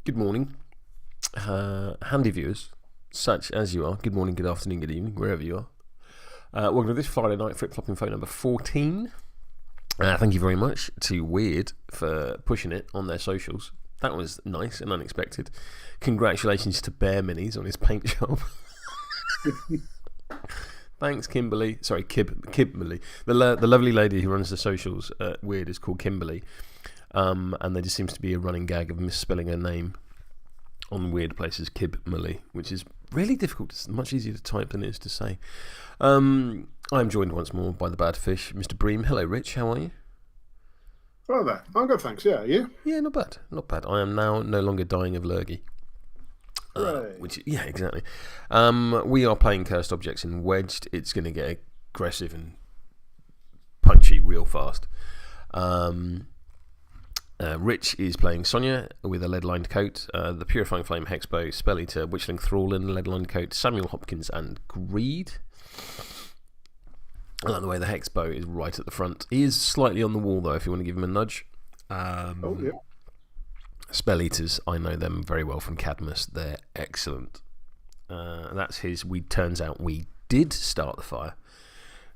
Good morning, handy viewers, such as you are. Good morning, good afternoon, good evening, wherever you are. Welcome to this Friday night Flip-Flopping phone number 14. Thank you very much to Weird for pushing it on their socials. That was nice and unexpected. Congratulations to Bear Minis on his paint job. Thanks, Kimberly. Sorry, Kimberly. The lovely lady who runs the socials at Weird is called Kimberly. And there just seems to be a running gag of misspelling her name on weird places, Kimberly, which is really difficult. It's much easier to type than it is to say. I'm joined once more by the bad fish, Mr. Bream. Hello, Rich. How are you? Hello there. I'm good, thanks. Yeah, are you? Yeah, not bad. Not bad. I am now no longer dying of lurgy. Yeah, exactly. We are playing Cursed Objects in Wedged. It's going to get aggressive and punchy real fast. Rich is playing Sonnia with a lead-lined coat, the Purifying Flame, Hex Bow, Spelleater, Witchling Thrall in a lead-lined coat, Samael Hopkins and Criid. I like the way the Hex Bow is right at the front. He is slightly on the wall though, if you want to give him a nudge. Oh, yeah. Spelleaters, I know them very well from Cadmus. They're excellent. That's his. Turns out we did start the fire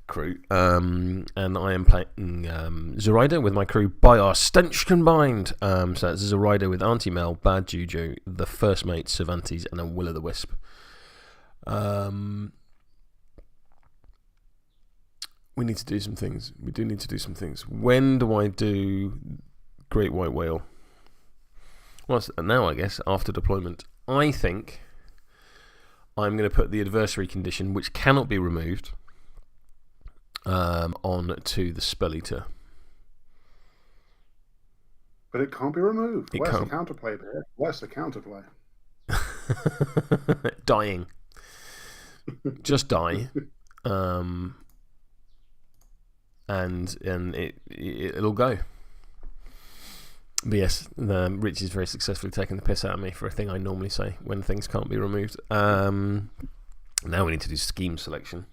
crew, and I am playing Zoraida with my crew by our Stench combined. So that's Zoraida with Aunty Mel, Bad Juju, the First Mate, Vantes, and a Will-o'-the-Wisp. We need to do some things. We do need to do some things. When do I do Great White Whale? Well, now I guess, after deployment. I think I'm going to put the adversary condition, which cannot be removed, on to the Spelleater. But it can't be removed. Where's the counterplay there? Where's the counterplay? Dying. Just die. And it'll go. But yes, Rich is very successfully taking the piss out of me for a thing I normally say when things can't be removed. Now we need to do scheme selection.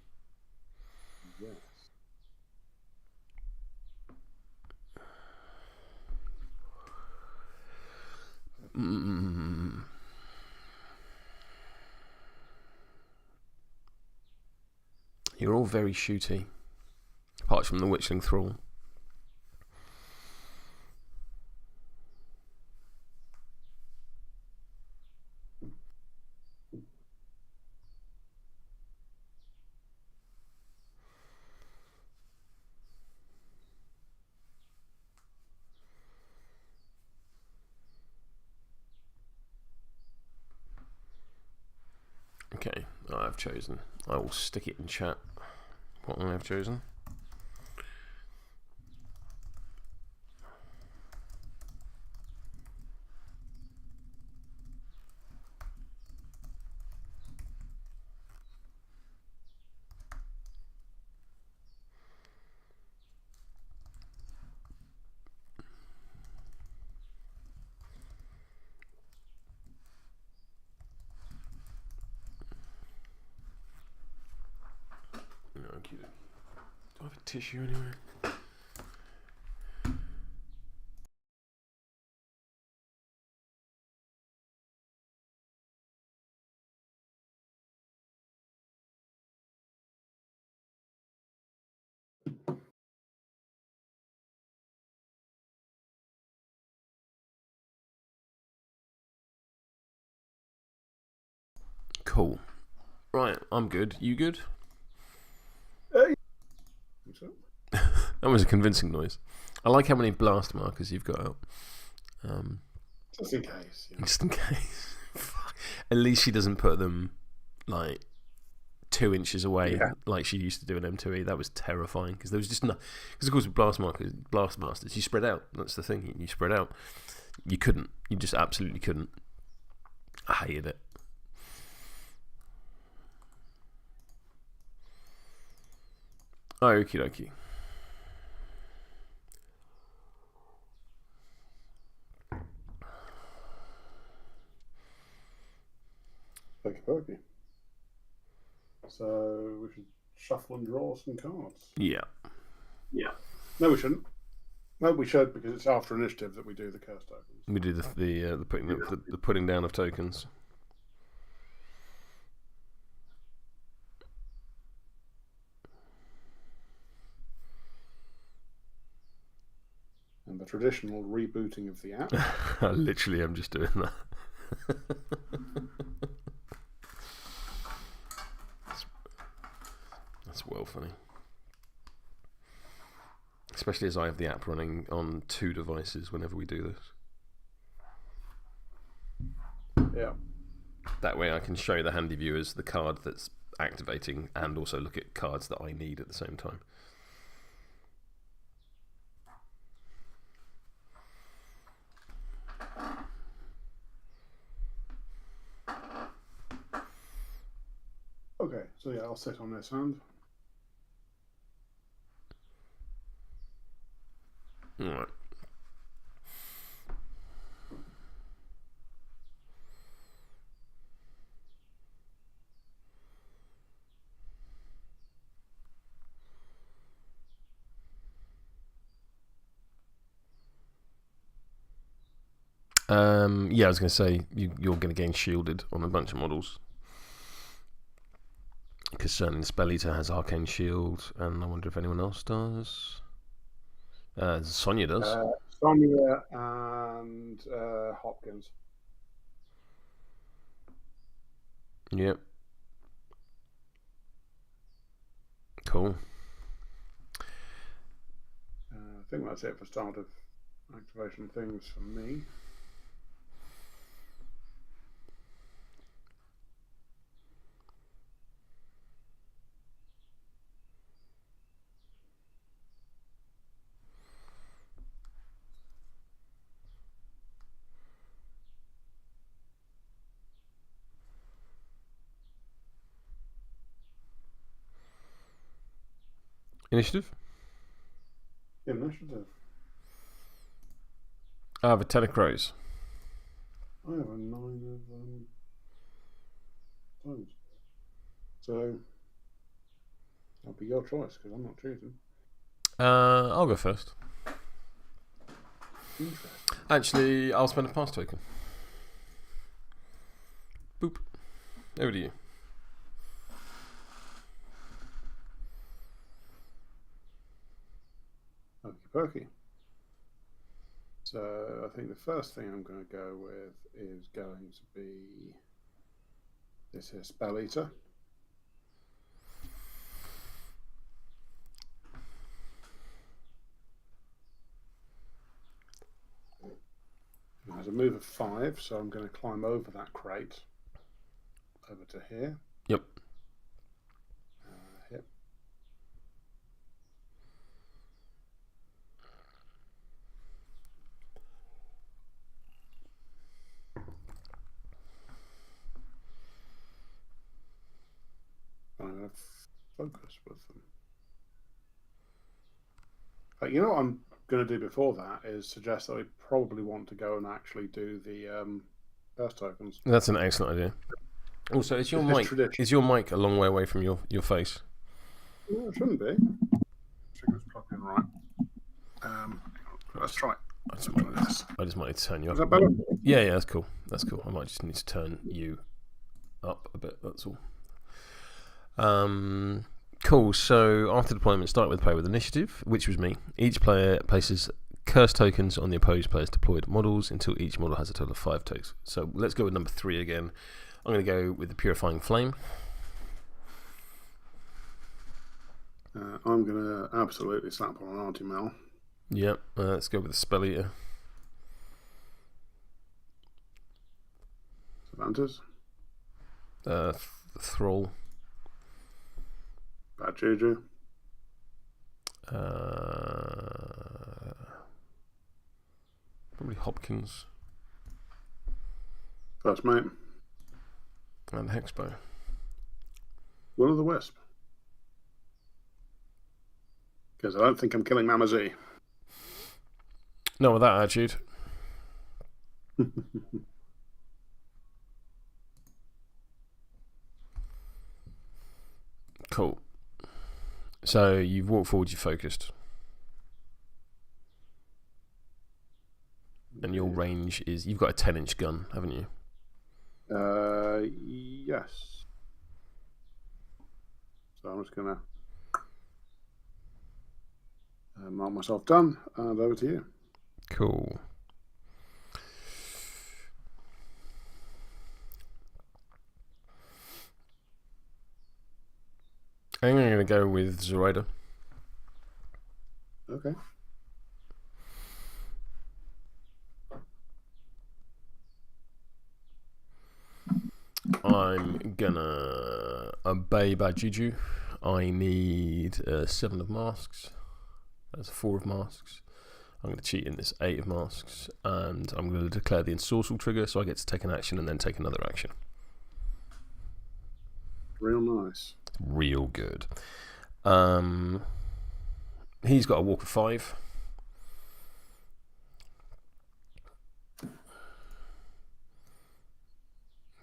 Yes. You're all very shooty, apart from the Witchling Thrall. Okay, I've chosen. I will stick it in chat what I have chosen. Do I have a tissue anywhere? Cool. Right, I'm good. You good? So? That was a convincing noise. I like how many blast markers you've got out. Just in case. Yeah. Just in case. At least she doesn't put them like 2 inches away like she used to do in M2E. That was terrifying because there was just no. Because of course with blast masters, you spread out. That's the thing. You spread out. You couldn't. You just absolutely couldn't. I hated it. Okie dokie. Okie. So we should shuffle and draw some cards. Yeah. No, we shouldn't. Well, we should, because it's after initiative that we do the curse tokens. We do the putting down of tokens. And the traditional rebooting of the app. Literally, I'm just doing that. That's well funny. Especially as I have the app running on 2 devices whenever we do this. Yeah. That way I can show the handy viewers the card that's activating and also look at cards that I need at the same time. Okay, so yeah, I'll sit on this hand. Alright. Yeah, I was going to say you're going to gain shielded on a bunch of models. Because certainly the Spelleater has Arcane Shield, and I wonder if anyone else does. Sonnia does. Sonnia and Hopkins. Yep. Cool. I think that's it for start of activation things for me. Initiative? Initiative. I have a 10 of crows. I have a 9 of stones. So that'll be your choice because I'm not choosing. I'll go first. Interesting. Actually, I'll spend a pass token. Boop. Over to you. Okie pokey. So I think the first thing I'm going to go with is going to be this here Spelleater. It has a move of 5, so I'm going to climb over that crate over to here. Yep. Yep. I'm going to focus with them. You know what I'm going to do before that is suggest that we probably want to go and actually do the burst tokens. That's an excellent idea. Also, is your mic a long way away from your face? No, it shouldn't be. I think it's plugged in right. Let's try it. I just might need to turn you up. Is that better? Yeah, that's cool. That's cool. I might just need to turn you up a bit. That's all. Cool. So after deployment, start with play with initiative, which was me. Each player places curse tokens on the opposed player's deployed models until each model has a total of 5 tokens. So let's go with number 3 again. I'm going to go with the Purifying Flame. I'm going to absolutely slap on an Aunty Mel. Yep. Let's go with the Spelleater. Vantes. Thrall. Bad Juju. Probably Hopkins. First mate. And Hex Bow. One of the Wisp. Because I don't think I'm killing Mama Z. Not with that attitude. Cool. So you've walked forward, you're focused. And your range is... You've got a 10-inch gun, haven't you? Yes. So I'm just going to mark myself done, and over to you. Cool. I'm going to go with Zoraida. Okay. I'm gonna obey by Juju. I need 7 of masks. That's 4 of masks. I'm going to cheat in this 8 of masks, and I'm going to declare the ensorcel trigger, so I get to take an action and then take another action. Real nice. Real good. He's got a walk of 5.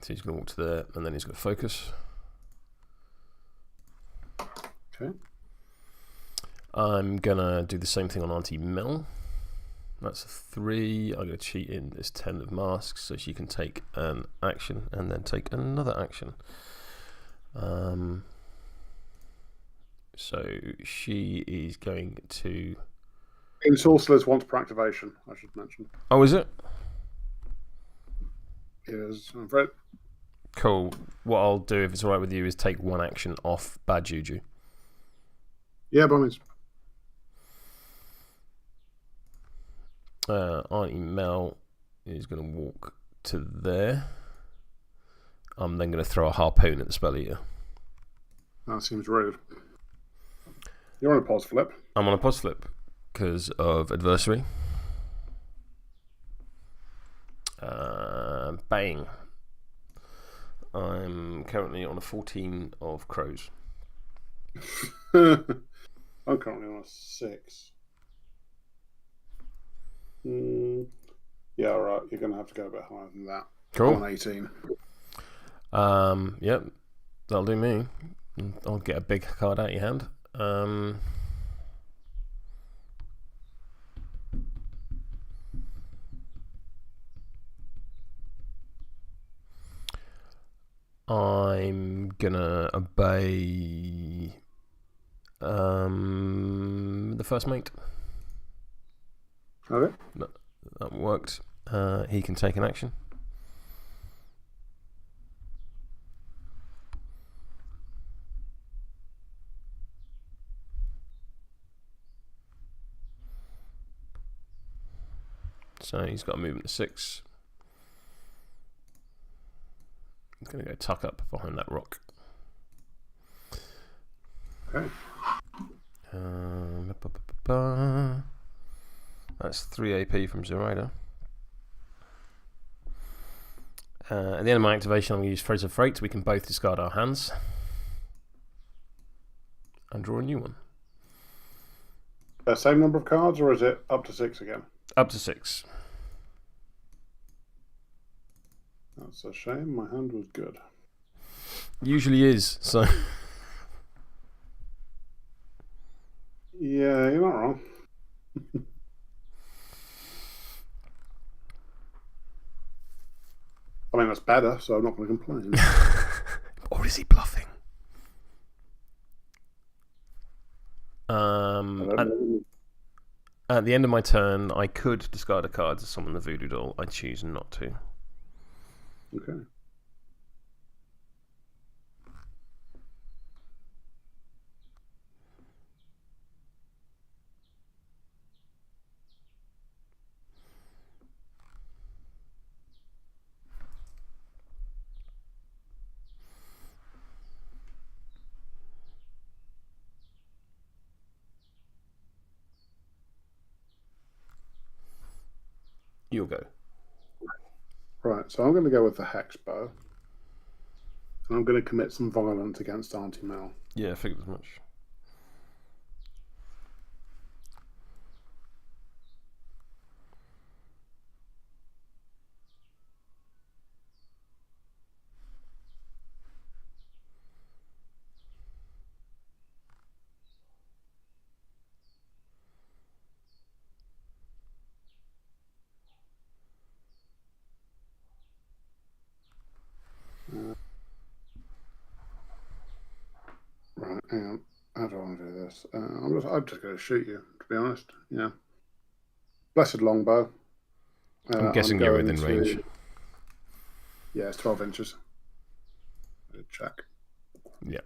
So he's going to walk to there, and then he's going to focus. Okay. I'm going to do the same thing on Aunty Mel. That's a 3. I'm going to cheat in this 10 of masks, so she can take an action and then take another action. So she is going to... Ensorcelers want for activation, I should mention. Oh, is it? Yes, I'm afraid. Cool. What I'll do, if it's alright with you, is take 1 action off Bad Juju. Yeah, by means. Aunty Mel is going to walk to there. I'm then going to throw a harpoon at the Spelleater. That seems rude. You're on a pause flip. I'm on a pause flip because of adversary. Bang. I'm currently on a 14 of crows. I'm currently on a 6. Yeah, all right. You're going to have to go a bit higher than that. Cool. I'm on 18. Yep. That'll do me. I'll get a big card out of your hand. I'm gonna obey the first mate. Okay. That worked. He can take an action. So he's got a movement of 6. He's going to go tuck up behind that rock. Okay. That's 3 AP from Zoraida. At the end of my activation, I'm going to use Fraser Freight. We can both discard our hands and draw a new one. Same number of cards, or is it up to 6 again? Up to 6. That's a shame. My hand was good. Usually is, so... Yeah, you're not wrong. I mean, that's better, so I'm not going to complain. Or is he bluffing? At the end of my turn, I could discard a card to summon the Voodoo Doll. I choose not to. Okay. You'll go. Right, so I'm going to go with the Hex Bow. And I'm going to commit some violence against Aunty Mel. Yeah, I figured as much. Hang on. How do I want to do this? I'm just going to shoot you, to be honest. Yeah. Blessed longbow. I'm guessing you're within range. Yeah, it's 12 inches. Check. Yeah.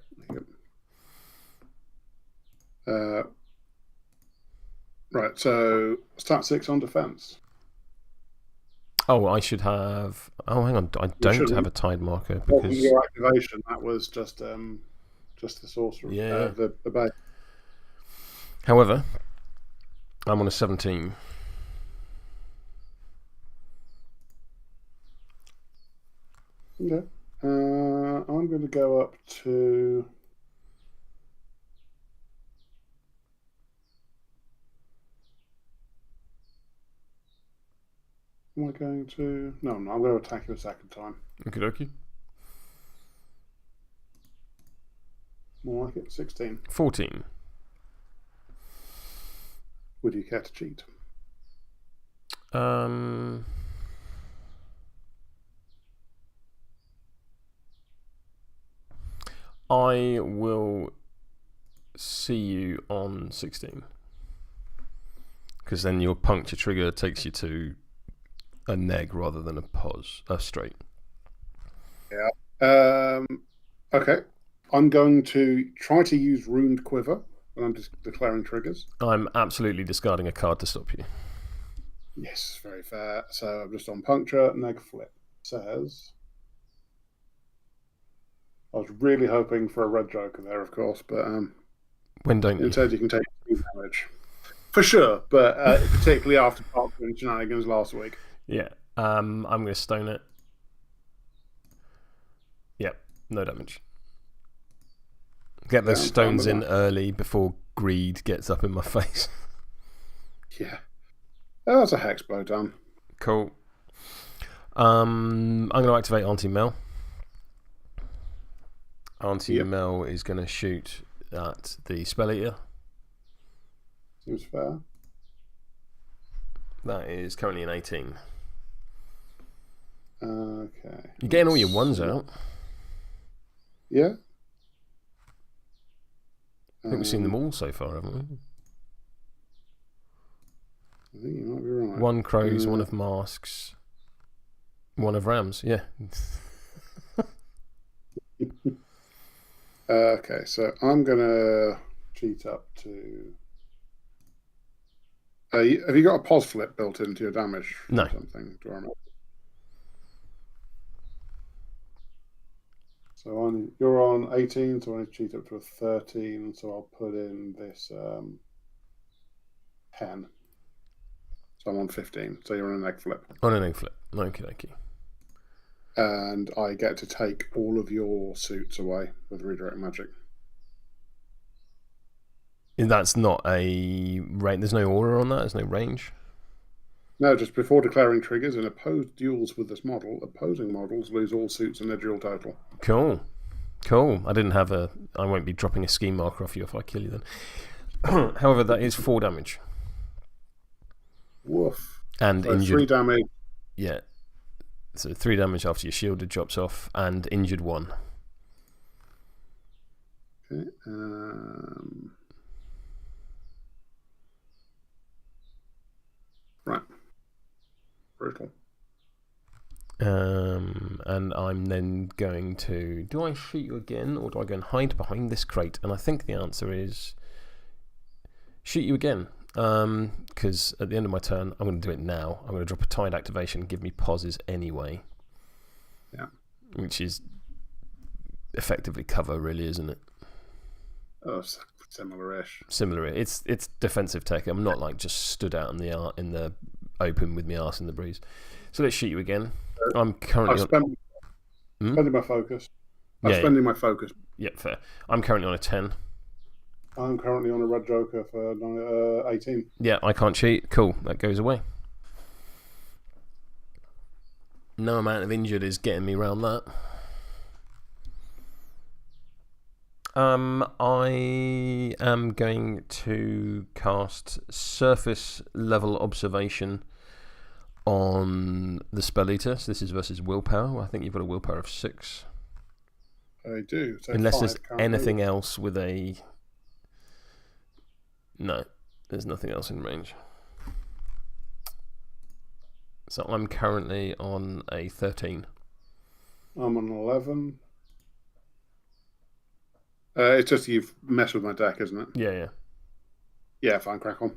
Right, so stat 6 on defense. Oh, I should have. Oh, hang on. I don't have a tide marker because your activation. That was just the sorcerer. Yeah. The base. However, I'm on a 17. Okay. I'm going to go up to. Am I going to? No, I'm going to attack you a second time. Okie dokie. More like it. 16. 14. Would you care to cheat? I will see you on 16. Because then your puncture trigger takes you to a neg rather than a straight. Yeah. Okay. I'm going to try to use Ruined Quiver when I'm just declaring triggers. I'm absolutely discarding a card to stop you. Yes, very fair. So I'm just on puncture. Neg flip says. I was really hoping for a red joker there, of course, but when don't you? Instead, you can take 2 damage for sure. But particularly after Parkman shenanigans last week. Yeah. I'm going to stone it. Yep. No damage. Get those stones in early before greed gets up in my face. Yeah. That's a Hex Bow done. Cool. I'm going to activate Aunty Mel. Aunty Mel is going to shoot at the Spelleater. Seems fair. That is currently an 18. Okay. You're getting all your ones out. Yeah. I think we've seen them all so far, haven't we? I think you might be right. 1 crows, 1 of masks, 1 of rams. Yeah. Okay, so I'm gonna cheat up to. Have you got a pos flip built into your damage? No. Or something. Do I remember? So you're on 18, so I need to cheat up to a 13. So I'll put in this 10. So I'm on 15. So you're on an egg flip. On an egg flip. Okie. And I get to take all of your suits away with redirect magic. That's not a range. There's no aura on that. There's no range. No, just before declaring triggers, in opposed duels with this model, opposing models lose all suits and their duel total. Cool. I won't be dropping a scheme marker off you if I kill you then. However, that is 4 damage. Woof. And so injured. 3 damage. Yeah. So 3 damage after your shielded drops off, and injured 1. Okay. Right. Brutal. And I'm then going to. Do I shoot you again, or do I go and hide behind this crate? And I think the answer is shoot you again. Because at the end of my turn, I'm going to do it now. I'm going to drop a tide activation, give me pauses anyway. Yeah. Which is effectively cover, really, isn't it? Oh, similar-ish. Similar. It's defensive tech. I'm not like just stood out in the open with my arse in the breeze. So let's shoot you again. I'm currently spending my focus. Spending my focus. Yeah, fair. I'm currently on a 10. I'm currently on a red joker for 18. Yeah, I can't cheat. Cool, that goes away. No amount of injured is getting me around that. I am going to cast surface level observation on the Spelleater. So this is versus willpower. I think you've got a willpower of 6. I do. So Unless 5 there's currently. anything else with a... No, there's nothing else in range. So I'm currently on a 13. I'm on 11. It's just you've messed with my deck, isn't it? Yeah. Yeah, fine, crack on.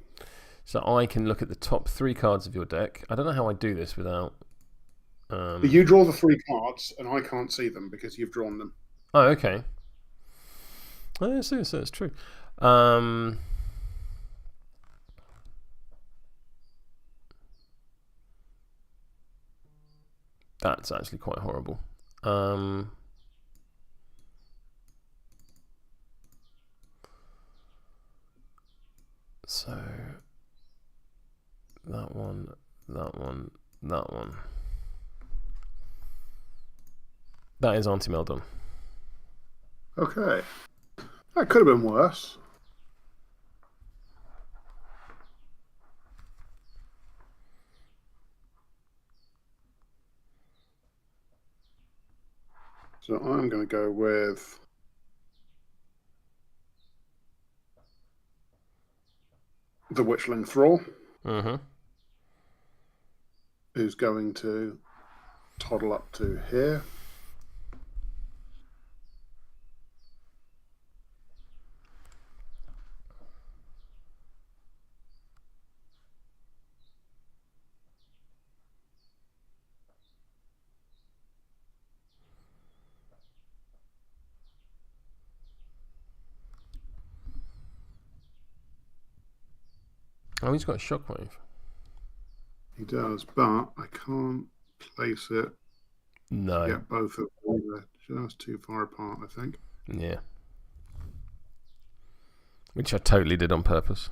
So I can look at the top 3 cards of your deck. I don't know how I do this without... You draw the 3 cards, and I can't see them because you've drawn them. Oh, okay. Oh, so it's true. That's actually quite horrible. So that one. That is Aunty Mel done. Okay. That could have been worse. So I'm going to go with the Witchling Thrall, who's going to toddle up to here. Oh, he's got a shockwave. He does, but I can't place it. No. Get both of them. They're just too far apart, I think. Yeah. Which I totally did on purpose.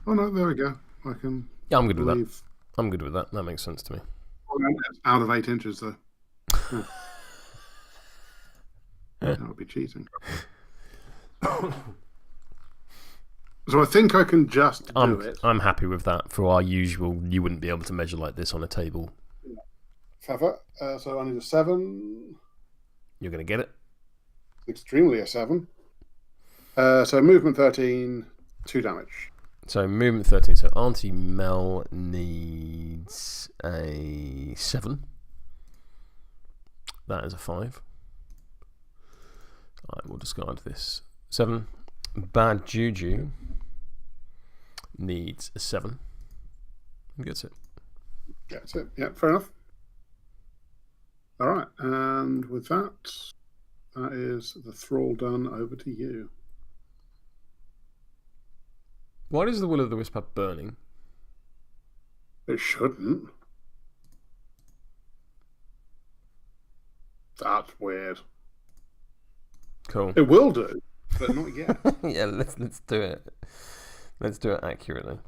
Oh no, there we go. I can. Yeah, I'm good with that. I'm good with that. That makes sense to me. Out of 8 inches, though. That would be cheating. So I think I can just do it. I'm happy with that. For our usual, you wouldn't be able to measure like this on a table. Feather. So I need a 7. You're going to get it? Extremely a 7. So movement 13, 2 damage. So movement 13. So Aunty Mel needs a 7. That is a 5. I will discard this. 7. Bad Juju needs a 7. And gets it. Gets it. Yeah, fair enough. All right. And with that, that is the Thrall done. Over to you. Why does the Will of the Wisp have burning? It shouldn't. That's weird. Cool. It will do, but not yet. Yeah, let's do it. Let's do it accurately.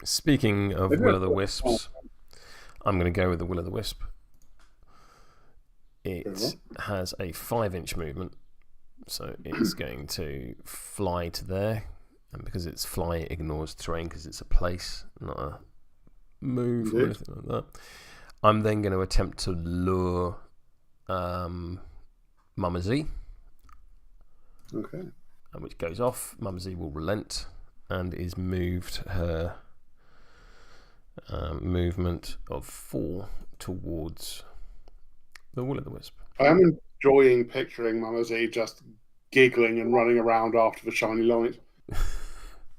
Speaking of Will of the Wisps, I'm going to go with the Will of the Wisp. It has a 5-inch movement, so it's going to fly to there, and because it's fly, it ignores terrain because it's a place, not a move or anything like that. I'm then going to attempt to lure Mama Z. Okay. Which goes off. Mama Z will relent and is moved her movement of 4 towards the Will of the Wisp. I am enjoying picturing Mama Z just giggling and running around after the shiny light.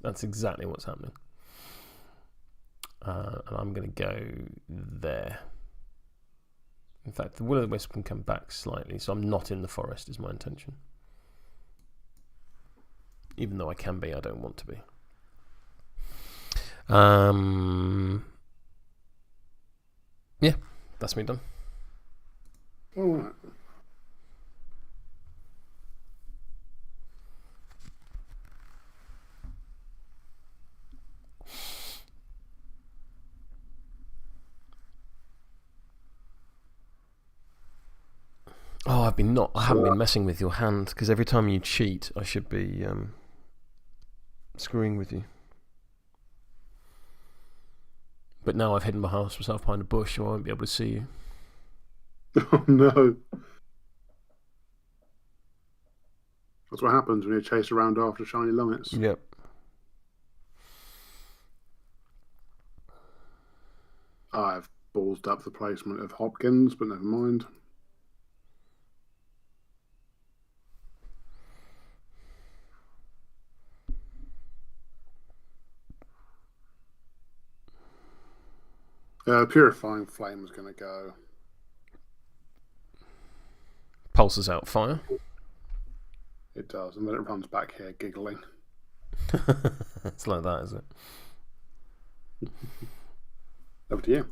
That's exactly what's happening. And I'm going to go there. In fact, the Will of the Wisp can come back slightly, so I'm not in the forest is my intention. Even though I can be, I don't want to be. Yeah, that's me done. All right. Oh, I haven't been messing with your hand because every time you cheat, I should be screwing with you. But now I've hidden myself behind a bush, so I won't be able to see you. Oh no. That's what happens when you chase around after shiny lights. Yep. I've ballsed up the placement of Hopkins, but never mind. Purifying Flame is going to go. Pulses out fire. It does, and then it runs back here giggling. It's like that, is it? Over to you.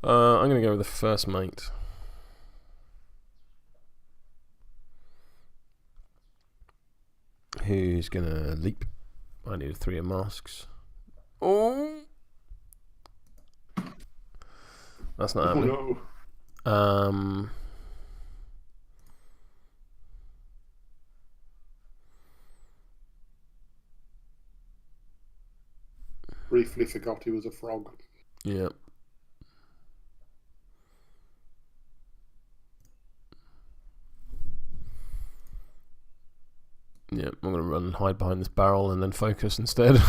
I'm going to go with the first mate. Who's going to leap? I need 3 of masks. Oh! That's not happening. Oh, no. Briefly forgot he was a frog. Yeah. Yeah, I'm going to run and hide behind this barrel and then focus instead.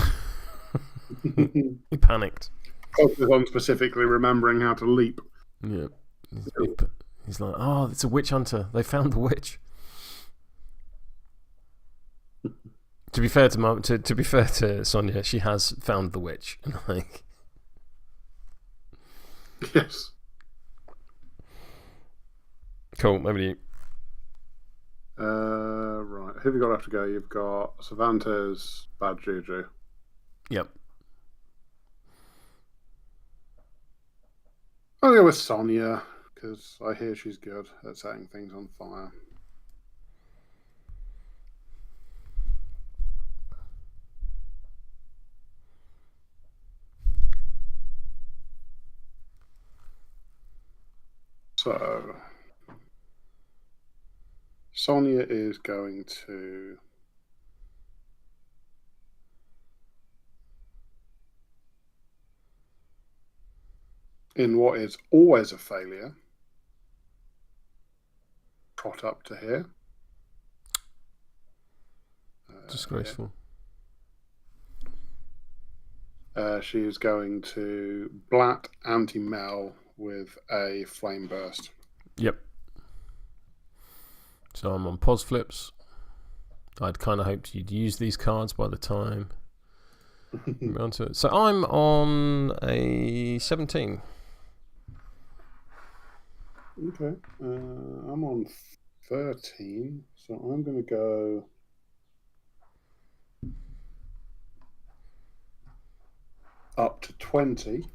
He panicked. Focus on specifically remembering how to leap. Yeah. He's like, oh, it's a witch hunter. They found the witch. To be fair to Sonnia, she has found the witch. Like, yes. Cool. Over to you. Right. Who have you got left to go? You've got Vantes, Bad Juju. Yep. I'll go with Sonnia, because I hear she's good at setting things on fire. So, Sonnia is going to in what is always a failure, trot up to here. Disgraceful. She is going to blat Aunty Mel with a flame burst. Yep. So I'm on pos flips. I'd kind of hoped you'd use these cards by the time we're onto it. So I'm on a 17. Okay. I'm on 13, so I'm going to go up to 20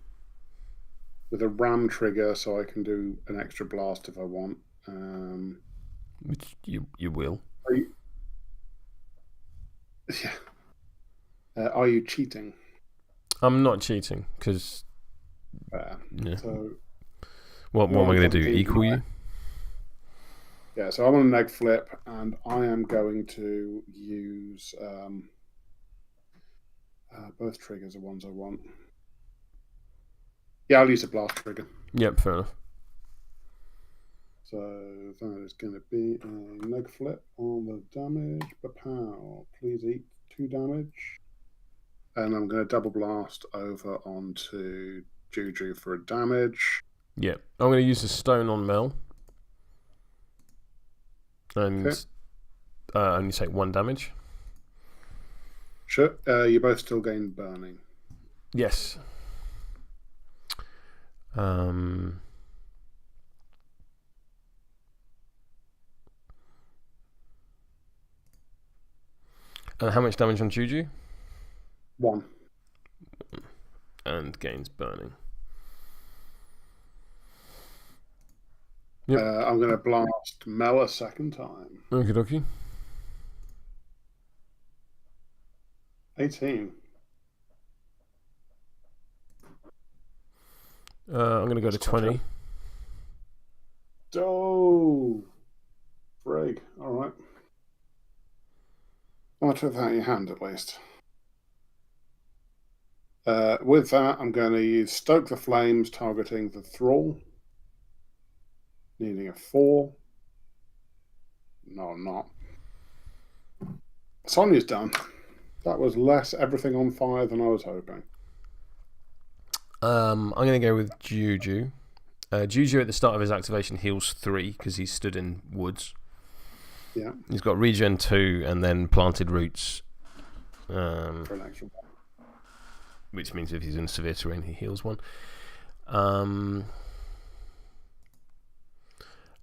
with a ram trigger, so I can do an extra blast if I want. Which you will. Are you cheating? I'm not cheating, because... yeah. So, what am I going to do? Equal you? Yeah, so I'm on a neg flip, and I am going to use... both triggers are ones I want. Yeah, I'll use a blast trigger. Yep, fair enough. So that is going to be a neg flip on the damage. Bapow. Please eat 2 damage. And I'm going to double blast over onto Juju for a damage. Yep. I'm going to use a stone on Mel. And only take 1 damage. Sure. You both still gain burning. Yes. And how much damage on Juju? 1. And gains burning. Yep. I'm going to blast Mel a second time. Okie dokie. 18. I'm going to go to 20. Well, I took that in your hand at least. With that, I'm going to use Stoke the Flames, targeting the Thrall. Needing a 4. No, I'm not. Sonnia's done. That was less everything on fire than I was hoping. I'm going to go with Juju. Juju at the start of his activation heals 3 because he's stood in woods. Yeah. He's got regen 2 and then planted roots. For an extra 1. Which means if he's in severe terrain, he heals 1. I'm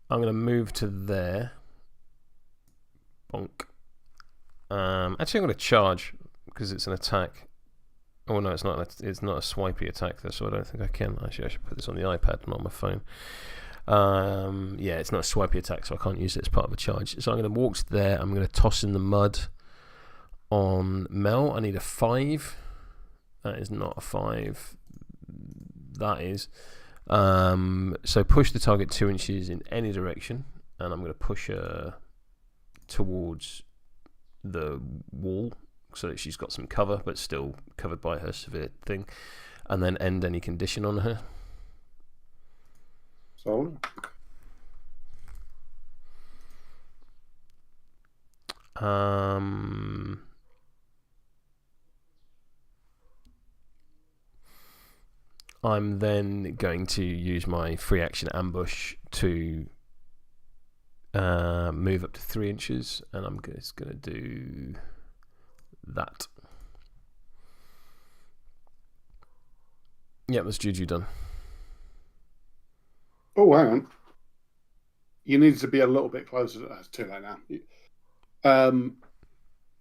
going to move to there. Bonk. Actually, I'm going to charge because it's an attack. Oh no, it's not. It's not a swipey attack, though, so I don't think I can. Actually, I should put this on the iPad, not on my phone. Yeah, it's not a swipey attack, so I can't use it as part of a charge. So I'm going to walk to there. I'm going to toss in the mud on Mel. I need a 5. That is not a 5. That is. So push the target 2 inches in any direction, and I'm going to push her towards the wall so that she's got some cover, but still covered by her severe thing, and then end any condition on her. So. I'm then going to use my free action ambush to move up to 3 inches, and I'm just going to do that. Yeah, that's Juju done. Oh, hang on. You need to be a little bit closer. That's too late now.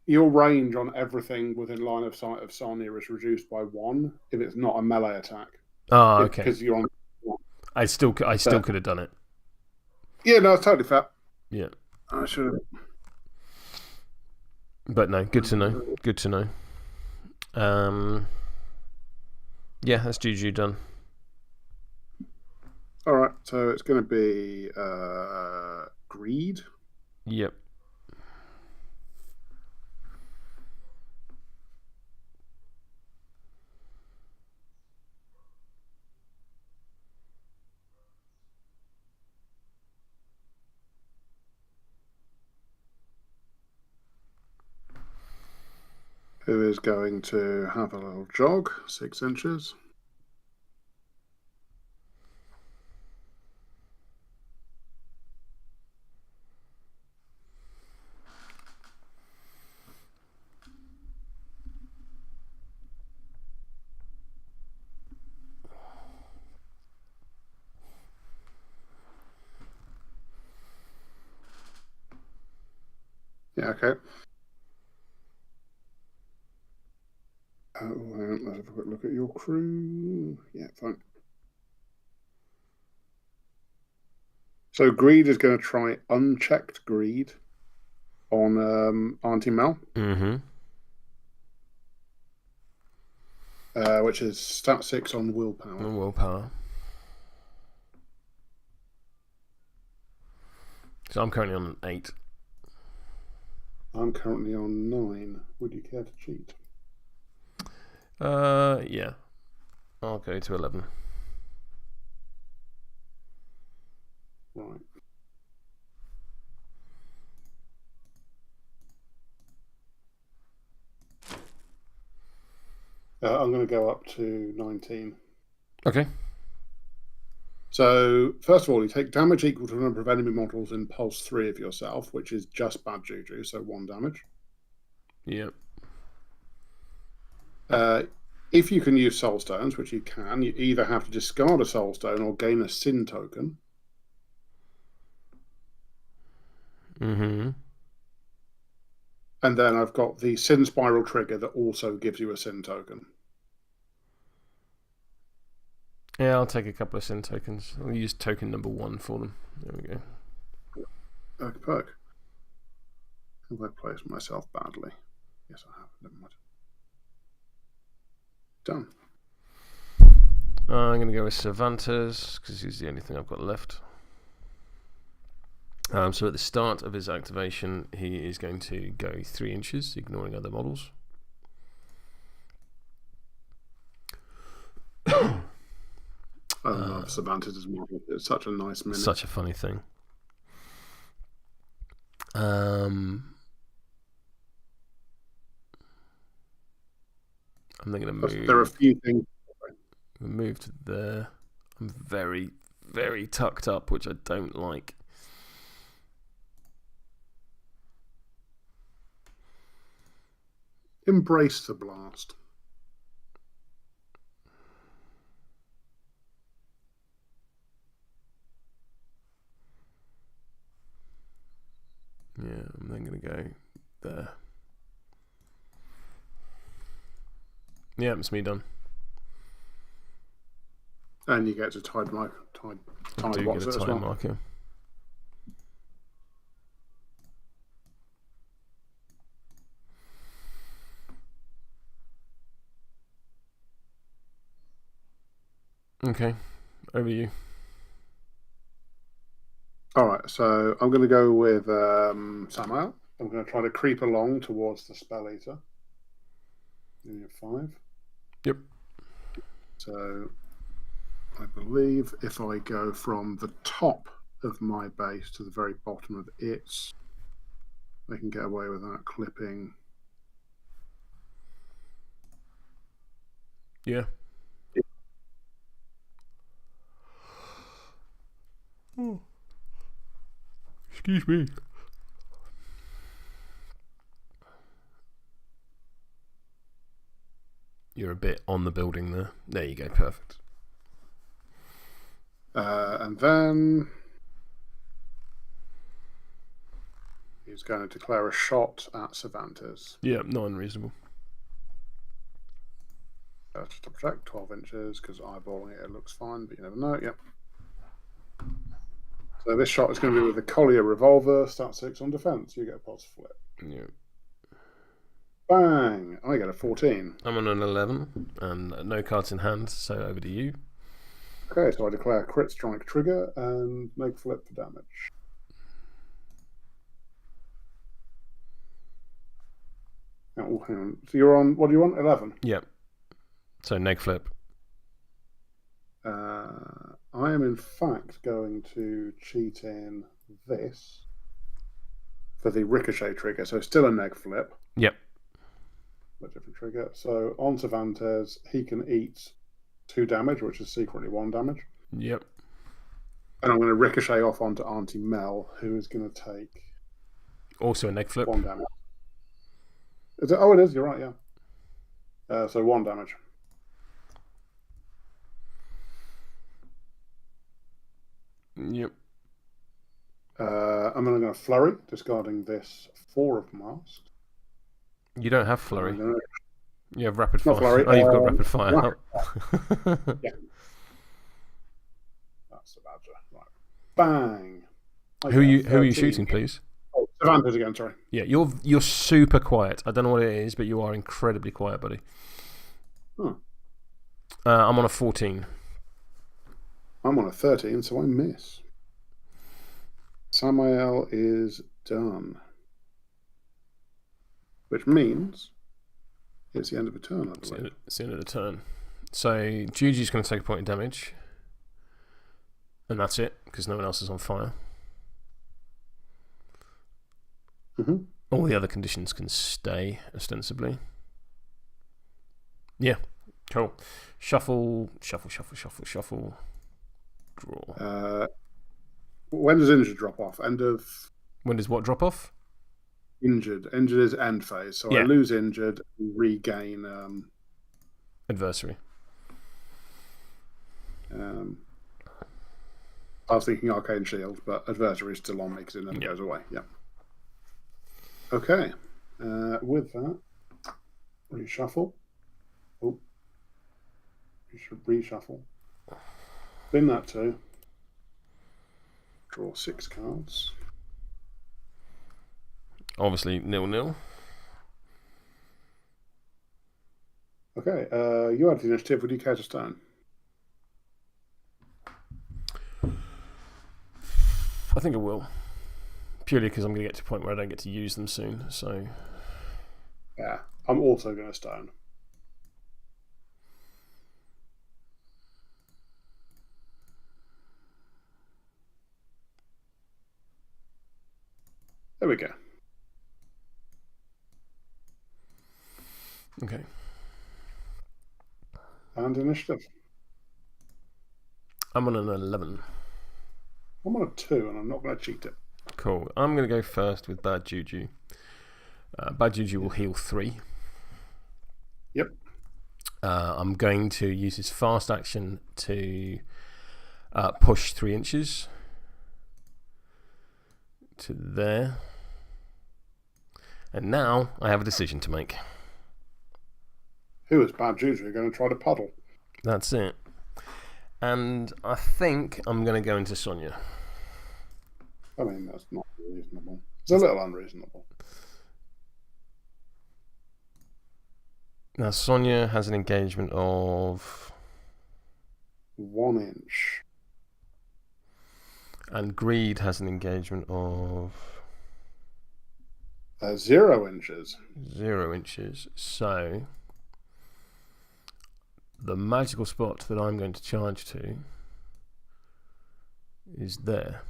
Your range on everything within line of sight of Sonnia is reduced by 1 if it's not a melee attack. Oh, okay. Because you're on. I still could have done it. Yeah, no, it's totally fair. Yeah. I should have. But no, good to know. Good to know. Yeah, that's Juju done. All right, so it's going to be Greed. Yep. Who is going to have a little jog, 6 inches. Yeah, okay. Let's have a quick look at your crew. Yeah, fine. So Greed is going to try unchecked Greed on Aunty Mel. Mm-hmm. Which is stat 6 on willpower. On willpower. So I'm currently on 8. I'm currently on 9. Would you care to cheat? Yeah. I'll go to 11. Right. I'm going to go up to 19. Okay. So, first of all, you take damage equal to the number of enemy models in pulse 3 of yourself, which is just bad juju, so 1 damage. Yep. If you can use soul stones, which you can, you either have to discard a soul stone or gain a sin token. Mm-hmm. And then I've got the sin spiral trigger that also gives you a sin token. Yeah, I'll take a couple of sin tokens. I'll use token number 1 for them. There we go. Okay, perk. Have I placed myself badly? Yes, I have. Never mind. Done. I'm going to go with Vantes because he's the only thing I've got left. So at the start of his activation, he is going to go 3 inches, ignoring other models. I love Sabotage's model. It's such a nice mini. Such a funny thing. I'm then going to move. There are a few things. Move to there. I'm very, very tucked up, which I don't like. Embrace the blast. Yeah, I'm then going to go there. Yeah, it's me done. And you get to tide watch it as well. Marker. Okay, over you. All right, so I'm going to go with Samael. I'm going to try to creep along towards the Spelleater. You have 5. Yep. So I believe if I go from the top of my base to the very bottom of its, I can get away without clipping. Yeah. Oh. Excuse me. You're a bit on the building there. There you go, perfect. And then he's going to declare a shot at Vantes. Yeah, not unreasonable. Just to protect 12 inches because eyeballing it looks fine, but you never know. Yep. So this shot is going to be with the Collier revolver, stat 6 on defense. You get a pulse flip. Yeah. Bang! I get a 14. I'm on an 11 and no cards in hand, so over to you. Okay, so I declare a crit strike trigger and make flip for damage. Oh, hang on. So you're on, what do you want? 11? Yep. So neg flip. I am in fact going to cheat in this for the ricochet trigger. So still a neg flip. Yep. But different trigger. So on to Vantes, he can eat 2 damage, which is secretly 1 damage. Yep. And I'm going to ricochet off onto Aunty Mel, who is going to take also a neg flip. 1 damage. Is it? Oh, it is. You're right. Yeah. So 1 damage. Yep. I'm going to flurry, discarding this 4 of mask. You don't have flurry. You have rapid Not fire. flurry. Oh, you've got rapid fire. Yeah. That's the badger. Right. Bang. Who are you shooting, please? Oh, Vantes again. Sorry. Yeah, you're super quiet. I don't know what it is, but you are incredibly quiet, buddy. Huh. I'm on a 14. I'm on a 13, so I miss. Samael is done. Which means it's the end of a turn, I believe. It's the end of the turn. So Juju's going to take a point of damage. And that's it, because no one else is on fire. Mm-hmm. All the other conditions can stay, ostensibly. Yeah, cool. Shuffle. Draw. When does injured drop off? End of... When does what drop off? Injured. Injured is end phase. So yeah. I lose injured, regain... adversary. I was thinking Arcane Shield, but adversary is still on me because it never goes away. Yeah. Okay. With that, reshuffle. Oh. You should reshuffle. Spin that 2. Draw 6 cards. Obviously 0-0. Okay. You had the initiative. Would you care to stand? I think I will. Purely because I'm going to get to a point where I don't get to use them soon. So yeah, I'm also going to stone. There we go. Okay. And initiative. I'm on an 11. I'm on a 2, and I'm not going to cheat it. Cool. I'm going to go first with Bad Juju. Bad Juju will heal 3. Yep. I'm going to use his fast action to push 3 inches to there. And now I have a decision to make. Who is Bad Juju going to try to puddle? That's it. And I think I'm going to go into Sonnia. I mean, that's not reasonable. It's a little unreasonable. Now, Sonnia has an engagement of 1 inch. And Greed has an engagement of 0 inches. 0 inches. So the magical spot that I'm going to charge to is there,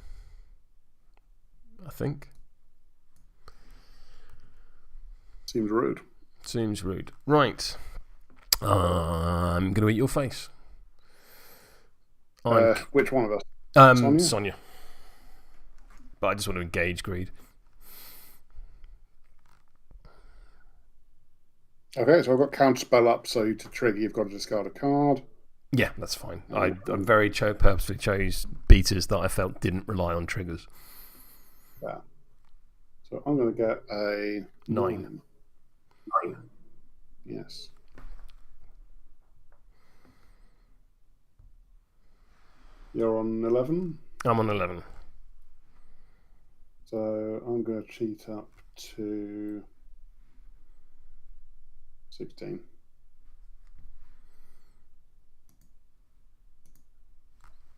I think. Seems rude. Seems rude. Right. I'm going to eat your face. Which one of us? Sonnia. But I just want to engage Greed. Okay, so I've got counterspell up, so to trigger you've got to discard a card. Yeah, that's fine. I'm very purposely chose beaters that I felt didn't rely on triggers. Yeah. So I'm going to get a 9. 9. Yes. You're on 11? I'm on 11. So I'm going to cheat up to 16.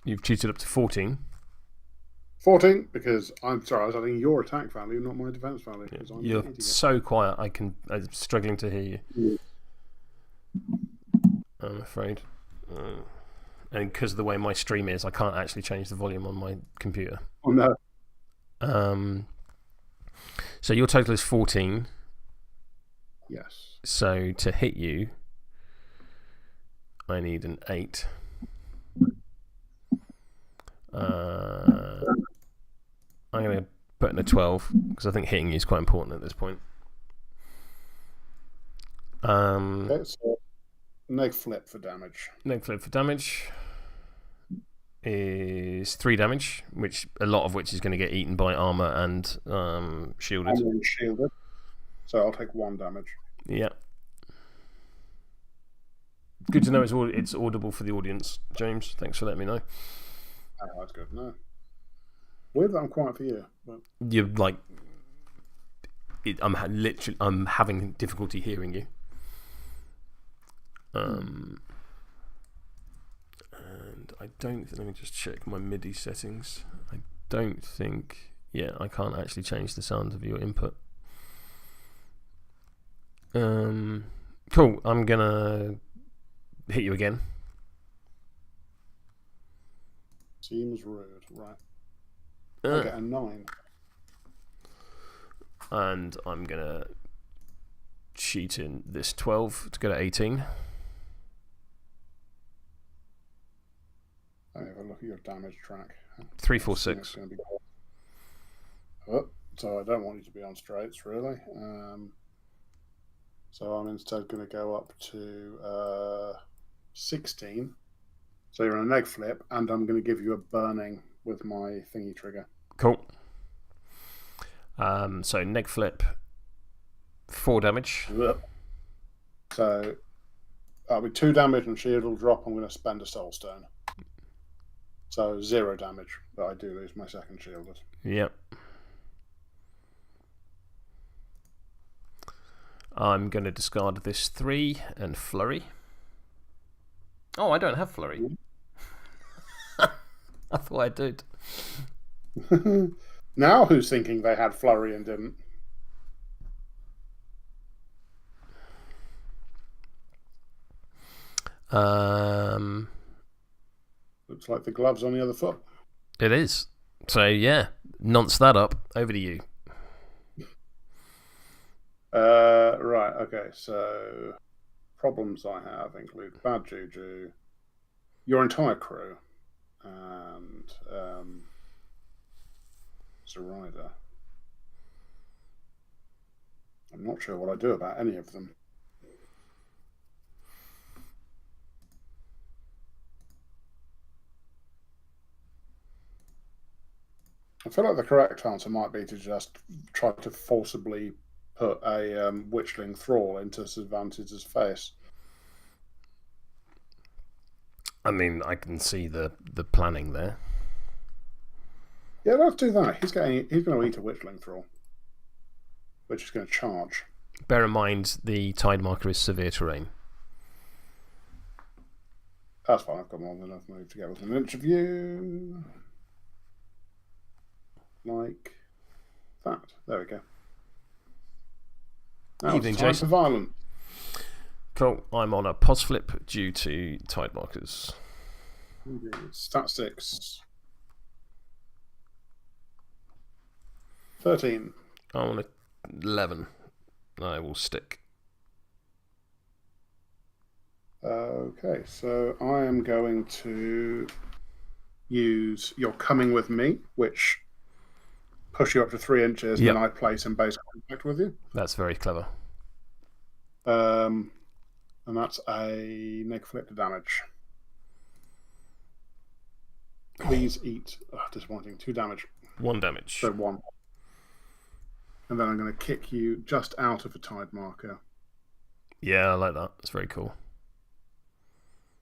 You've cheated up to 14. 14, because I'm sorry, I was adding your attack value, not my defense value. Yeah. I'm You're so quiet, I'm struggling to hear you. I'm afraid. And because of the way my stream is, I can't actually change the volume on my computer. Oh, no. So your total is 14. Yes. So to hit you, I need an 8. I'm going to put in a 12 because I think hitting you is quite important at this point. Okay, so neg flip for damage. Neg flip for damage is 3 damage, a lot of which is going to get eaten by armor and shielded. Armor and shielded. So I'll take 1 damage. Yeah. Good to know it's audible for the audience, James. Thanks for letting me know. Oh, that's good. No. Weird that I'm quiet for you. But... You're like, I'm having difficulty hearing you. And I don't. Let me just check my MIDI settings. I don't think. Yeah, I can't actually change the sound of your input. Cool. I'm gonna hit you again. Seems rude, right? I get a 9. And I'm gonna cheat in this 12 to get at 18. Let me have a look at your damage track. 3, 4, 6. Oh, so I don't want you to be on straights, really. So I'm instead going to go up to 16. So you're on a neg flip, and I'm going to give you a burning with my thingy trigger. Cool. So neg flip, 4 damage. So that'll be 2 damage and shield will drop. I'm going to spend a soul stone. So 0 damage, but I do lose my second shielded. Yep. I'm going to discard this 3 and flurry. Oh, I don't have flurry. I thought I did. Now who's thinking they had flurry and didn't? Looks like the glove's on the other foot. It is. So yeah, nonce that up. Over to you. Right, okay, so problems I have include bad Juju, your entire crew, and Zoraida. I'm not sure what I do about any of them. I feel like the correct answer might be to just try to forcibly put a Witchling Thrall into Vantes' face. I mean, I can see the planning there. Yeah, let's do that. He's going to eat a Witchling Thrall, which is going to charge. Bear in mind, the tide marker is severe terrain. That's fine. I've got more than enough move to get with an inch of view. Like that. There we go. Now Evening, it's time Jason. for violence. Cool. I'm on a pos flip due to tide markers. Stat 6. 13. I'm on a 11. I will stick. Okay, so I am going to use You're Coming With Me, which push you up to 3 inches, Yep. and I place in base contact with you. That's very clever. And that's a negative flip to damage. Please eat. Disappointing. 2 damage. 1 damage. So 1. And then I'm going to kick you just out of a tide marker. Yeah, I like that. It's very cool.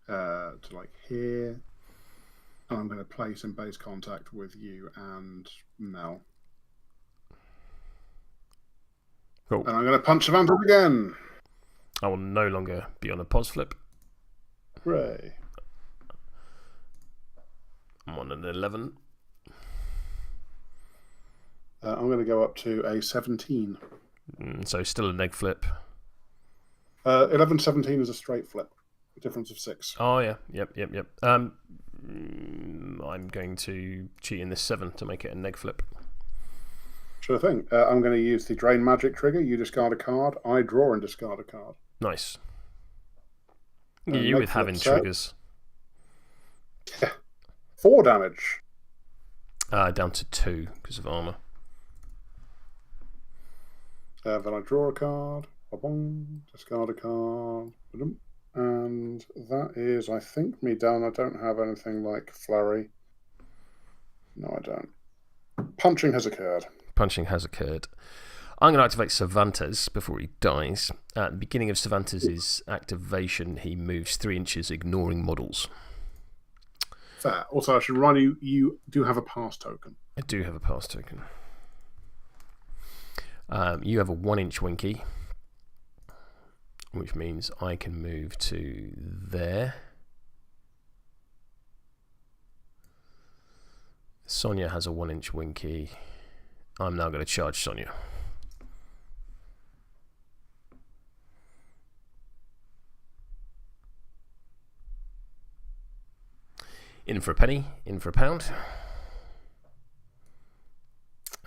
To like here. And I'm going to place in base contact with you and Mel. Cool. And I'm going to punch Vantes again. I will no longer be on a pos flip. Hooray. I'm on an 11. I'm going to go up to a 17. So still a neg flip. 11, 17 is a straight flip. A difference of 6. Oh, yeah. Yep. I'm going to cheat in this 7 to make it a neg flip. Sure thing. I'm going to use the Drain Magic trigger. You discard a card. I draw and discard a card. Nice. You with having triggers. Yeah. 4 damage. Down to 2 because of armor. Then I draw a card. Discard a card. And that is, I think, me done. I don't have anything like flurry. No, I don't. Punching has occurred. I'm going to activate Cervantes before he dies. At the beginning of Cervantes' activation, he moves 3 inches, ignoring models. Fair. Also, I should remind you, you do have a pass token. I do have a pass token. You have a 1-inch Winky, which means I can move to there. Sonnia has a 1-inch Winky. I'm now going to charge Sonnia. In for a penny, in for a pound.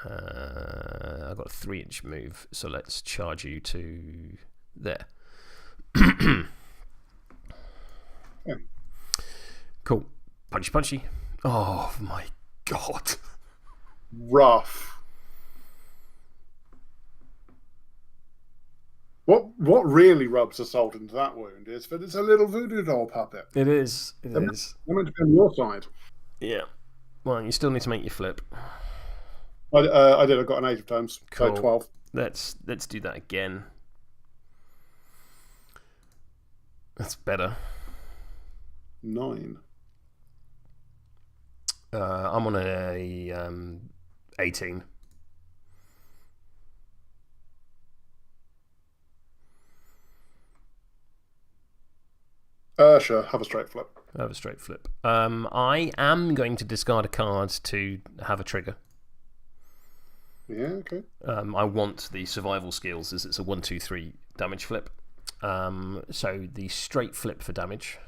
I've got a 3-inch move, so let's charge you to there. Yeah. Cool. Punchy. Oh my god. Rough. What really rubs the salt into that wound is that it's a little voodoo doll puppet. It is. They're meant to be on your side. Yeah. Well, you still need to make your flip. I did. I got an 8 of times. Cool. So 12. Let's do that again. That's better. 9. I'm on a 18. Sure. Have a straight flip. I am going to discard a card to have a trigger. Yeah, okay. I want the survival skills as it's a 1, 2, 3 damage flip. So the straight flip for damage.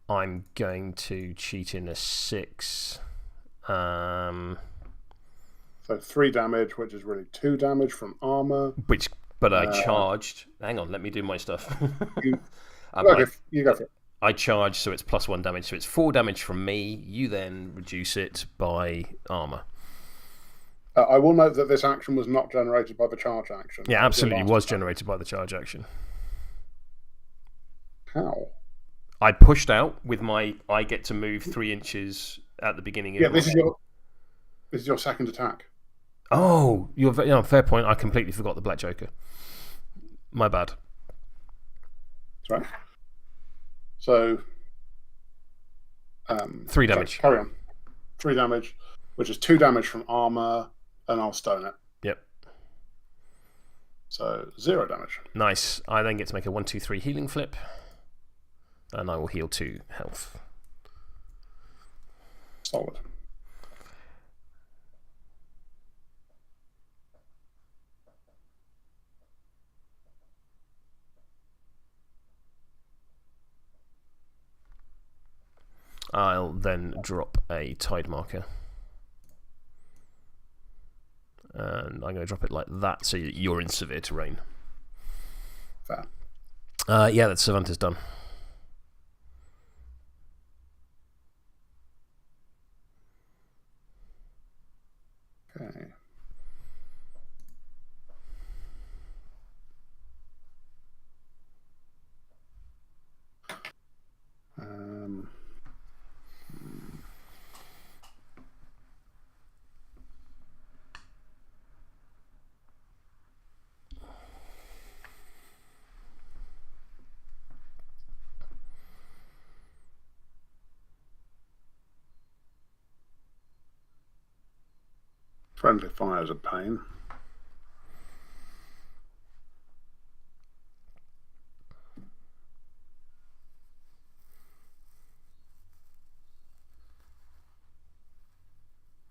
I'm going to cheat in a 6. So 3 damage, which is really 2 damage from armor. But I charged. Hang on, let me do my stuff. You go for it. I charge, so it's +1 damage. So it's 4 damage from me. You then reduce it by armor. I will note that this action was not generated by the charge action. Yeah, absolutely was generated by the charge action. How? I pushed out with my. I get to move 3 inches at the beginning. Yeah, this is your second attack. Oh, fair point. I completely forgot the Black Joker. My bad. That's right. So, 3 damage. Carry on. 3 damage, which is 2 damage from armor, and I'll stone it. Yep. So 0 damage. Nice. I then get to make a 1, 2, 3 healing flip, and I will heal 2 health. Solid. I'll then drop a tide marker. And I'm going to drop it like that so you're in severe terrain. Fair. Yeah, that's Savanta's done. Okay. Friendly fire is a pain.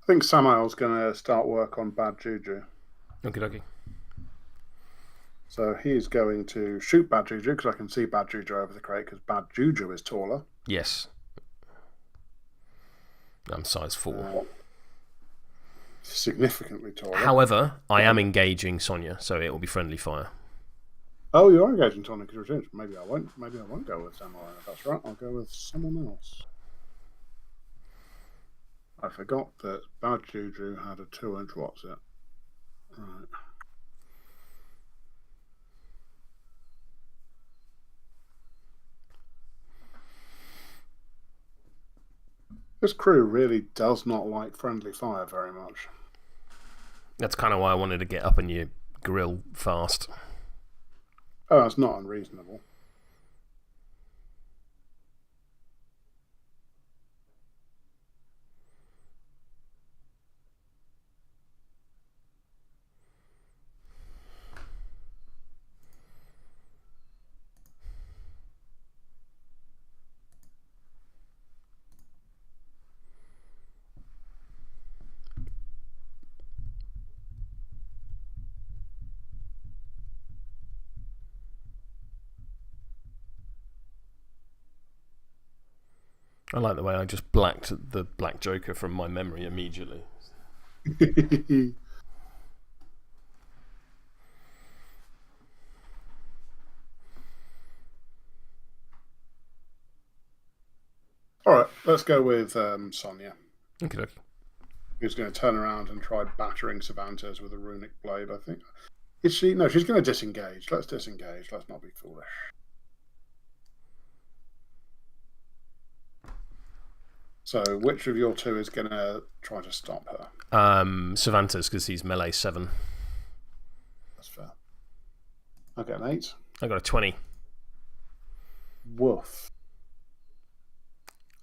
I think Samael's going to start work on Bad Juju. Okay. So he's going to shoot Bad Juju, because I can see Bad Juju over the crate, because Bad Juju is taller. Yes. I'm size 4. Significantly taller. However, I am engaging Sonnia, so it will be friendly fire. Oh, you are engaging Sonnia because you're changed. Maybe I won't go with Samael. If that's right, I'll go with someone else. I forgot that Bad Juju had a 2-inch. What's it? Right. This crew really does not like friendly fire very much. That's kind of why I wanted to get up in your grill fast. Oh, that's not unreasonable. I like the way I just blacked the Black Joker from my memory immediately. All right, let's go with Sonnia. Okay. Who's going to turn around and try battering Savantes with a runic blade, I think. Is she? No, she's going to disengage. Let's disengage. Let's not be foolish. So, which of your two is going to try to stop her? Savantes, because he's melee 7. That's fair. I get an 8. I got a 20. Woof.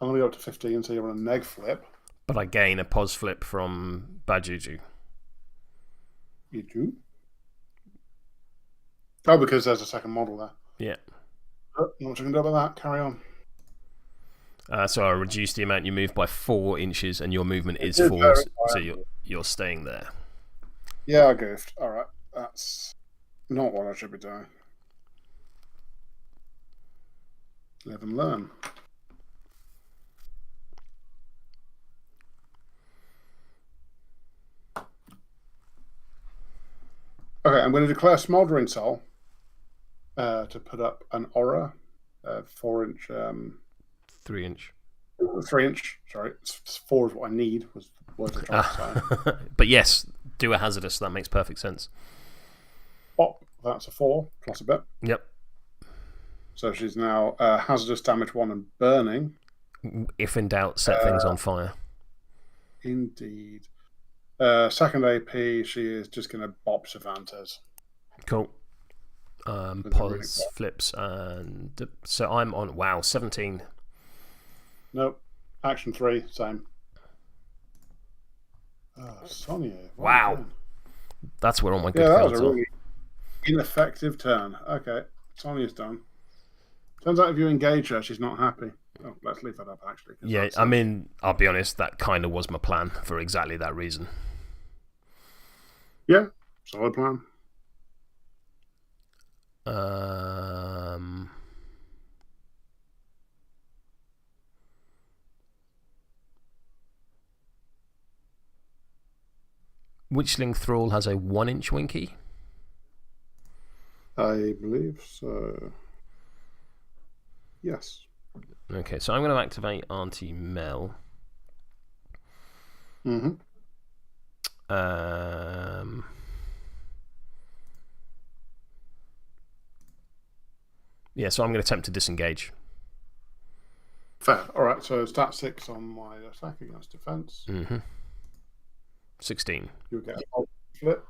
I'm going to go up to 15, so you're on a neg flip. But I gain a pos flip from Bad Juju. You do? Oh, because there's a second model there. Yeah. Not much I can do about that. Carry on. So I reduced the amount you move by 4 inches, and your movement is 4, so you're staying there. Yeah, I goofed. All right, that's not what I should be doing. Live and learn. Okay, I'm going to declare Smoldering Soul to put up an aura, 4-inch. 3-inch. 3-inch. Sorry, 4 is what I need. Was the word I tried to say. But yes, do a hazardous. That makes perfect sense. Pop. That's a 4 plus a bit. Yep. So she's now hazardous damage 1 and burning. If in doubt, set things on fire. Indeed. Second AP, she is just going to bop Vantes. Cool. Pause, flips, and so I'm on. Wow, 17. Nope. Action 3, same. Sonnia. Wow. That's where all my good cards cards was a are. really ineffective turn. Okay, Sonnia's done. Turns out if you engage her, she's not happy. Oh, let's leave that up, actually. Yeah, I mean, I'll be honest, that kind of was my plan for exactly that reason. Yeah, solid plan. Witchling Thrall has a 1-inch winky. I believe so. Yes. Okay, so I'm going to activate Aunty Mel. Mm-hmm. Yeah, so I'm going to attempt to disengage. Fair. All right, so stat 6 on my attack against defense. 16. You'll get a pulse flip.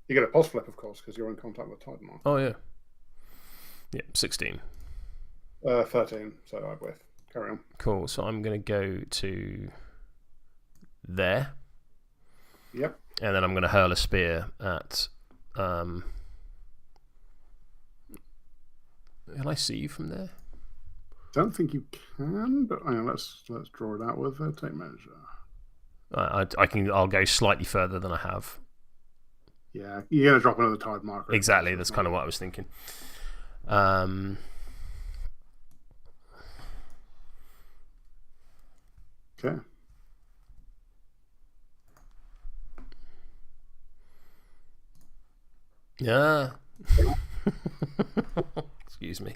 You get a pulse flip, of course, because you're in contact with Titan. Oh, yeah. Yeah, 16. 13, so I whiff. Carry on. Cool, so I'm going to go to there. Yep. And then I'm going to hurl a spear at... Can I see you from there? Don't think you can, but let's draw it out with a tape measure. I'll go slightly further than I have. Yeah, you're going to drop another tide marker. Exactly, that's kind of what I was thinking. Okay. Yeah. Excuse me.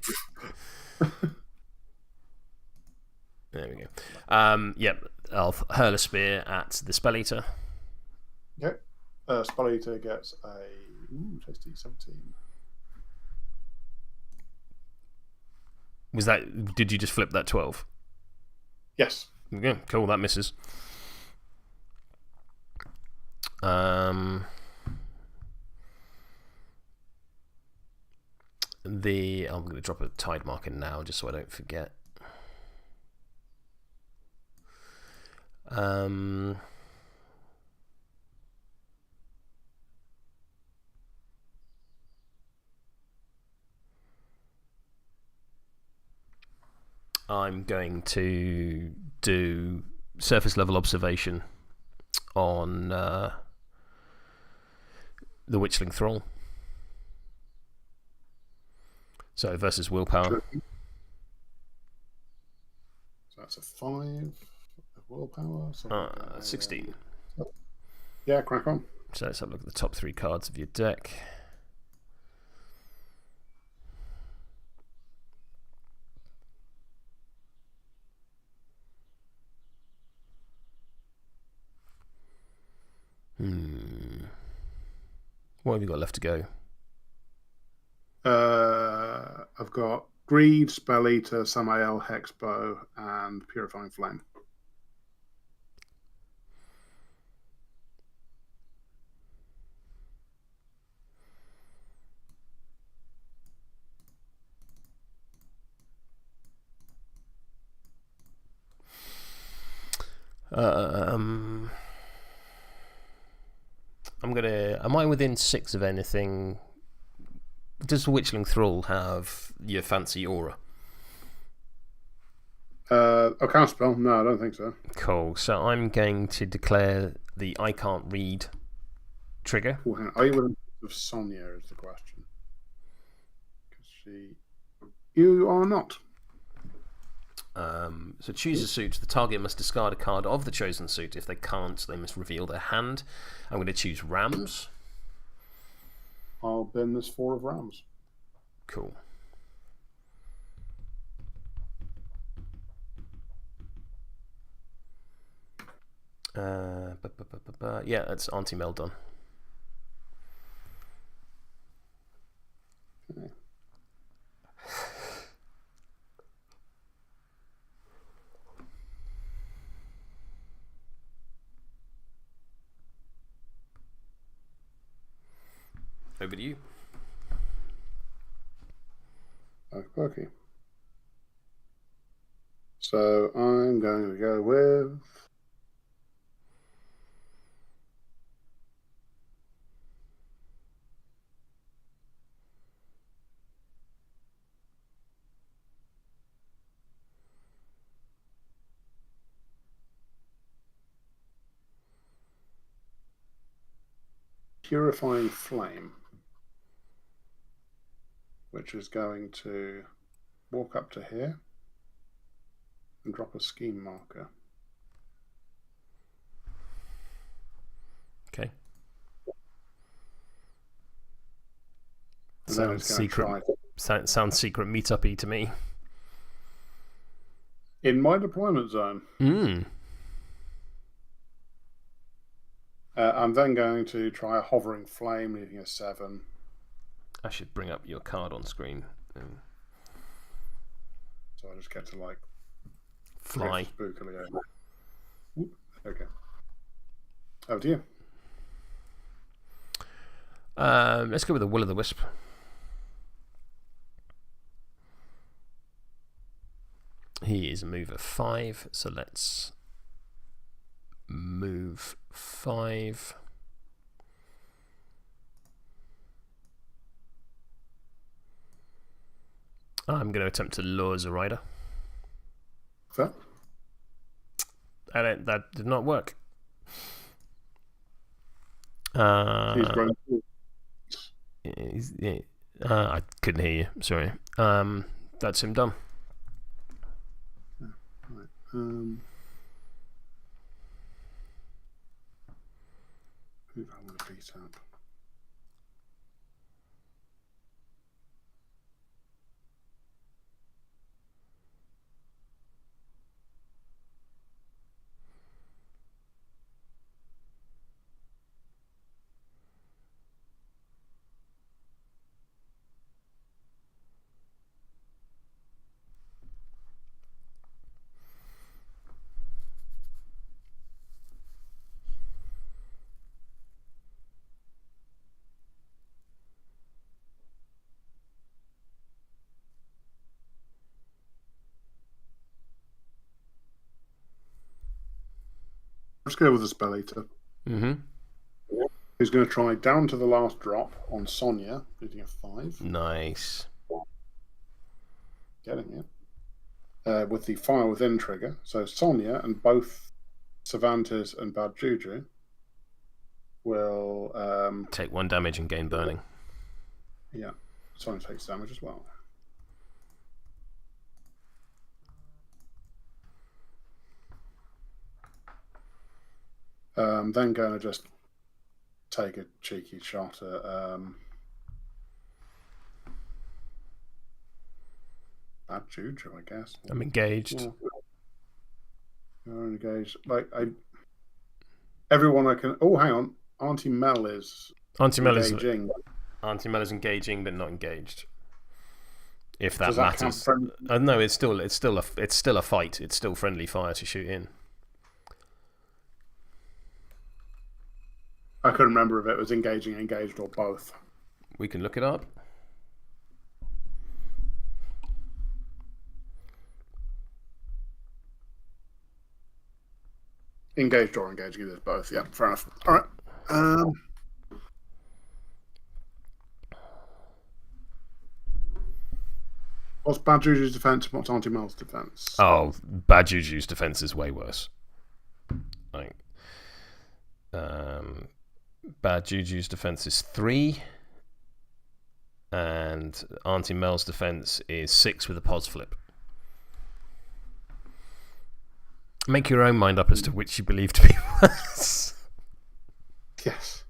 There we go. Yep, I'll hurl a spear at the Spelleater. Okay. Spelleater gets a tasty 17. Was that? Did you just flip that 12? Yes. Yeah, cool. That misses. I'm going to drop a tide marker now, just so I don't forget. I'm going to do surface level observation on the Witchling Thrall. So versus willpower. So that's a 5 of willpower. So 16. Yeah, crack on. So let's have a look at the top 3 cards of your deck. What have you got left to go? I've got Greed, Spelleater, Samael, Hex Bow, and Purifying Flame. Am I within 6 of anything? Does the Witchling Thrall have your fancy aura? counterspell? No, I don't think so. Cool. So I'm going to declare the I can't read trigger. Cool, hang on. Are you willing of Sonnia is the question. You are not. So choose a suit. The target must discard a card of the chosen suit. If they can't, they must reveal their hand. I'm going to choose Rams. I'll bin this 4 of Rams. Cool. Yeah, that's Aunty Mel done. Okay. Over to you. Okay. So I'm going to go with Purifying Flame, which is going to walk up to here and drop a scheme marker. Okay. Sounds secret. Sounds secret meetup-y to me. In my deployment zone. I'm then going to try a hovering flame, leaving a 7. I should bring up your card on screen. So I just get to like fly spookily over. Whoop. Okay. Oh dear. Let's go with the Will of the Wisp. He is a mover 5, so let's move 5. I'm going to attempt to lure Zoraida. Fair. And that did not work. He's grown. I couldn't hear you. Sorry. That's him done. Right. Who do I want to beat up? Let's go with the Spelleater. Who's going to try down to the last drop on Sonnia, leading a 5. Nice. Getting it. With the Fire Within trigger. So Sonnia and both Vantes and Bad Juju will take 1 damage and gain burning. Yeah. Sonnia takes damage as well. Then going to just take a cheeky shot at Bad Juju, I guess. I'm engaged. Yeah. You're engaged. Everyone I can. Oh, hang on. Aunty Mel is engaging. Aunty Mel is engaging, but not engaged. If that Does matters. No, it's still a fight. It's still friendly fire to shoot in. I couldn't remember if it was engaging, engaged, or both. We can look it up. Engaged or engaging, it is both. Yeah, fair enough. All right. What's Bad Juju's defense and what's Aunty Mel's defense? Oh, Bad Juju's defense is way worse. Like, Bad Juju's defense is 3, and Aunty Mel's defense is 6 with a pos flip. Make your own mind up as to which you believe to be worse. Yes.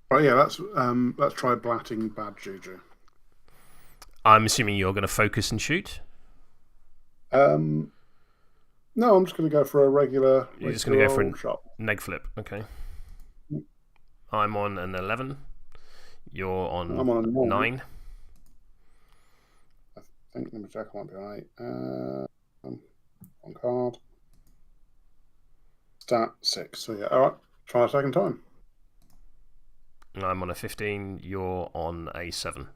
Oh yeah, let's try blatting Bad Juju. I'm assuming you're going to focus and shoot. No, I'm just going to go for a regular. You're just going to go for a shot. Neg flip, okay. I'm on an 11. You're on, I'm on a 9. I think, let me check, I might be right. One card. Stat 6. So yeah, alright, try a second time. I'm on a 15. You're on a 7.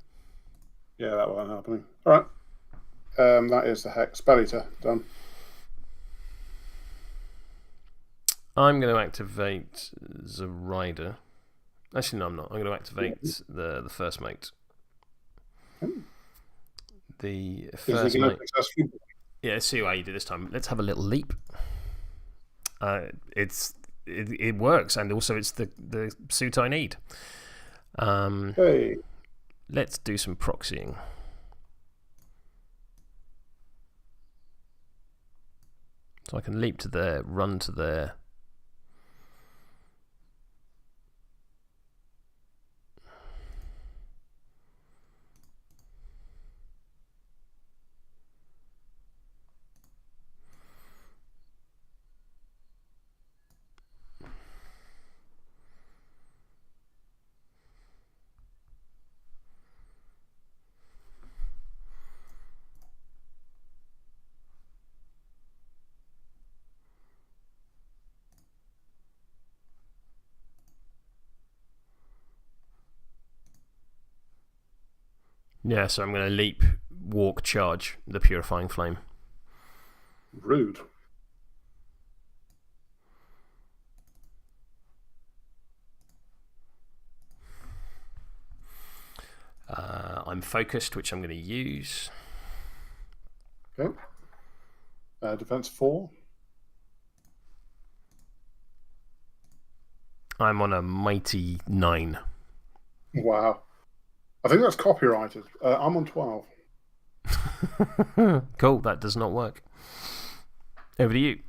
Yeah, that wasn't happening. Alright. That is the Hex Spelleater. Done. I'm going to activate Zoraida. Actually, no, I'm not. I'm going to activate the first mate. The first mate. Yeah, let's see how you do this time. Let's have a little leap. It works, and also it's the suit I need. Hey. Let's do some proxying. So I can leap to there, run to there. Yeah, so I'm going to leap, walk, charge the Purifying Flame. Rude. I'm focused, which I'm going to use. Okay. Defense 4. I'm on a mighty 9. Wow. I think that's copyrighted. I'm on 12. Cool, that does not work. Over to you.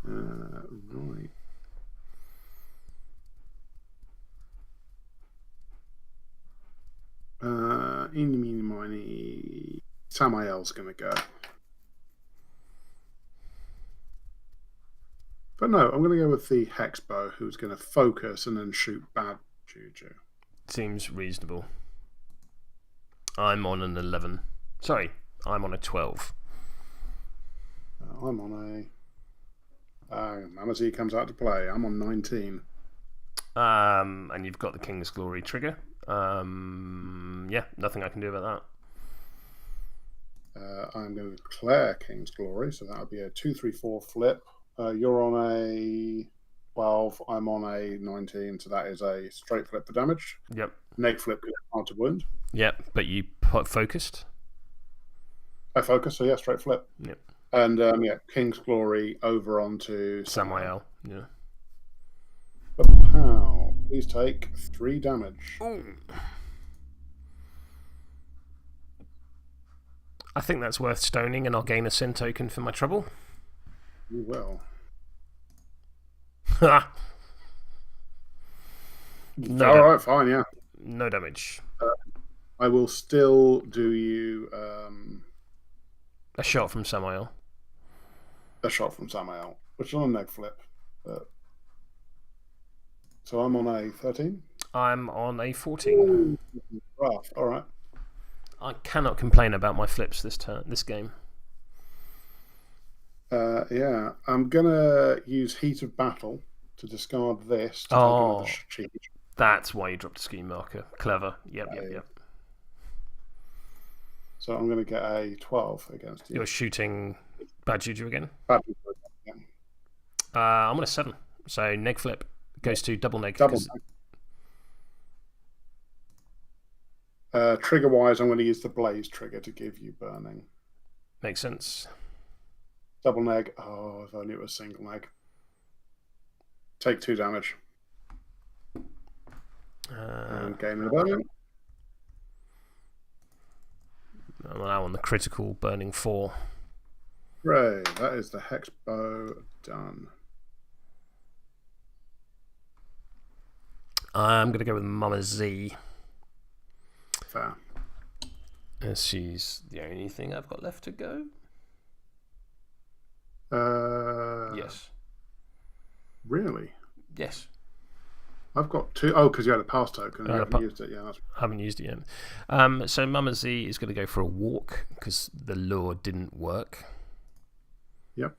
Right. Eeny, meeny, miny. Samael's going to go. But no, I'm going to go with the Hex Bow, who's going to focus and then shoot Bad Juju. Seems reasonable. I'm on an 11. Sorry, I'm on a 12. I'm on a... Manatee comes out to play. I'm on 19. And you've got the King's Glory trigger. Yeah, nothing I can do about that. I'm going to declare King's Glory, so that would be a 2-3-4 flip. You're on a 12, I'm on a 19, so that is a straight flip for damage. Yep. Neg flip, hard to wound. Yep, but you focused? I focus, so yeah, straight flip. Yep. And yeah, King's Glory over onto Samael. Yeah. Pow. Please take 3 damage. Ooh. I think that's worth stoning, and I'll gain a sin token for my trouble. You will. No Alright, fine, yeah. No damage. I will still do you a shot from Samael. A shot from Samael, which is on a neg flip. So I'm on a 13? I'm on a 14. Rough, alright. I cannot complain about my flips this game. Yeah, I'm gonna use Heat of Battle to discard this to take another cheat. That's why you dropped a scheme marker. Clever. Yep. So I'm gonna get a 12 against you. You're shooting Bad Juju again. Bad Juju again. I'm on a 7. So neg flip goes to double neg. Double neg. Trigger-wise, I'm going to use the Blaze trigger to give you burning. Makes sense. Double neg. Oh, if only it was single neg. Take 2 damage. And gain the burning. I'm now on the critical burning 4. Hooray, that is the Hex Bow done. I'm going to go with Mama Z. Fair. As she's the only thing I've got left to go. Yes. Really? Yes. I've got 2. Oh, because you had a pass token and you haven't used it. Yeah, I haven't used it yet. So Mama Z is going to go for a walk because the lure didn't work. Yep.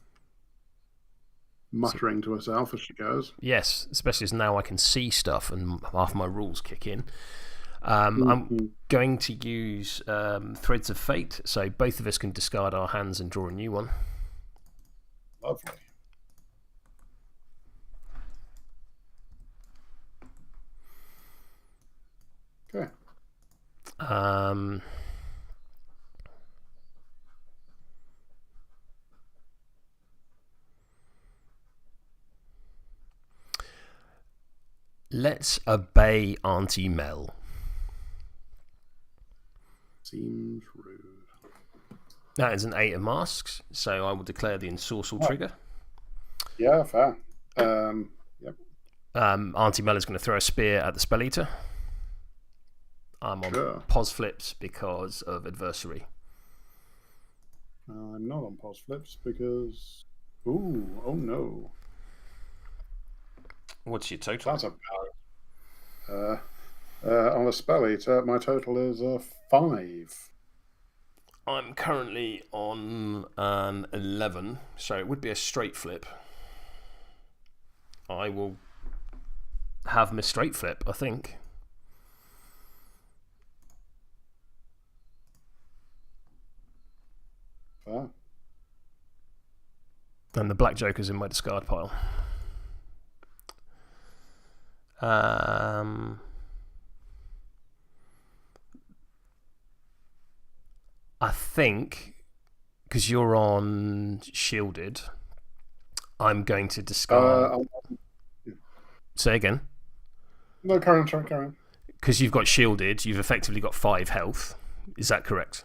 Muttering to herself as she goes. Yes, especially as now I can see stuff and half my rules kick in. I'm going to use Threads of Fate, so both of us can discard our hands and draw a new one. Lovely. Okay. Let's obey Aunty Mel. Seems rude. That is an 8 of masks, so I will declare the ensorcel trigger. Yeah, fair. Yep. Aunty Mel is going to throw a spear at the Spelleater. I'm on pos flips because of adversary. I'm not on pos flips because... Ooh, oh no. What's your total? That's a bad. On the Spelleater, my total is 5. I'm currently on an 11, so it would be a straight flip. I will have my straight flip, I think. Fair. And the black joker's in my discard pile. I think, because you're on shielded, I'm going to discard... Say again? No, carry on. Because you've got shielded, you've effectively got 5 health. Is that correct?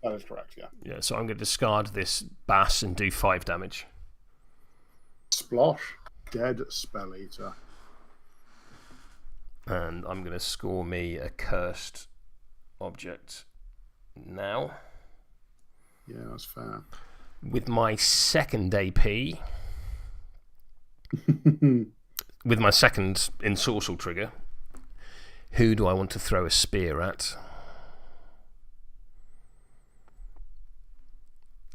That is correct, yeah. Yeah, so I'm going to discard this bass and do 5 damage. Splosh. Dead Spelleater. And I'm going to score me a cursed object now. Yeah, that's fair. With my second AP, with my second ensorcel trigger, who do I want to throw a spear at?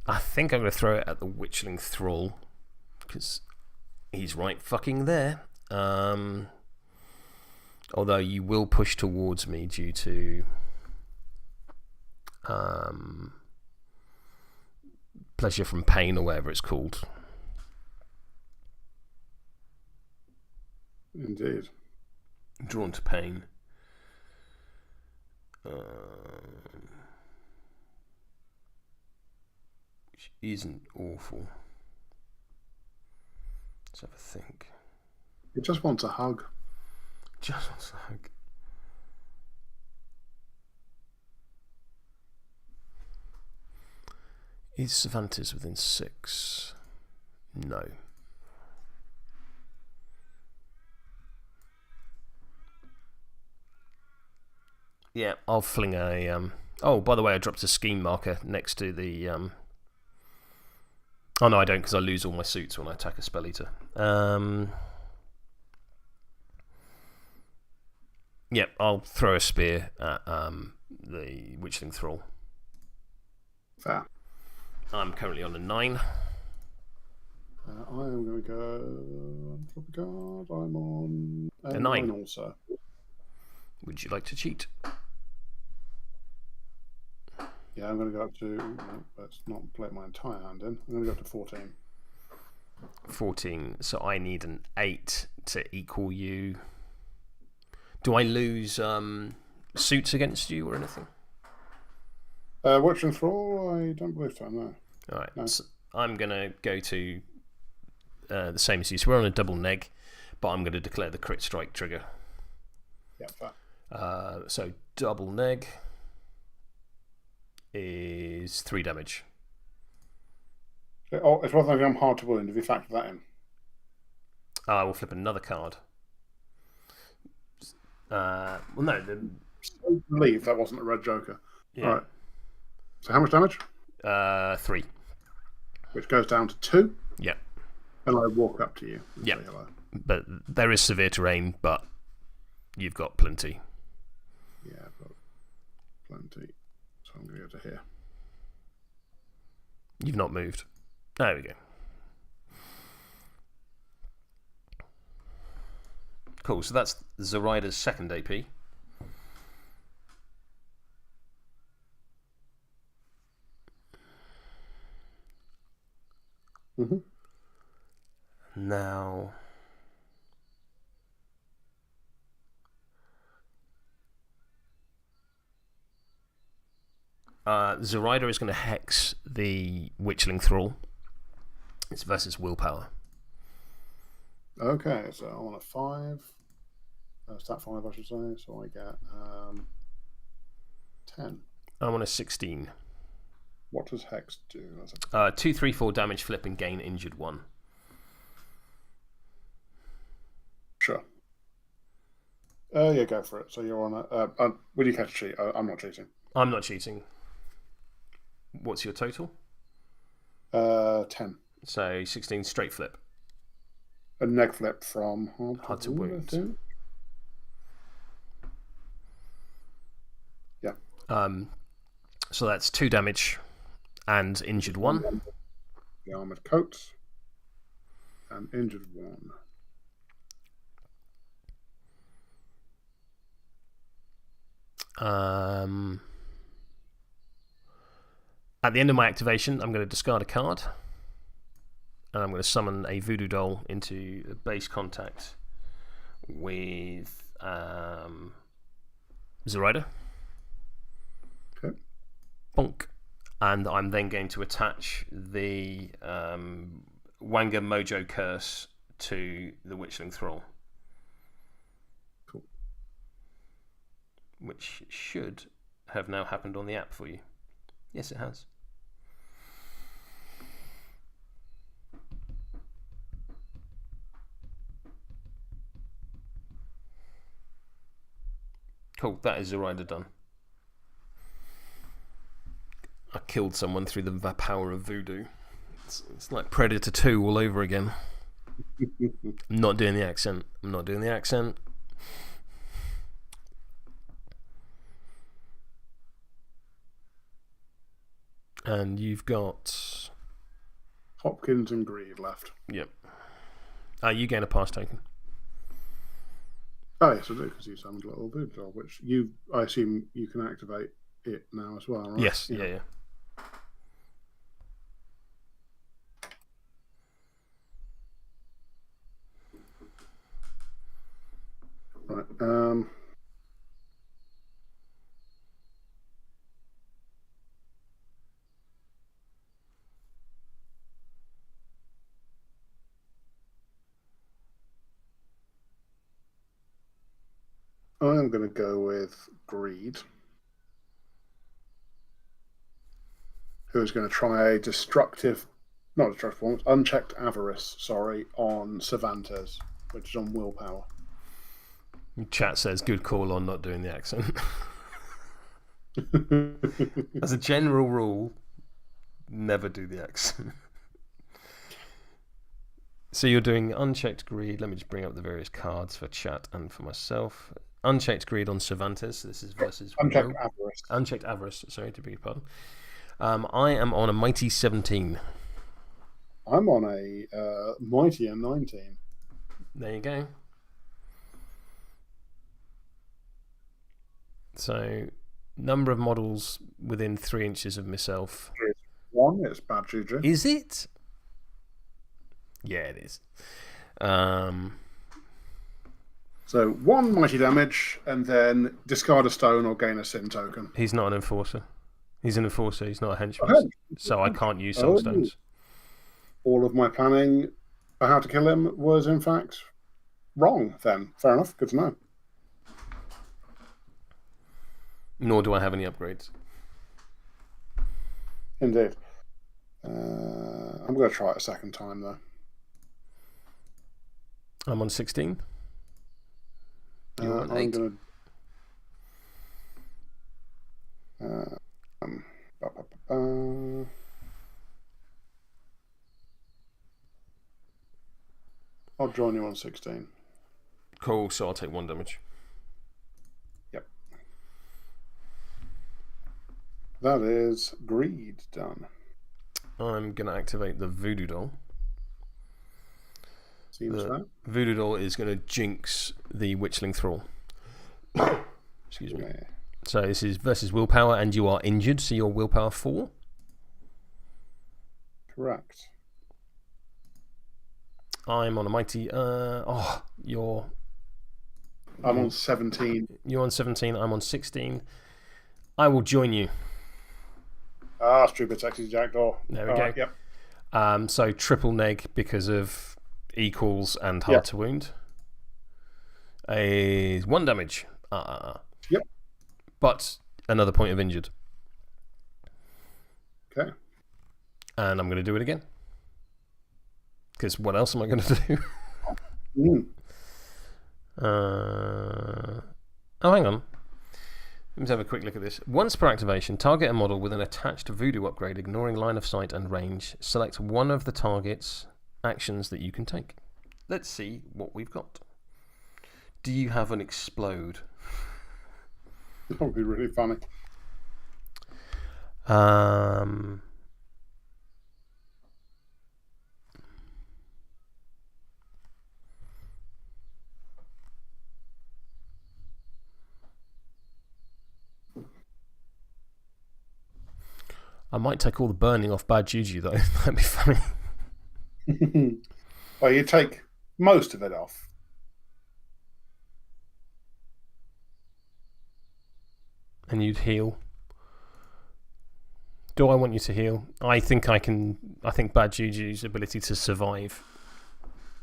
I think I'm going to throw it at the Witchling Thrall, because he's right fucking there. Although you will push towards me due to pleasure from pain or whatever it's called. Indeed. Drawn to pain. Which isn't awful. Let's have a think. He just wants a hug. Just wants a hug. Is Vantes within 6? No. Yeah, I'll fling a... Oh, by the way, I dropped a scheme marker next to the... Oh, no, I don't, because I lose all my suits when I attack a Spelleater. Yep, I'll throw a spear at the Witchling Thrall. Fair. I'm currently on a 9. I am going to go... Drop a card. I'm on a 9 also. Would you like to cheat? Yeah, I'm going to go up to. No, let's not play my entire hand in. I'm going to go up to 14. 14. So I need an 8 to equal you. Do I lose suits against you or anything? Witchling Thrall, I don't believe so, no. Alright, No. so I'm going to go to the same as you. So we're on a double neg, but I'm going to declare the crit strike trigger. Yeah, fair. So double neg is 3 damage. Oh, it's one thing I'm hard to wound. If you factor that in. I will flip another card. Well, no. I believe that wasn't a red joker. Yeah. All right. So how much damage? 3. Which goes down to 2. Yeah. And I walk up to you. And Yeah. say hello. But there is severe terrain, but you've got plenty. Yeah, I've got plenty. So I'm going to go to here. You've not moved. There we go. Cool, so that's Zoraida's second AP. Mm-hmm. Now, Zoraida is going to hex the Witchling Thrall. It's versus willpower. Okay, so I want a 5. Stat 5, I should say. So I get 10. I want a 16. What does Hex do? 2, 3, 4 damage, flip, and gain injured 1. Sure. Yeah, go for it. So you're on a. Will you catch a cheat? I'm not cheating. I'm not cheating. What's your total? 10. So 16 straight flip. A neg flip from Hard to wound. Yeah. So that's 2 damage and injured 1. The armored coat and injured 1. At the end of my activation, I'm going to discard a card. And I'm going to summon a voodoo doll into a base contact with Zoraida. Okay. Bonk. And I'm then going to attach the Wanga Mojo Curse to the Witchling Thrall. Cool. Which should have now happened on the app for you. Yes, it has. Cool, that is Zoraida done. I killed someone through the power of voodoo. It's like Predator 2 all over again. I'm not doing the accent. I'm not doing the accent. And you've got Hopkins and Criid left. Yep. You gain a pass token. Oh, yes, I do, because you summoned a little voodoo doll, which I assume you can activate it now as well, right? Yes, yeah. Right. I'm going to go with Criid, who's going to try a unchecked avarice, on Vantes, which is on willpower. Chat says, good call on not doing the accent. As a general rule, never do the accent. So you're doing unchecked greed. Let me just bring up the various cards for chat and for myself. Unchecked greed on Cervantes. This is versus unchecked avarice. Unchecked avarice. Sorry, to beg your pardon. I am on a mighty 17. I'm on a mightier 19. There you go. So Number of models within 3 inches of myself. It's 1. It's bad juju. Is it? Yeah, it is. So 1 mighty damage, and then discard a stone or gain a sin token. He's not an enforcer. He's an enforcer. He's not a henchman. So I can't use soul stones. All of my planning for how to kill him was, in fact, wrong then. Fair enough. Good to know. Nor do I have any upgrades. Indeed. I'm going to try it a second time, though. I'm on 16. You're on 8. I'm going to... I'll join you on 16. Cool, so I'll take 1 damage. Yep. That is greed done. I'm going to activate the Voodoo Doll. The Voodoo Doll is going to jinx the Witchling Thrall. Excuse me. Yeah. So this is versus willpower, and you are injured, so you're willpower 4. Correct. I'm on a mighty. You're. I'm on 17. You're on 17. I'm on 16. I will join you. Stupid sexy jackdaw. There we go. Yep. So triple neg because of equals and hard to wound. Is 1 damage. Yep. But another point of injured. Okay. And I'm going to do it again. Because what else am I going to do? Hang on. Let's have a quick look at this. Once per activation, target a model with an attached voodoo upgrade, ignoring line of sight and range. Select one of the target's actions that you can take. Let's see what we've got. Do you have an explode? That would be really funny. I might take all the burning off bad juju though. That'd be funny. Well, you take most of it off. And you'd heal. Do I want you to heal? I think I can. I think bad juju's ability to survive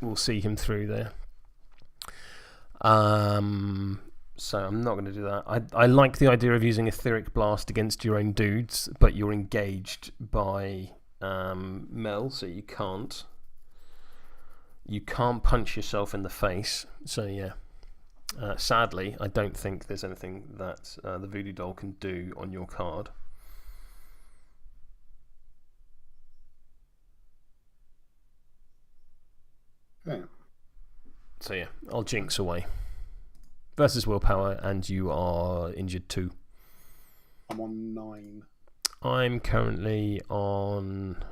will see him through there. So I'm not going to do that. I like the idea of using Etheric Blast against your own dudes, but you're engaged by Mel, so you can't. You can't punch yourself in the face. So yeah. Sadly, I don't think there's anything that the Voodoo Doll can do on your card. Okay. So yeah, I'll jinx away. Versus willpower, and you are injured 2. I'm on 9. I'm currently on.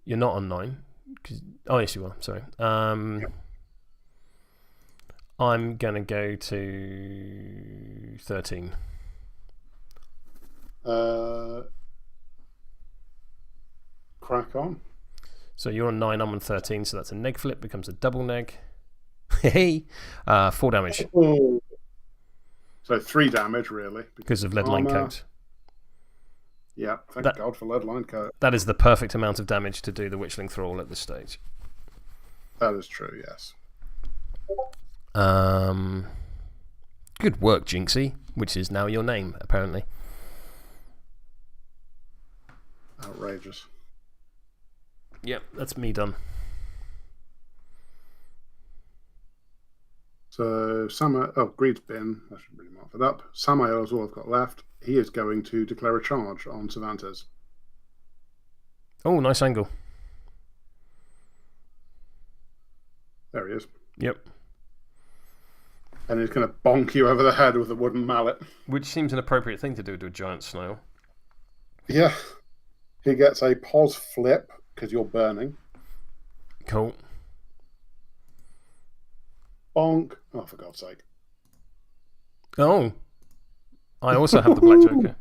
You're not on 9. Oh yes, you are. Sorry. Yep. I'm gonna go to 13. Crack on. So you're on 9. I'm on 13. So that's a neg flip. Becomes a double neg. Hey, 4 damage. Oh. So 3 damage, really. Because of lead line coat. Yeah, thank God for lead line coat. That is the perfect amount of damage to do the Witchling Thrall at this stage. That is true, yes. Good work, Jinxie, which is now your name, apparently. Outrageous. Yep, that's me done. So, Greed's been, I should really mark that up. Samael is all I've got left. He is going to declare a charge on Vantes. Oh, nice angle. There he is. Yep. And he's going to bonk you over the head with a wooden mallet. Which seems an appropriate thing to do to a giant snail. Yeah. He gets a pause flip, because you're burning. Cool. Bonk. Oh, for God's sake. Oh. I also have the Black Joker.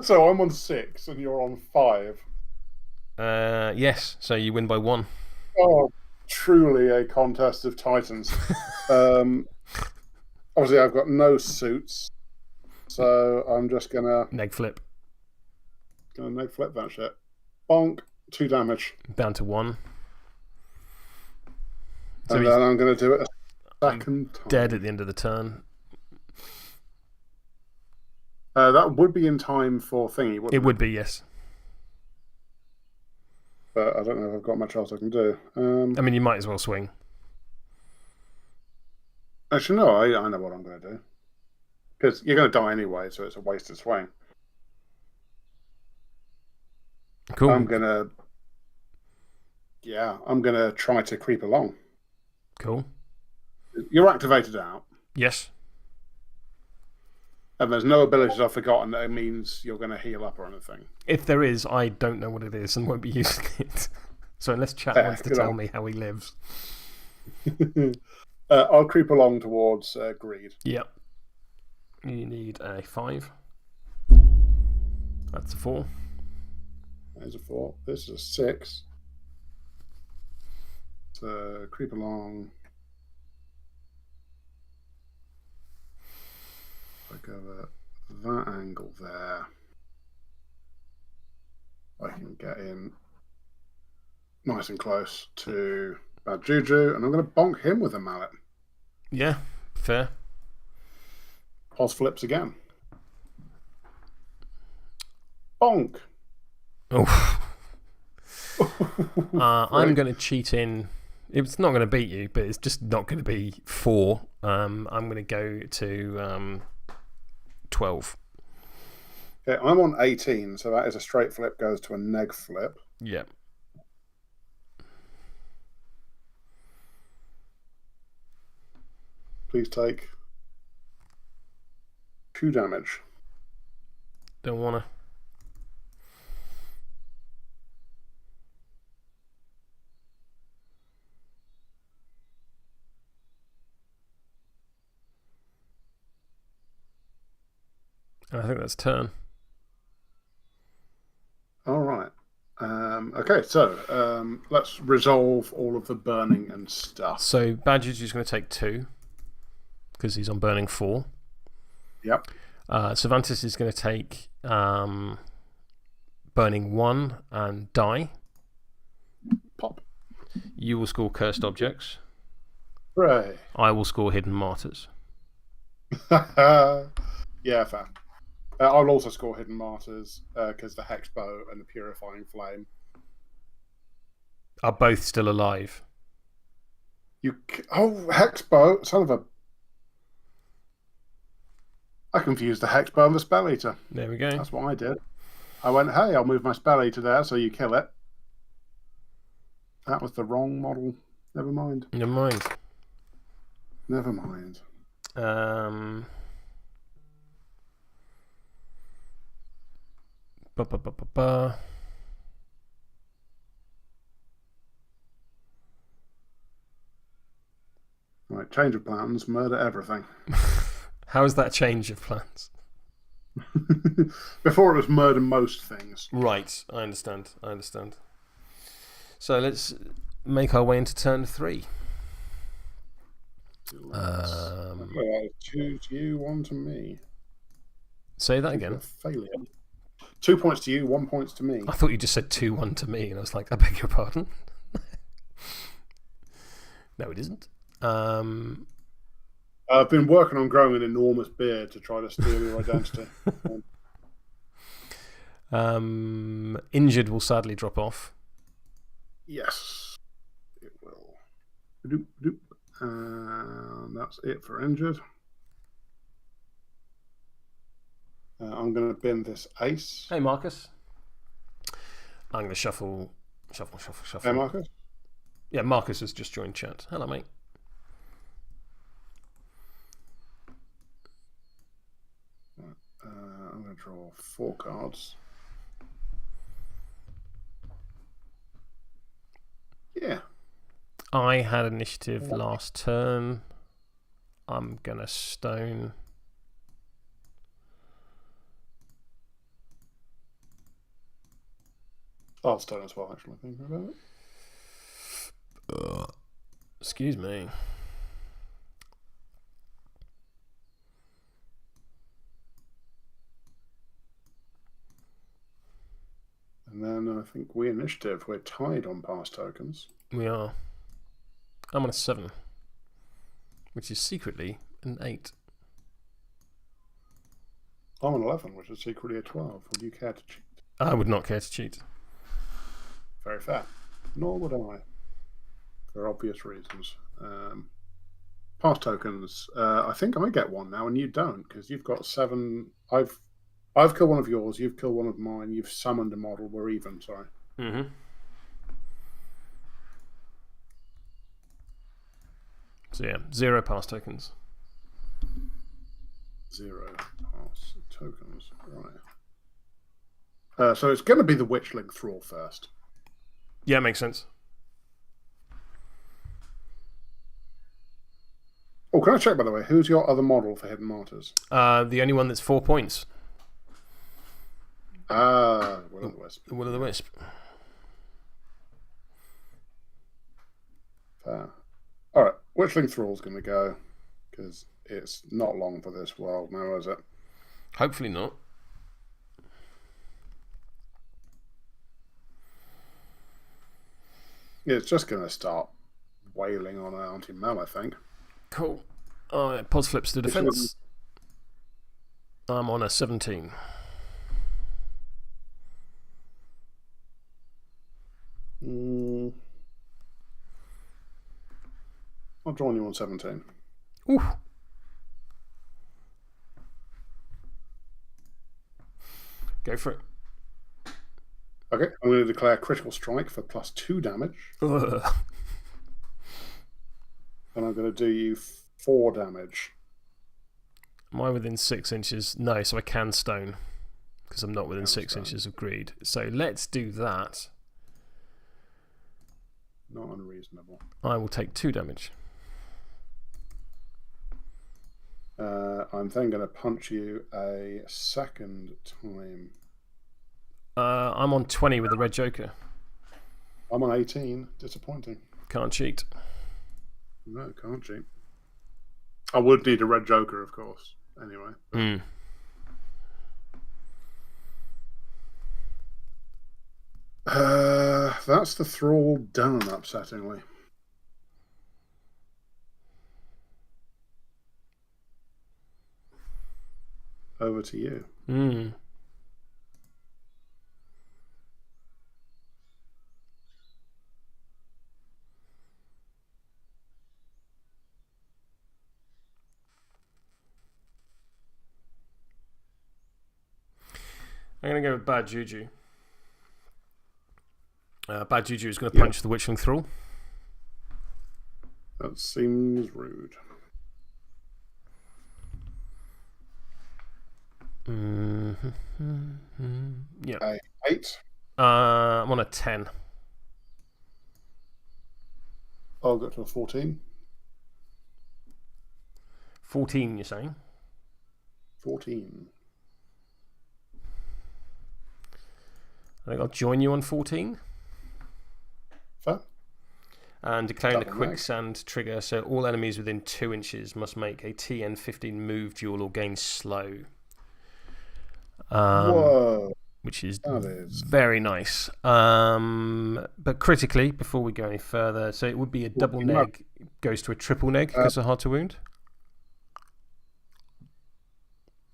So I'm on 6 and you're on 5. Yes, so you win by 1. Oh, truly a contest of titans. Obviously, I've got no suits, so I'm just gonna Neg flip. neg flip that shit. Bonk, 2 damage. Down to 1. So And then I'm gonna do it a second time. Dead at the end of the turn. That would be in time for thingy, wouldn't it? It would be, yes. But I don't know if I've got much else I can do. I mean, you might as well swing. Actually, no, I know what I'm going to do. Because you're going to die anyway, so it's a wasted swing. Cool. I'm going to try to creep along. Cool. You're activated out. Yes. And there's no abilities I've forgotten that it means you're going to heal up or anything. If there is, I don't know what it is and won't be using it. So unless chat wants to tell me how he lives. I'll creep along towards Greed. Yep. You need a 5. That's a 4. There's a 4. This is a 6. So creep along. I go at that angle there. I can get in nice and close to Bad Juju, and I'm going to bonk him with a mallet. Yeah, fair. Pos flips again. Bonk. Oh. I'm going to cheat in. It's not going to beat you, but it's just not going to be 4. I'm going to go to 12. Okay, I'm on 18, so that is a straight flip, goes to a neg flip. Yeah. Please take 2 damage. Don't want to. I think that's turn. All right. Okay, so let's resolve all of the burning and stuff. So Badger's just going to take 2 because he's on burning 4. Yep. So Vantes is going to take burning 1 and die. Pop. You will score cursed objects. Hooray. I will score hidden martyrs. Yeah, fair. I'll also score hidden martyrs because the Hex Bow and the Purifying Flame are both still alive. Hex Bow, son of a... I confused the Hex Bow and the Spelleater. There we go. That's what I did. I went, hey, I'll move my Spelleater there so you kill it. That was the wrong model. Never mind. Never mind. Never mind. Right, change of plans, murder everything. How is that change of plans? Before it was murder most things. Right, I understand. So let's make our way into turn 3. 2 to you, 1 to me. Say that again. Failure. 2 points to you, 1 point to me. I thought you just said 2-1 to me, and I was like, I beg your pardon. No, it isn't. I've been working on growing an enormous beard to try to steal your identity. Injured will sadly drop off. Yes, it will. Doop, doop. And that's it for injured. I'm going to bin this ace. Hey, Marcus. I'm going to shuffle. Hey, Marcus. Yeah, Marcus has just joined chat. Hello, mate. I'm going to draw 4 cards. Yeah. I had initiative last turn. I'm going to stone I'll stone as well, actually, thinking about it. Excuse me. And then I think we initiative. We're tied on pass tokens. We are. I'm on a 7, which is secretly an 8. I'm on 11, which is secretly a 12. Would you care to cheat? I would not care to cheat. Very fair. Nor would I, for obvious reasons. Pass tokens. I think I get one now, and you don't, because you've got 7. I've killed one of yours. You've killed one of mine. You've summoned a model. We're even. Sorry. Mm-hmm. So yeah, 0 pass tokens. 0 pass tokens. Right. So it's going to be the Witchling Thrall first. Yeah, makes sense. Oh, can I check, by the way, who's your other model for Hidden Martyrs? The only one that's 4 points. Will of the Wisp. Will of the Wisp. Fair. Alright, Witchling Thrall's going to go, because it's not long for this world now, is it? Hopefully not. Yeah, it's just going to start wailing on Aunty Mel, I think. Cool. Pos flips to defense. I'm on a 17. I'll join you on 17. Ooh. Go for it. Okay, I'm going to declare critical strike for +2 damage. Ugh. And I'm going to do you 4 damage. Am I within 6 inches? No, so I can stone. Because I'm not within 6 inches of greed. So let's do that. Not unreasonable. I will take 2 damage. I'm then going to punch you a second time. I'm on 20 with the red joker. I'm on 18. Disappointing. Can't cheat. No, can't cheat. I would need a red joker, of course. Anyway. That's the Thrall done, upsettingly. Over to you. I'm going to go with Bad Juju. Bad Juju is going to punch the Witchling Thrall. That seems rude. Yeah. 8. I'm on a 10. I'll go to a 14. 14, you're saying? 14. I think I'll join you on 14. Fair. And declaring the quicksand trigger, so all enemies within 2 inches must make a TN 15 move, duel, or gain slow. Whoa. Which is very nice. But critically, before we go any further, so it would be a double neg, goes to a triple neg because of hard to wound.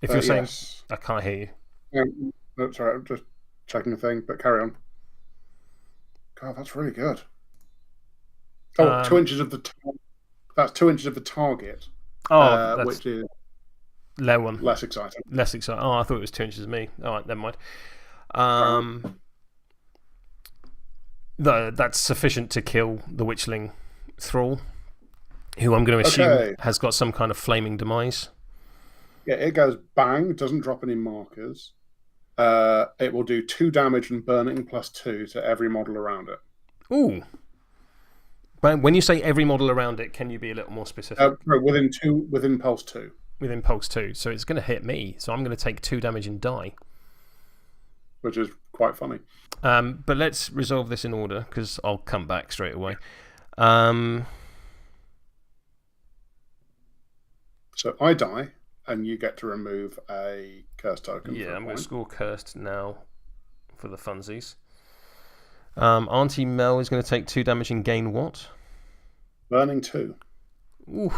If you're saying, yes. I can't hear you. No, sorry, I'm just checking the thing, but carry on. God, that's really good. Oh, 2 inches of the that's 2 inches of the target. That's which is low one. Less exciting. Less exciting. Oh, I thought it was 2 inches of me. All right, never mind. That's sufficient to kill the Witchling Thrall, who I'm going to assume has got some kind of flaming demise. Yeah, it goes bang, doesn't drop any markers. It will do 2 damage and burning +2 to every model around it. Ooh. But when you say every model around it, can you be a little more specific? Within pulse 2. Within pulse 2. So it's going to hit me. So I'm going to take 2 damage and die. which is quite funny. But let's resolve this in order because I'll come back straight away. So I die, and you get to remove a curse token. Yeah, for a I'm going to point. score cursed now for the funsies. Aunty Mel is going to take 2 damage and gain what? Burning 2. Oof.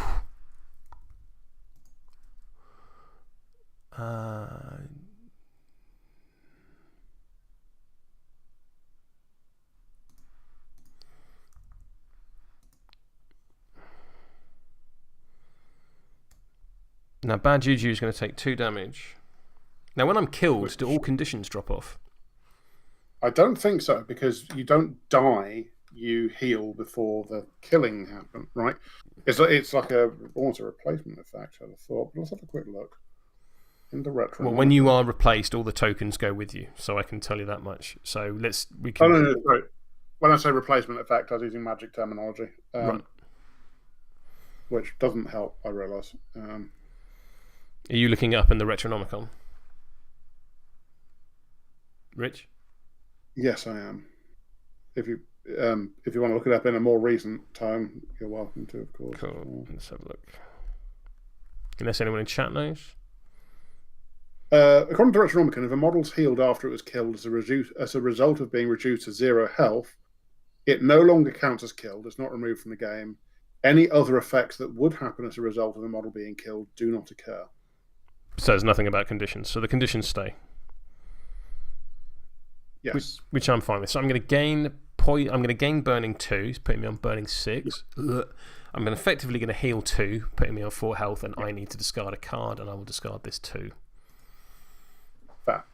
Now, Bad Juju is going to take 2 damage. Now, when I'm killed, do all conditions drop off? I don't think so, because you don't die, you heal before the killing happens, right? It's like almost a replacement effect, I'd have thought. But let's have a quick look. In the retro. Well, when you are replaced, all the tokens go with you, so I can tell you that much. So we can. Oh, no, sorry. When I say replacement effect, I was using magic terminology. Right. Which doesn't help, I realise. Are you looking up in the Retronomicon? Rich? Yes, I am. If you want to look it up in a more recent time, you're welcome to, of course. Cool. Let's have a look. Unless anyone in chat knows. According to Retronomicon, if a model's healed after it was killed as a result of being reduced to 0 health, it no longer counts as killed. It's not removed from the game. Any other effects that would happen as a result of the model being killed do not occur. So there's nothing about conditions. So the conditions stay. Yes. Which I'm fine with. So I'm going to gain burning 2. He's putting me on burning 6. Ugh. I'm effectively going to heal 2, putting me on 4 health, and I need to discard a card, and I will discard this 2. Fair.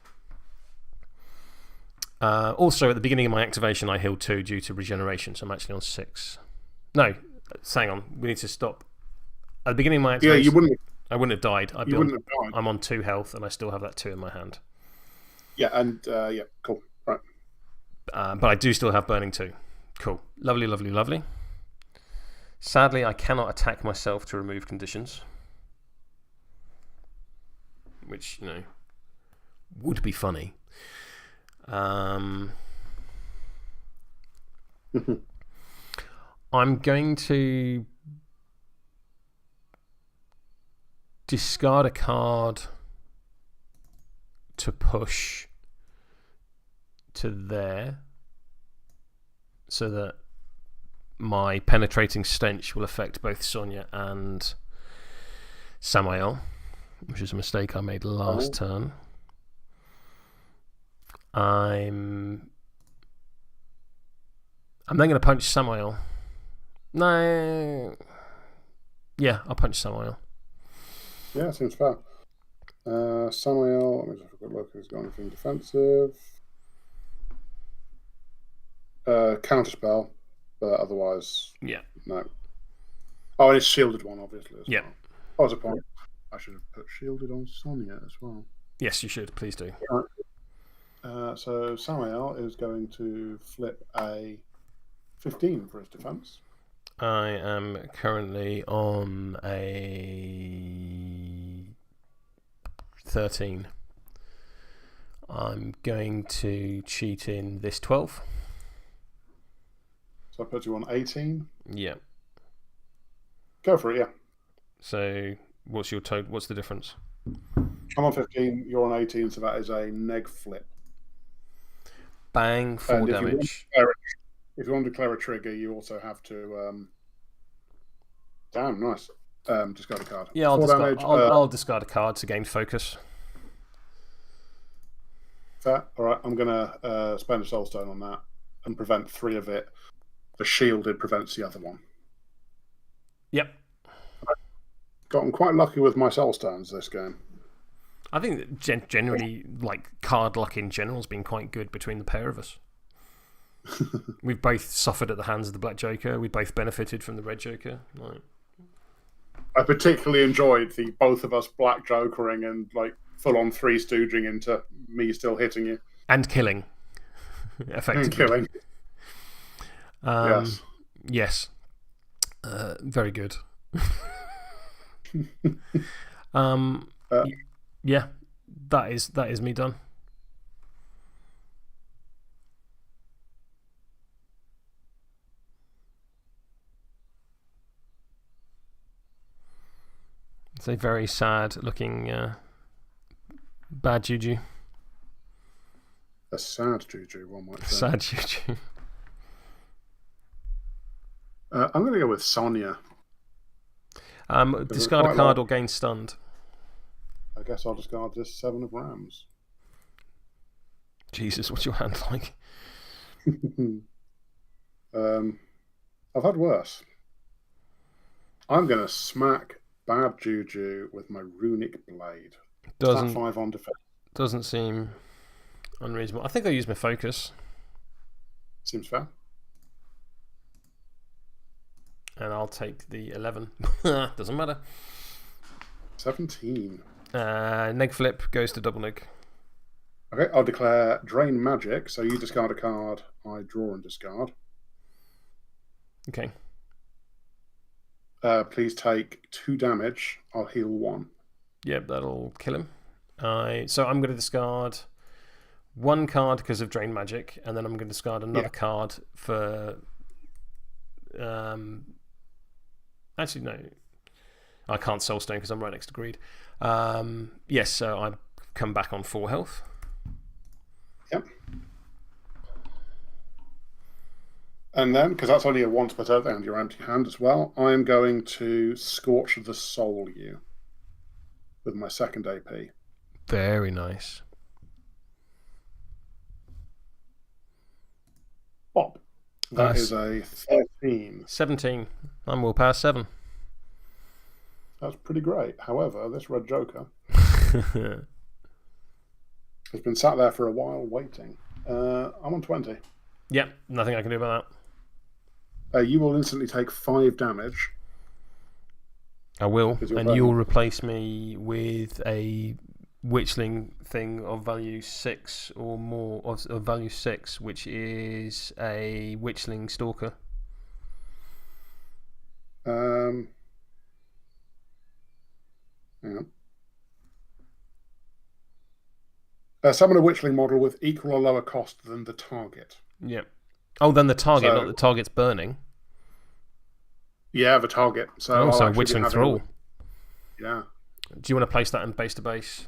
Also, at the beginning of my activation, I healed 2 due to regeneration, so I'm actually on 6. No, hang on. We need to stop. At the beginning of my activation, I wouldn't have died. I'm on 2 health, and I still have that 2 in my hand. Yeah, and yeah, cool. Right. But I do still have burning 2. Cool. Lovely, lovely, lovely. Sadly, I cannot attack myself to remove conditions. Which, would be funny. I'm going to discard a card to push to there so that my penetrating stench will affect both Sonnia and Samael, which is a mistake I made last turn. I'm then going to punch Samael. No. Yeah, I'll punch Samael. Yeah, seems fair. Samael, let me just have a quick look. He's got anything defensive. Counterspell, but otherwise, yeah, no. Oh, and it's shielded one, obviously. Yeah. Well. That was a point. I should have put shielded on Sonnia as well. Yes, you should. Please do. So Samael is going to flip a 15 for his defense. I am currently on a 13. I'm going to cheat in this 12. So I put you on 18. Yeah. Go for it, yeah. So what's your total? What's the difference? I'm on 15, you're on 18, so that is a neg flip. Bang, 4 damage. If you want to declare a trigger, you also have to... Damn, nice. Discard a card. Yeah, I'll discard a card to gain focus. Fair. All right, I'm going to spend a soul stone on that and prevent 3 of it. The shielded prevents the other one. Yep. I've gotten quite lucky with my soul stones this game. I think that generally, card luck in general has been quite good between the pair of us. We've both suffered at the hands of the Black Joker. We both benefited from the Red Joker. I particularly enjoyed the both of us Black Jokering and full-on 3 stooging into me still hitting you. And killing. Effectively. And killing. Yes. Yes. Very good. Yeah, that is me done. It's a very sad-looking bad Juju. A sad Juju, one might say. Sad Juju. I'm going to go with Sonnia. Discard a card or gain stunned. I guess I'll discard this 7 of Rams. Jesus, what's your hand like? I've had worse. I'm going to smack bad Juju with my Runic Blade. Doesn't 5 on defense. Doesn't seem unreasonable. I think I'll use my focus. Seems fair. And I'll take the 11. Doesn't matter. 17. Neg flip goes to double neg. Okay, I'll declare Drain Magic. So you discard a card, I draw and discard. Okay. Please take 2 damage. I'll heal 1. Yep, that'll kill him. So I'm going to discard 1 card because of Drain Magic, and then I'm going to discard another card for... actually, no. I can't Soul Stone because I'm right next to Greed. Yes, so I come back on 4 health. Yep. And then, because that's only a once per turn and your empty hand as well, I'm going to Scorch the Soul you with my second AP. Very nice. Pop. That is a 13. 17. I'm willpower 7. That's pretty great. However, this red Joker has been sat there for a while waiting. I'm on 20. Yep, nothing I can do about that. You will instantly take 5 damage. I will, and you'll replace me with a Witchling thing of value 6 or more, of value 6, which is a Witchling Stalker. Hang on. Summon a Witchling model with equal or lower cost than the target. Yep. Oh, then the target, not the target's burning. Yeah, the target. So Witchling Thrall. Yeah. Do you want to place that in base to base?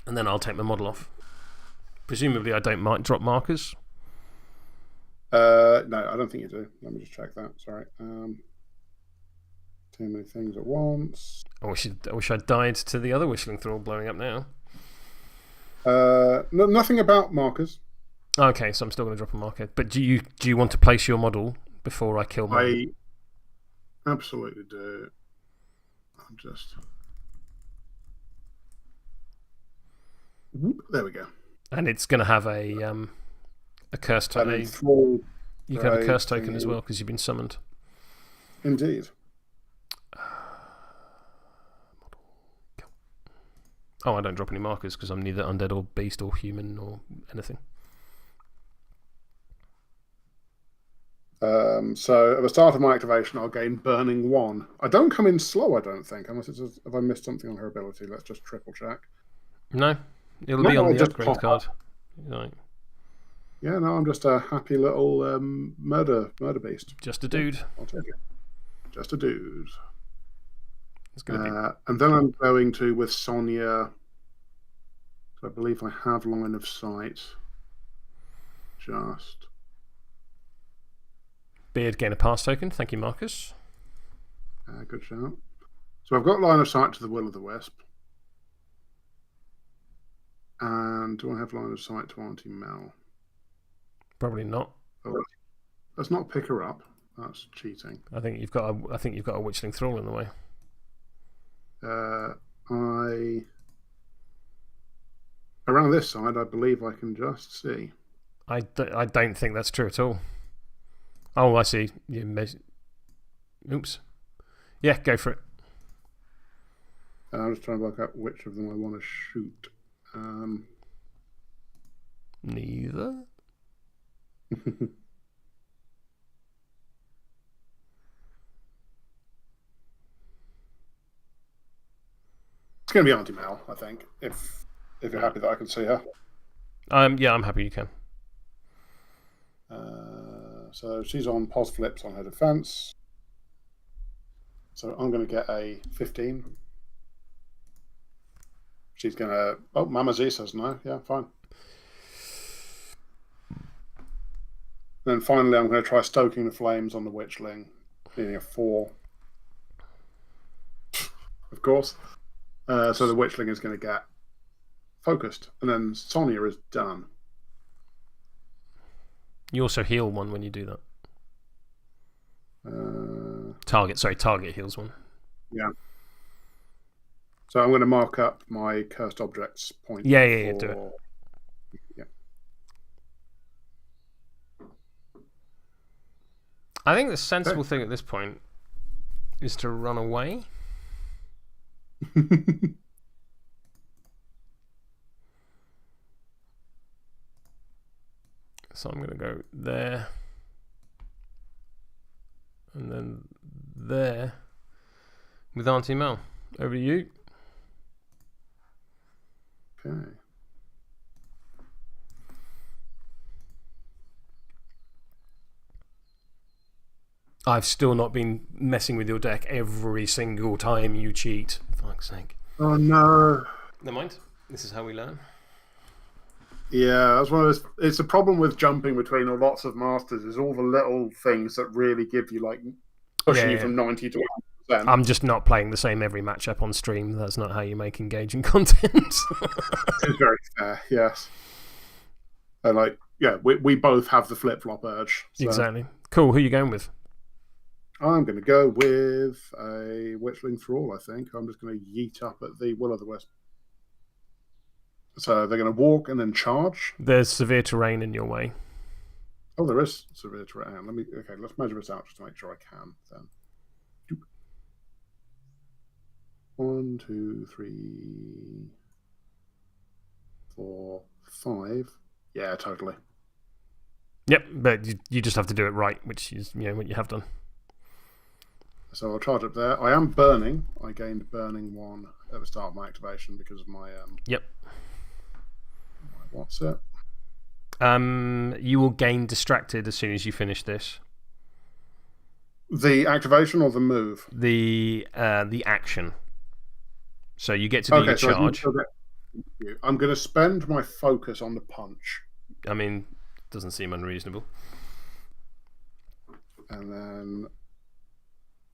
And then I'll take my model off. Presumably I don't drop markers. No, I don't think you do. Let me just check that. Sorry. Too many things at once. I wish I'd died to the other Witchling Thrall blowing up now. No, nothing about markers. Okay, so I'm still going to drop a marker. But do you want to place your model before I kill mine? I absolutely do. I'm just... Whoop, there we go. And it's going to have a curse token. You can have a curse token as well because you've been summoned. Indeed. Oh, I don't drop any markers because I'm neither undead or beast or human or anything. So at the start of my activation, I'll gain Burning 1. I don't come in slow, I don't think, unless it's have I missed something on her ability. Let's just triple check. No, it'll be on the upgrade card. Right. Yeah, no, I'm just a happy little murder beast. Just a dude. I'll take it. Just a dude. It's gonna be... And then I'm going to with Sonnia. So I believe I have line of sight. Just. Beard gain a pass token. Thank you, Marcus. Good shout. So I've got line of sight to the Will of the Wisp. And do I have line of sight to Aunty Mel? Probably not. Oh, let's not pick her up. That's cheating. I think you've got a Witchling Thrall in the way. Around this side, I believe I can just see. I don't think that's true at all. Oh, I see. Oops. Yeah, go for it. I'm just trying to work out which of them I want to shoot. Neither. It's going to be Aunty Mel, I think, if you're happy that I can see her. Yeah, I'm happy you can. So she's on pos flips on her defense. So I'm going to get a 15. She's going to... Oh, Mama Z says no. Yeah, fine. Then finally, I'm going to try stoking the flames on the Witchling, needing a 4. Of course. So the Witchling is going to get focused. And then Sonnia is done. You also heal one when you do that. Target heals one. Yeah. So I'm going to mark up my cursed objects point. Yeah, do it. Yeah. I think the sensible thing at this point is to run away. So I'm going to go there. And then there. With Aunty Mel. Over to you. Okay. I've still not been messing with your deck every single time you cheat. For fuck's sake. Oh no. Never mind. This is how we learn. Yeah, that's one of those. It's a problem with jumping between lots of masters. Is all the little things that really give you like pushing you from 90 to 100%. I'm just not playing the same every matchup on stream. That's not how you make engaging content. It's very fair, yes. And like, yeah, we both have the flip-flop urge. So. Exactly. Cool. Who are you going with? I'm going to go with a Witchling Thrall, I think. I'm just going to yeet up at the Will of the Wisp. So they're going to walk and then charge. There's severe terrain in your way. Oh, there is severe terrain. Okay, let's measure this out just to make sure I can. Then. 1, 2, 3, 4, 5. Yeah, totally. Yep, but you just have to do it right, which is what you have done. So I'll charge up there. I am burning. I gained burning 1 at the start of my activation because of my Yep. What's it? You will gain distracted as soon as you finish this. The activation or the move? The action. So you get to do your charge. I'm going to spend my focus on the punch. I mean, doesn't seem unreasonable. And then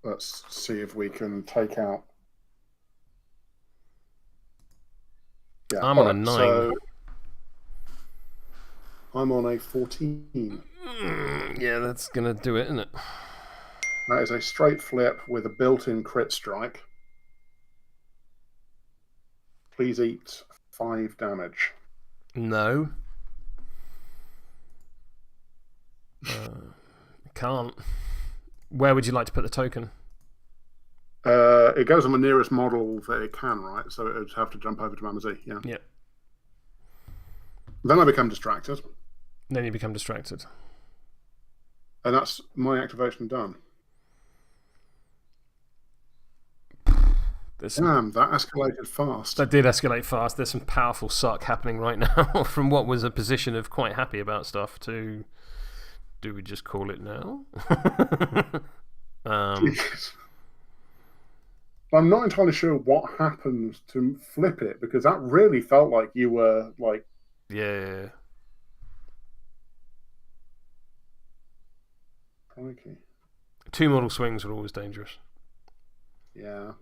let's see if we can take out. Yeah, I'm on a 9. So I'm on a 14. Yeah, that's going to do it, isn't it? That is a straight flip with a built-in crit strike. Please eat 5 damage. No. Can't. Where would you like to put the token? It goes on the nearest model that it can, right? So it would have to jump over to Mama Z, yeah. Yep. Then I become distracted. Then you become distracted. And that's my activation done. Damn, that escalated fast. That did escalate fast. There's some powerful suck happening right now from what was a position of quite happy about stuff to, do we just call it now? I'm not entirely sure what happened to flip it because that really felt like you were like... Yeah. Crikey. 2 model swings are always dangerous. Yeah.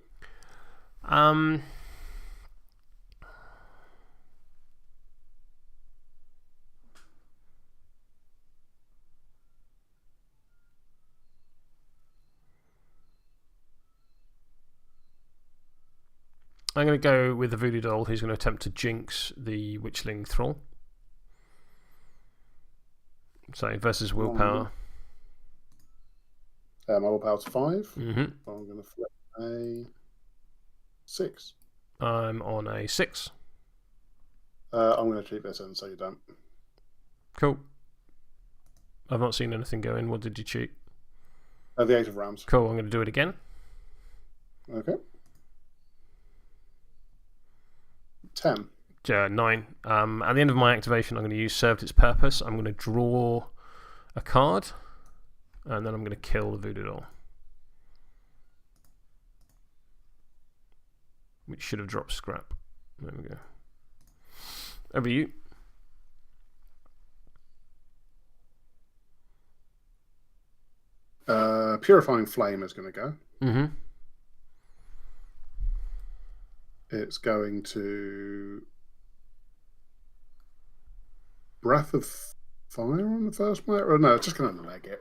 I'm going to go with the Voodoo Doll, who's going to attempt to jinx the Witchling Thrall. So, versus willpower. My willpower's 5. Mm-hmm. So I'm going to flip a 6. I'm on a 6. I'm going to cheat this in so you don't. Cool. I've not seen anything go in. What did you cheat? The 8 of Rams. Cool, I'm going to do it again. Okay. 10. 9. At the end of my activation, I'm going to use Served Its Purpose. I'm going to draw a card, and then I'm going to kill the Voodoo Doll, which should have dropped scrap. There we go. Over you. Purifying Flame is going to go. Mm-hmm. It's going to Breath of Fire on the first mate? Or no, it's just going to leg it.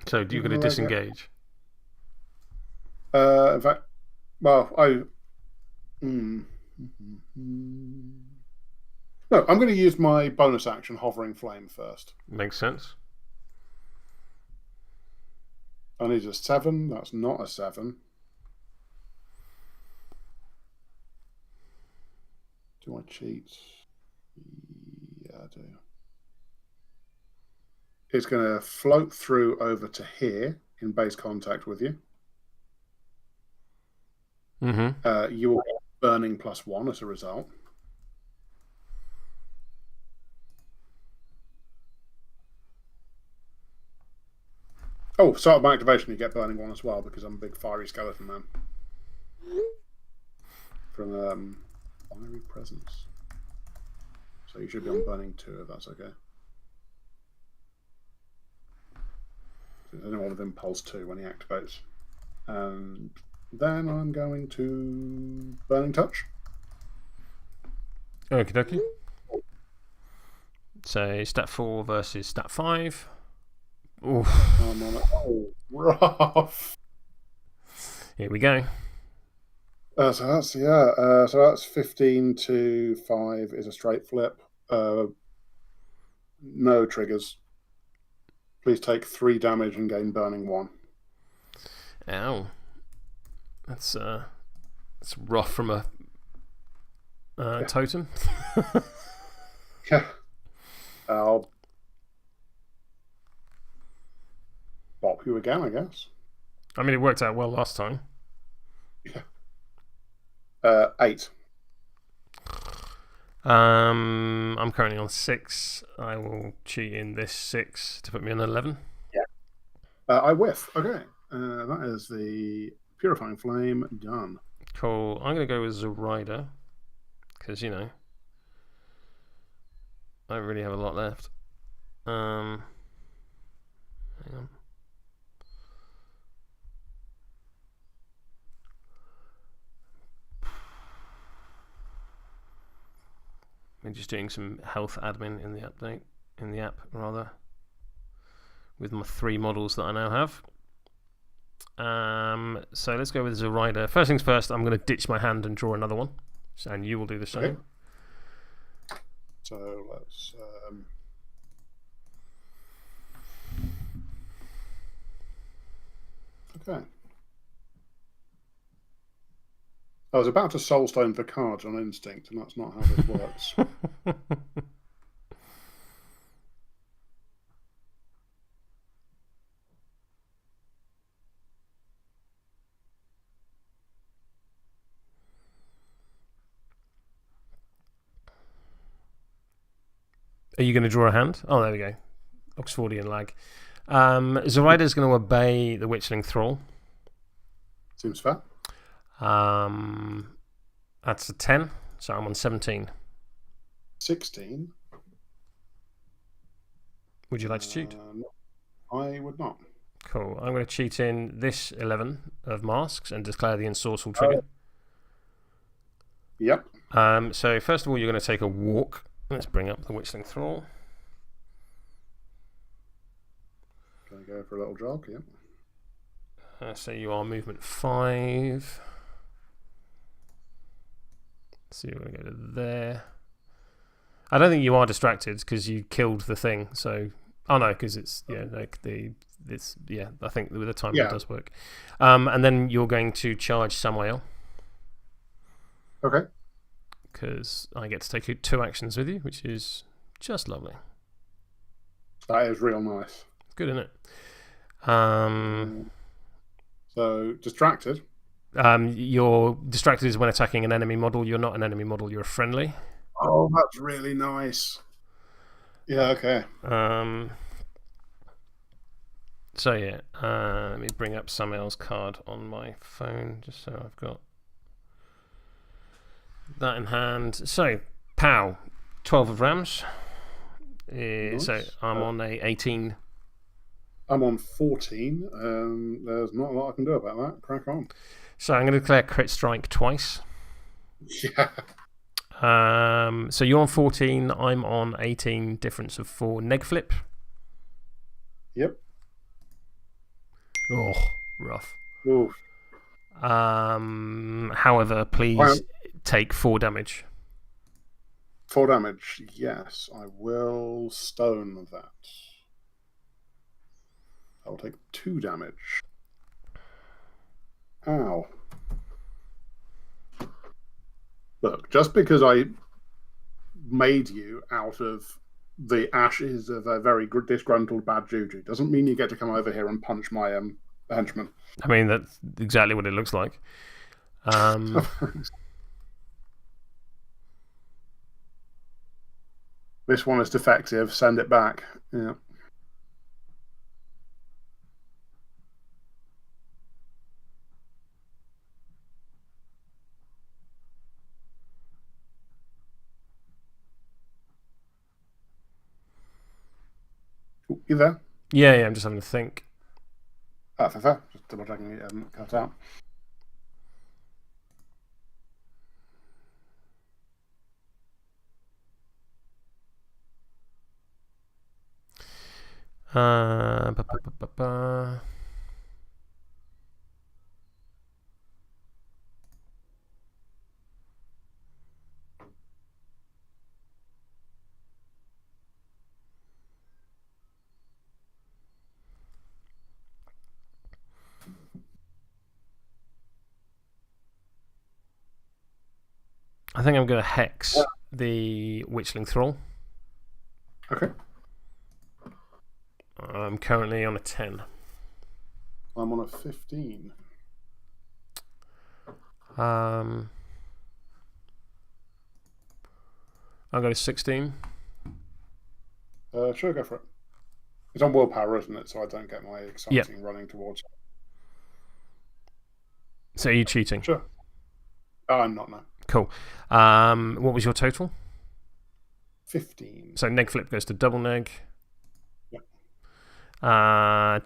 So you're going to disengage? In fact, well, No, I'm going to use my bonus action, Hovering Flame, first. Makes sense. I need a 7. That's not a 7. Do I cheat? Yeah, I do. It's going to float through over to here in base contact with you. Mm-hmm. You will get burning +1 as a result. Oh, start of my activation, you get burning 1 as well because I'm a big fiery skeleton man. From Fiery Presence. So you should be on burning 2 if that's okay. There's anyone with impulse 2 when he activates. And then I'm going to Burning Touch. Okie dokie. So stat 4 versus stat 5. Oof. I'm on it. Oh, rough. Here we go. So that's 15 to 5 is a straight flip. No triggers. Please take 3 damage and gain burning 1. Ow. That's rough from a totem. Yeah. I'll bop you again, I guess. I mean, it worked out well last time. Yeah. 8. I'm currently on 6. I will cheat in this 6 to put me on 11. Yeah. I whiff. Okay. That is the Purifying Flame done. Cool. I'm going to go with Zoraida because, you know, I don't really have a lot left. Hang on. I'm just doing some health admin in the update, in the app rather, with my 3 models that I now have. So let's go with Zoraida. First things first, I'm going to ditch my hand and draw another one, and you will do the same. Okay. So let's. Okay. I was about to Soulstone for cards on instinct, and that's not how this works. Are you going to draw a hand? Oh, there we go. Oxfordian lag. Zoraida is going to obey the Witchling Thrall. Seems fair. That's a 10, so I'm on 17. 16. Would you like to cheat? No, I would not. Cool. I'm going to cheat in this 11 of masks and declare the ensorcel trigger. Yep. So first of all, you're going to take a walk. Let's bring up the Witchling Thrall. Can I go for a little jog? Yep. So you are movement 5. So you're going to go to there. I don't think you are distracted because you killed the thing. So, oh no, because it's I think with the time it does work. And then you're going to charge Samael. Okay. Because I get to take 2 actions with you, which is just lovely. That is real nice. Good, isn't it? So distracted. You're distracted is when attacking an enemy model. You're not an enemy model. You're a friendly. Oh, that's really nice. Yeah. Okay. So yeah, let me bring up Samael's card on my phone just so I've got That in hand. So, pow. 12 of rams. Nice. So, I'm on a 18. I'm on 14. There's not a lot I can do about that. Crack on. So, I'm going to declare crit strike twice. Yeah. So, you're on 14. I'm on 18. Difference of 4. Neg flip. Yep. Oh, rough. Oof. However, please take 4 damage. 4 damage. Yes, I will stone that. I will take 2 damage. Ow. Look, just because I made you out of the ashes of a very disgruntled bad Juju doesn't mean you get to come over here and punch my henchman. I mean, that's exactly what it looks like. This one is defective. Send it back. Yeah. You there? Yeah, I'm just having to think. Fair. Just double checking it hasn't cut out. I think I'm going to hex the Witchling Thrall. Okay. I'm currently on a 10. I'm on a 15. I'll go to 16. Sure, go for it. It's on willpower, isn't it? So I don't get my exciting running towards it. So are you cheating? Sure. I'm not, no. Cool. What was your total? 15. So neg flip goes to double neg. Yep.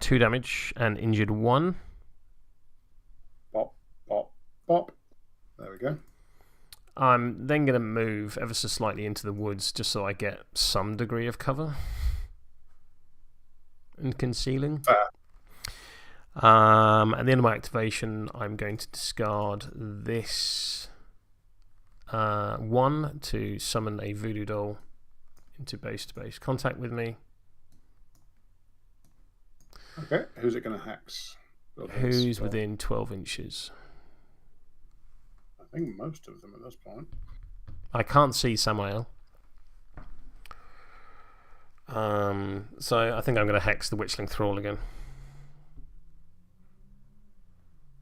2 damage and injured 1. Bop, bop, bop. There we go. I'm then going to move ever so slightly into the woods just so I get some degree of cover and concealing. Fair. At the end of my activation, I'm going to discard this 1 to summon a voodoo doll into base-to-base contact with me. Okay, who's it going to hex? Who's within 12 inches? I think most of them at this point. I can't see Samael. So I think I'm going to hex the Witchling Thrall again.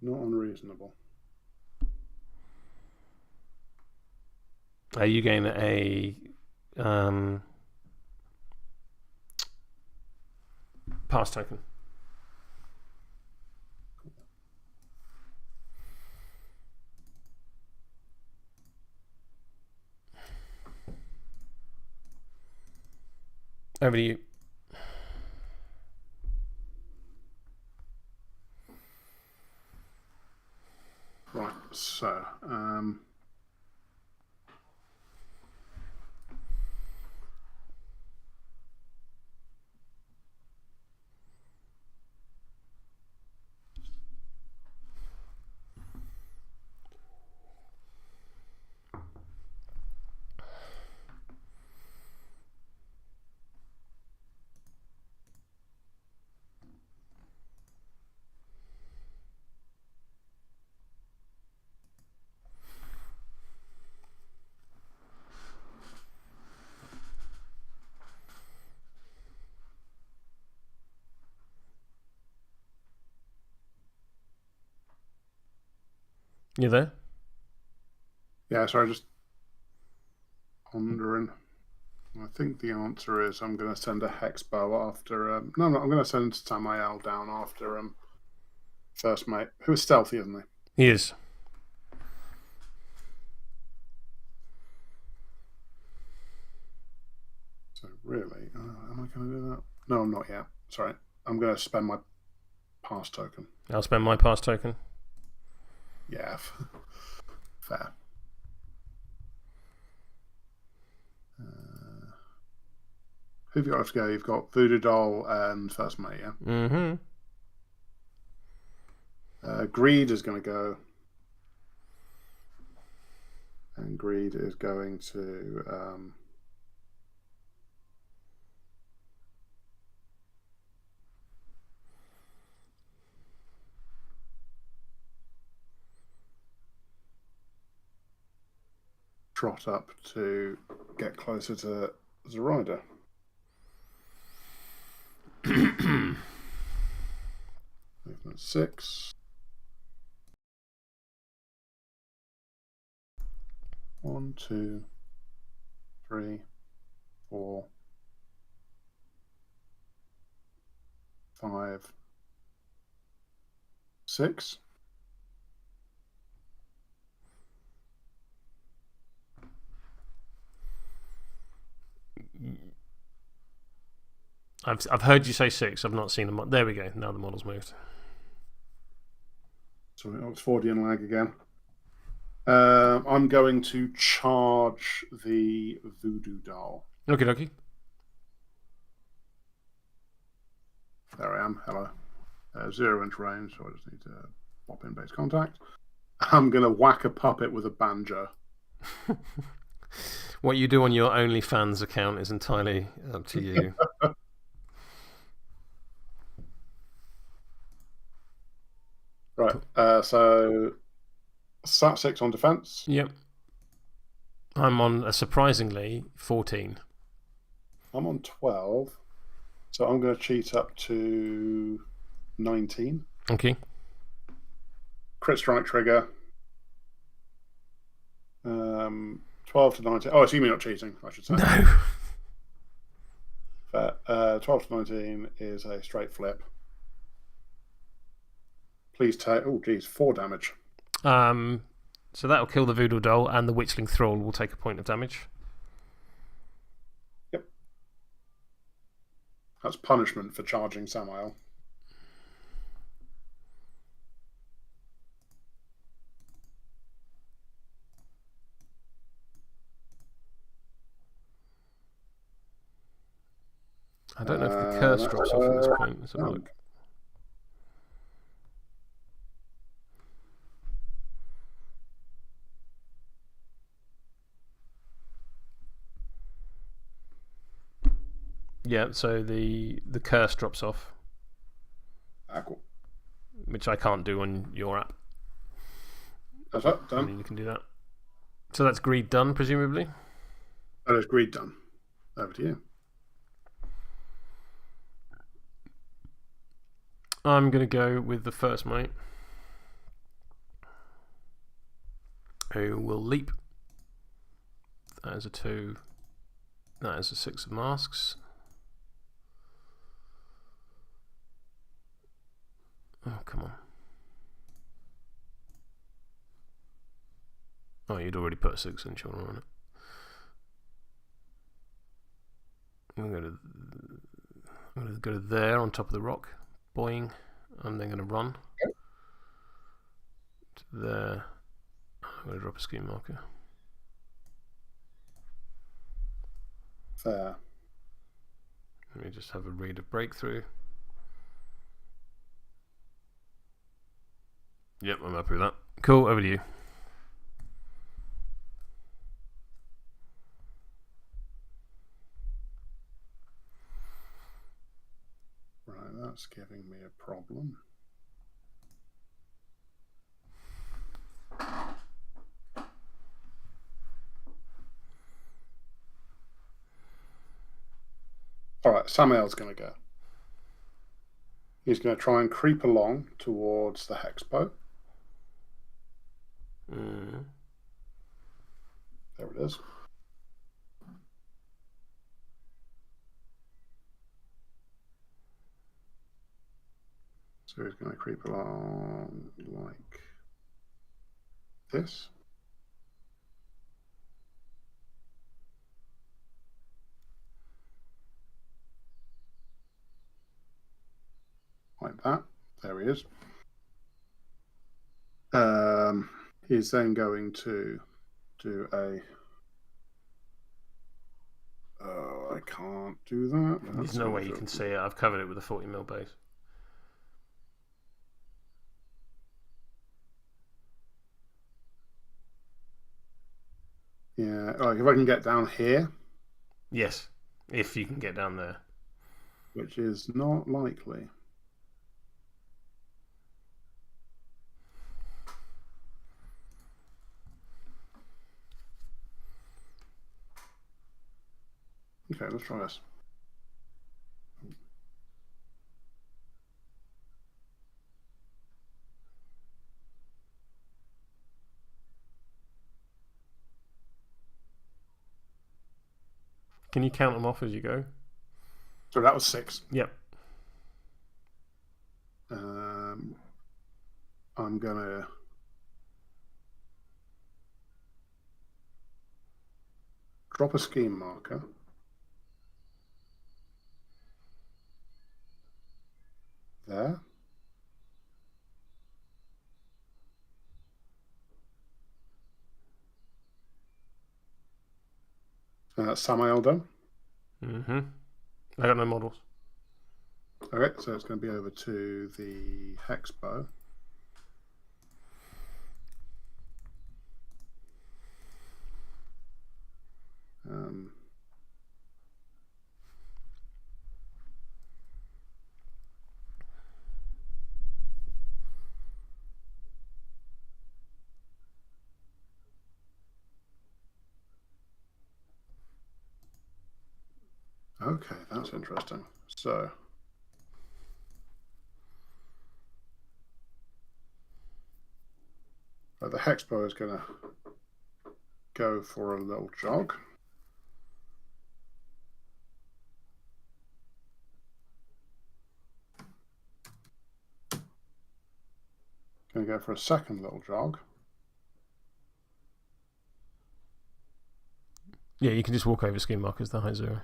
Not unreasonable. You gain a pass token. Over to you. Right, so You there? yeah, sorry, just pondering. I think the answer is I'm going to send a Hex Bow after. No, I'm going to send Samael down after first mate, who is stealthy, isn't he? He is. really. Am I going to do that? No, I'm not yet. Sorry. I'm going to spend my pass token. I'll spend my pass token. Yeah. Fair. Who have you got left to go? You've got Voodoo Doll and First Mate, yeah? Mm-hmm. Greed is going to go. And Greed is going to... trot up to get closer to Zoraida. Movement 6. 1, 2, 3, 4, 5, 6. I've heard you say 6. I've not seen them. There we go. Now the model's moved. Sorry, Oxfordian lag again. I'm going to charge the Voodoo Doll. Okie dokie. There I am. Hello. 0-inch range, so I just need to pop in base contact. I'm going to whack a puppet with a banjo. What you do on your OnlyFans account is entirely up to you. Right. So Sat 6 on defense. Yep. I'm on a surprisingly 14. I'm on 12. So I'm going to cheat up to 19. Okay. Crit strike trigger. 12 to 19. Oh, so you mean not cheating, I should say. No. Fair. 12 to 19 is a straight flip. Please take... Oh, geez. 4 damage. So that'll kill the Voodoo Doll, and the Witchling Thrall will take a point of damage. Yep. That's punishment for charging Samael. I don't know if the curse drops off at this point. Let's have a look. Yeah, so the curse drops off. Cool. Which I can't do on your app. That's it, done. I mean, you can do that. So that's Greed done, presumably? That is Greed done. Over to you. I'm going to go with the First Mate, who will leap. That is a 2. That is a 6 of masks. Oh, come on. Oh, you'd already put a 6-inch on it. I'm going to go to there on top of the rock. Boing. I'm then going to run. Yep. To there. I'm going to drop a scheme marker. Fair. Let me just have a read of breakthrough. Yep, I'm happy with that. Cool, over to you. Right, that's giving me a problem. Alright, Samael's going to go. He's going to try and creep along towards the Hex Bow. There it is. So he's going to creep along like this. like that. There he is. He's then going to do a... Oh, I can't do that. There's no way you can see it. I've covered it with a 40 mil base. Yeah, like if I can get down here. Yes, if you can get down there. Which is not likely. Okay, let's try this. Can you count them off as you go? So that was 6. Yep. I'm gonna drop a scheme marker. There. Samael done. Mm-hmm. I got no models. Okay, so it's going to be over to the Hex Bow. Okay, that's interesting. So the Hex Bow is going to go for a little jog. Going to go for a second little jog. Yeah, you can just walk over scheme markers, the high 0.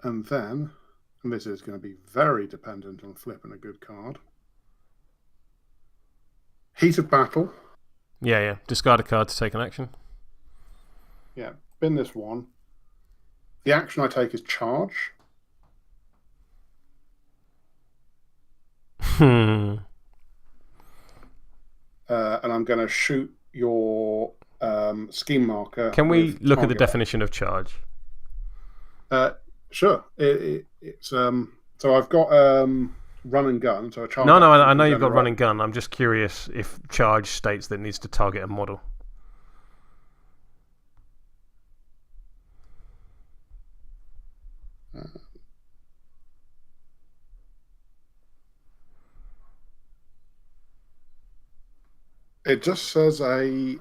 And then, and this is going to be very dependent on flipping a good card. Heat of Battle. Yeah. Discard a card to take an action. Yeah, bin this one. The action I take is charge. And I'm going to shoot your scheme marker. Can we look at the definition of charge? Sure. It's so I've got run and gun. So a charge. No, I know you've got run and gun. I'm just curious if charge states that it needs to target a model. It just says a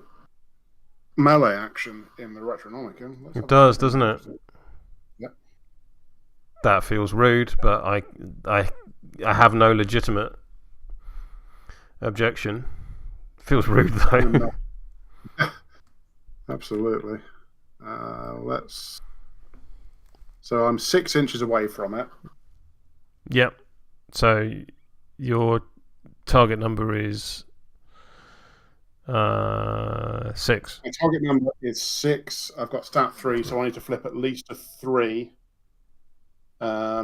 melee action in the Retronomicon. It does, doesn't it? Yep. That feels rude, but I have no legitimate objection. Feels rude though. Absolutely. So I'm 6 inches away from it. Yep. So your target number is 6. My target number is 6. I've got stat 3, so I need to flip at least a 3. Yeah,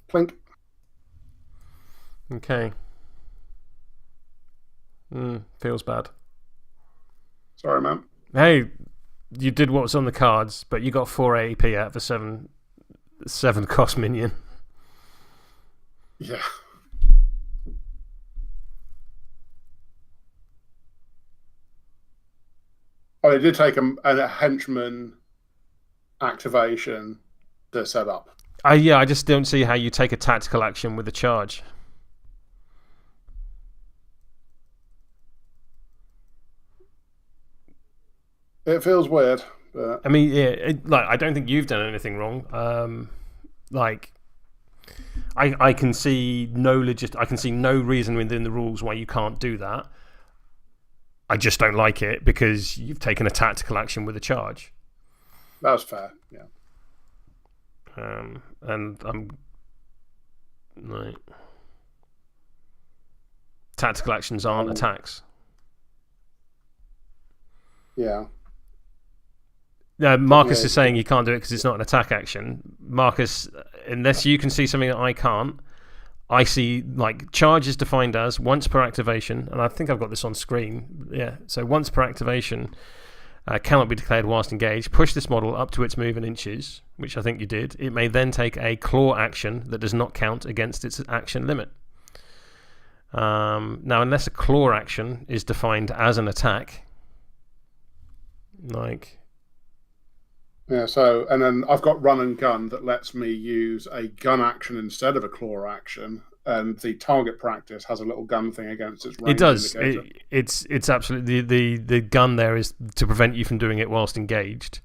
plink. Okay. Feels bad. Sorry, man. Hey, you did what's on the cards, but you got 4 AEP out of a 7 cost minion. Yeah. Oh, it did take a henchman activation to set up. Yeah, I just don't see how you take a tactical action with a charge. It feels weird, but I mean, yeah, I don't think you've done anything wrong. I can see no reason within the rules why you can't do that. I just don't like it because you've taken a tactical action with a charge. that's fair. Yeah. And I'm right. Tactical actions aren't attacks. Yeah. No, Marcus is saying you can't do it because it's not an attack action. Marcus, unless you can see something that I can't, I see like charge is defined as once per activation, and I think I've got this on screen. Yeah, so once per activation cannot be declared whilst engaged. Push this model up to its move in inches, which I think you did. It may then take a claw action that does not count against its action limit. Now, unless a claw action is defined as an attack, like. Yeah, so, and then I've got run and gun that lets me use a gun action instead of a claw action, and the target practice has a little gun thing against its range. It does. It's absolutely the gun there is to prevent you from doing it whilst engaged.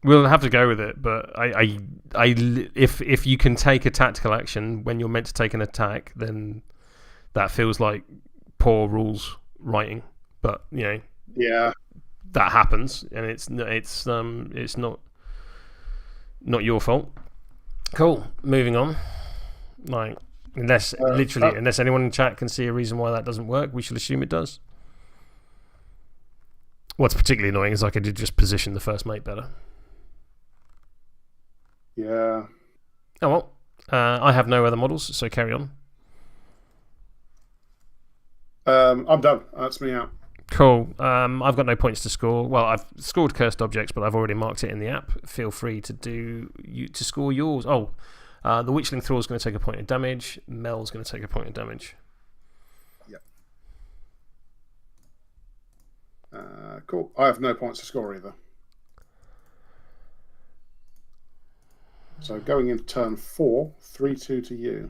We'll have to go with it, but if you can take a tactical action when you're meant to take an attack, then that feels like poor rules writing. But yeah, that happens, and it's not your fault. Cool. Moving on. Like unless anyone in chat can see a reason why that doesn't work, we shall assume it does. What's particularly annoying is I could just position the first mate better. Yeah. Oh well. I have no other models, so carry on. I'm done. That's me out. Cool. I've got no points to score. Well, I've scored cursed objects, but I've already marked it in the app. Feel free to score yours. Oh, the Witchling Thrall is going to take a point of damage. Mel's going to take a point of damage. Yep. Cool. I have no points to score either. So going into turn 4, 3-2 to you.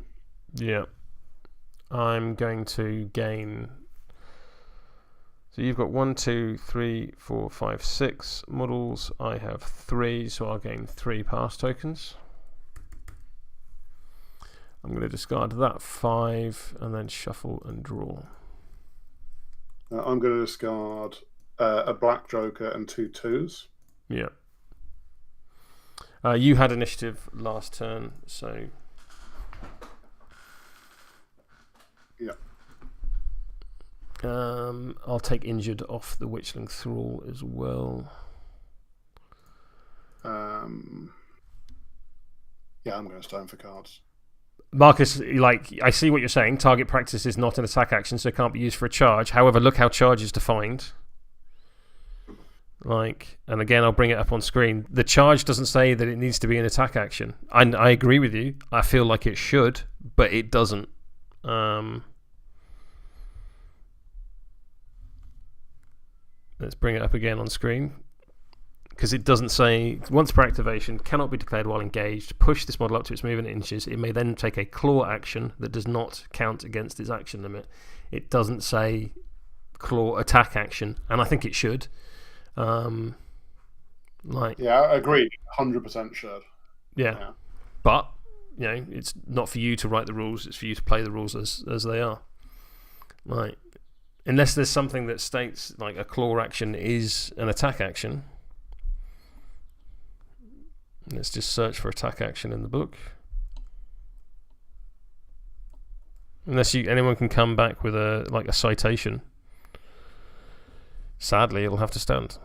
Yeah. I'm going to gain. So you've got 1, 2, 3, 4, 5, 6 models. I have 3, so I'll gain 3 pass tokens. I'm going to discard that 5 and then shuffle and draw. I'm going to discard a black joker and 2 2s. Yeah. You had initiative last turn, so. Yeah. I'll take injured off the Witchling Thrall as well. Yeah, I'm going to stone for cards. Marcus, I see what you're saying. Target practice is not an attack action, so it can't be used for a charge. However, look how charge is defined. And again, I'll bring it up on screen. The charge doesn't say that it needs to be an attack action. I agree with you. I feel like it should, but it doesn't. Let's bring it up again on screen. Because it doesn't say, once per activation, cannot be declared while engaged. Push this model up to its movement inches. It may then take a claw action that does not count against its action limit. It doesn't say claw attack action, and I think it should. Yeah, agreed. 100% should. Yeah. But it's not for you to write the rules. It's for you to play the rules as they are. Unless there's something that states like a claw action is an attack action. Let's just search for attack action in the book. Unless anyone can come back with a citation. Sadly, it'll have to stand.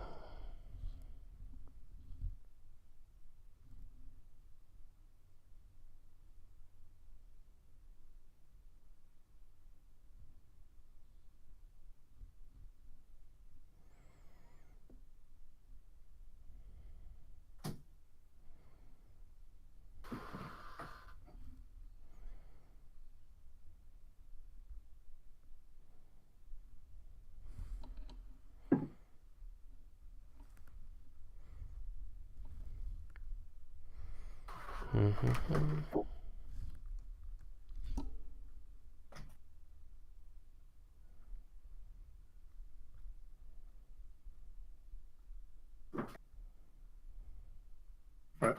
Right.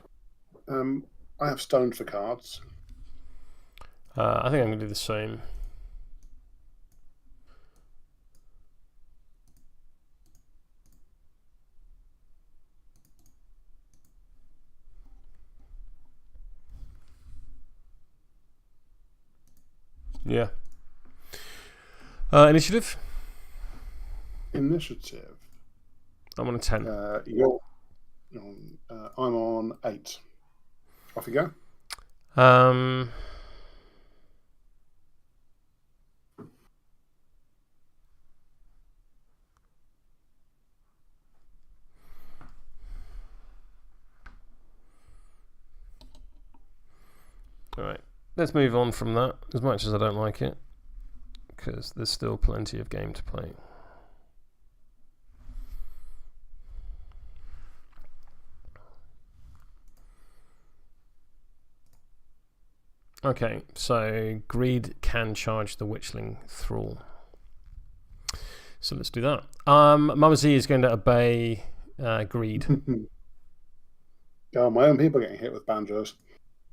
I have stoned for cards. I think I'm going to do the same. Yeah. Initiative? Initiative. I'm on a 10. I'm on 8. Off you go. Alright, let's move on from that, as much as I don't like it, because there's still plenty of game to play. Okay, so Greed can charge the Witchling Thrall. So let's do that. Mama Z is going to obey Greed. Oh, my own people are getting hit with banjos.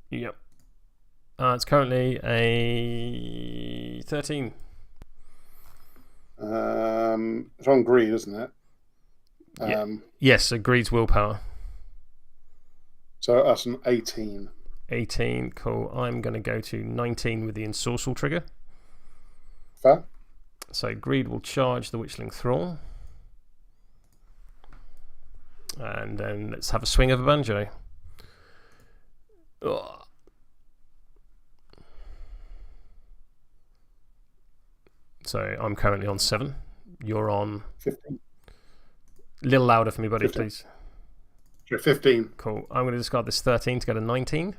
Yep. It's currently a 13. It's on Greed, isn't it? Yes, so Greed's willpower. So that's an 18. 18, cool. I'm going to go to 19 with the Ensorcel trigger. Fair. So Greed will charge the Witchling Thrall. And then let's have a swing of a banjo. Ugh. So I'm currently on 7. You're on 15. A little louder for me, buddy, 15. please. Sure, 15. Cool. I'm going to discard this 13 to get a 19.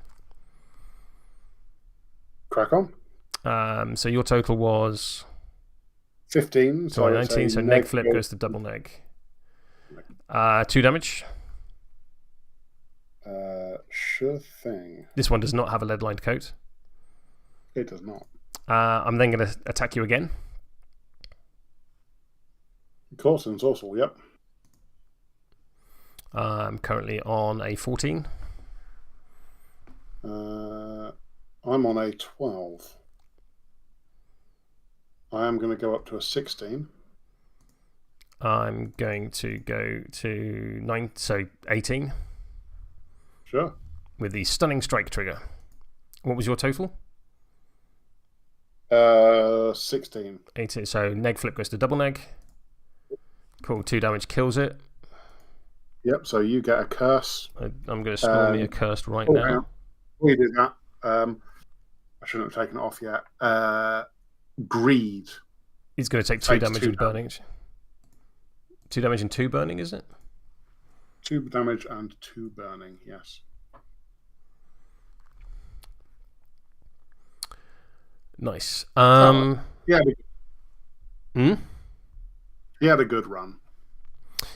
Crack on. So your total was 15. Sorry, 19. So neg flip goes to double neg. 2 damage. Sure thing. This one does not have a lead lined coat. It does not. I'm then going to attack you again. Of course, it's also, yep. I'm currently on a 14. I'm on a 12. I am going to go up to a 16. I'm going to go to 9, so 18. Sure. With the Stunning Strike trigger. What was your total? 16. 18. So neg flip goes to double neg. Cool. 2 damage kills it. Yep. So you get a curse. I'm going to score me a cursed right now. Before you do that, I shouldn't have taken it off yet. Greed. He's going to take 2 damage and burning. 2 damage and 2 burning, is it? 2 damage and 2 burning, yes. Nice. Yeah. Hmm? He had a good run.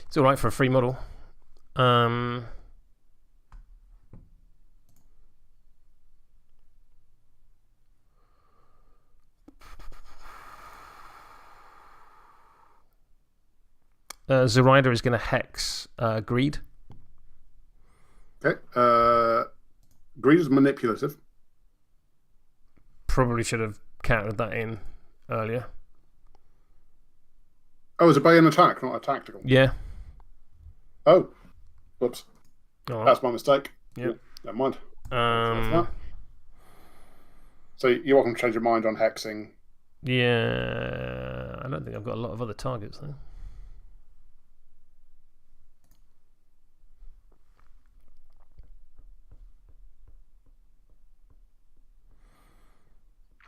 It's alright for a free model. Zoraida is going to hex Greed. Okay. Greed is manipulative. Probably should have counted that in earlier. Oh, it's a bay and attack, not a tactical. Yeah. Oh. Whoops. Right. That's my mistake. Yeah. Never mind. So you're welcome to change your mind on hexing. Yeah. I don't think I've got a lot of other targets, though.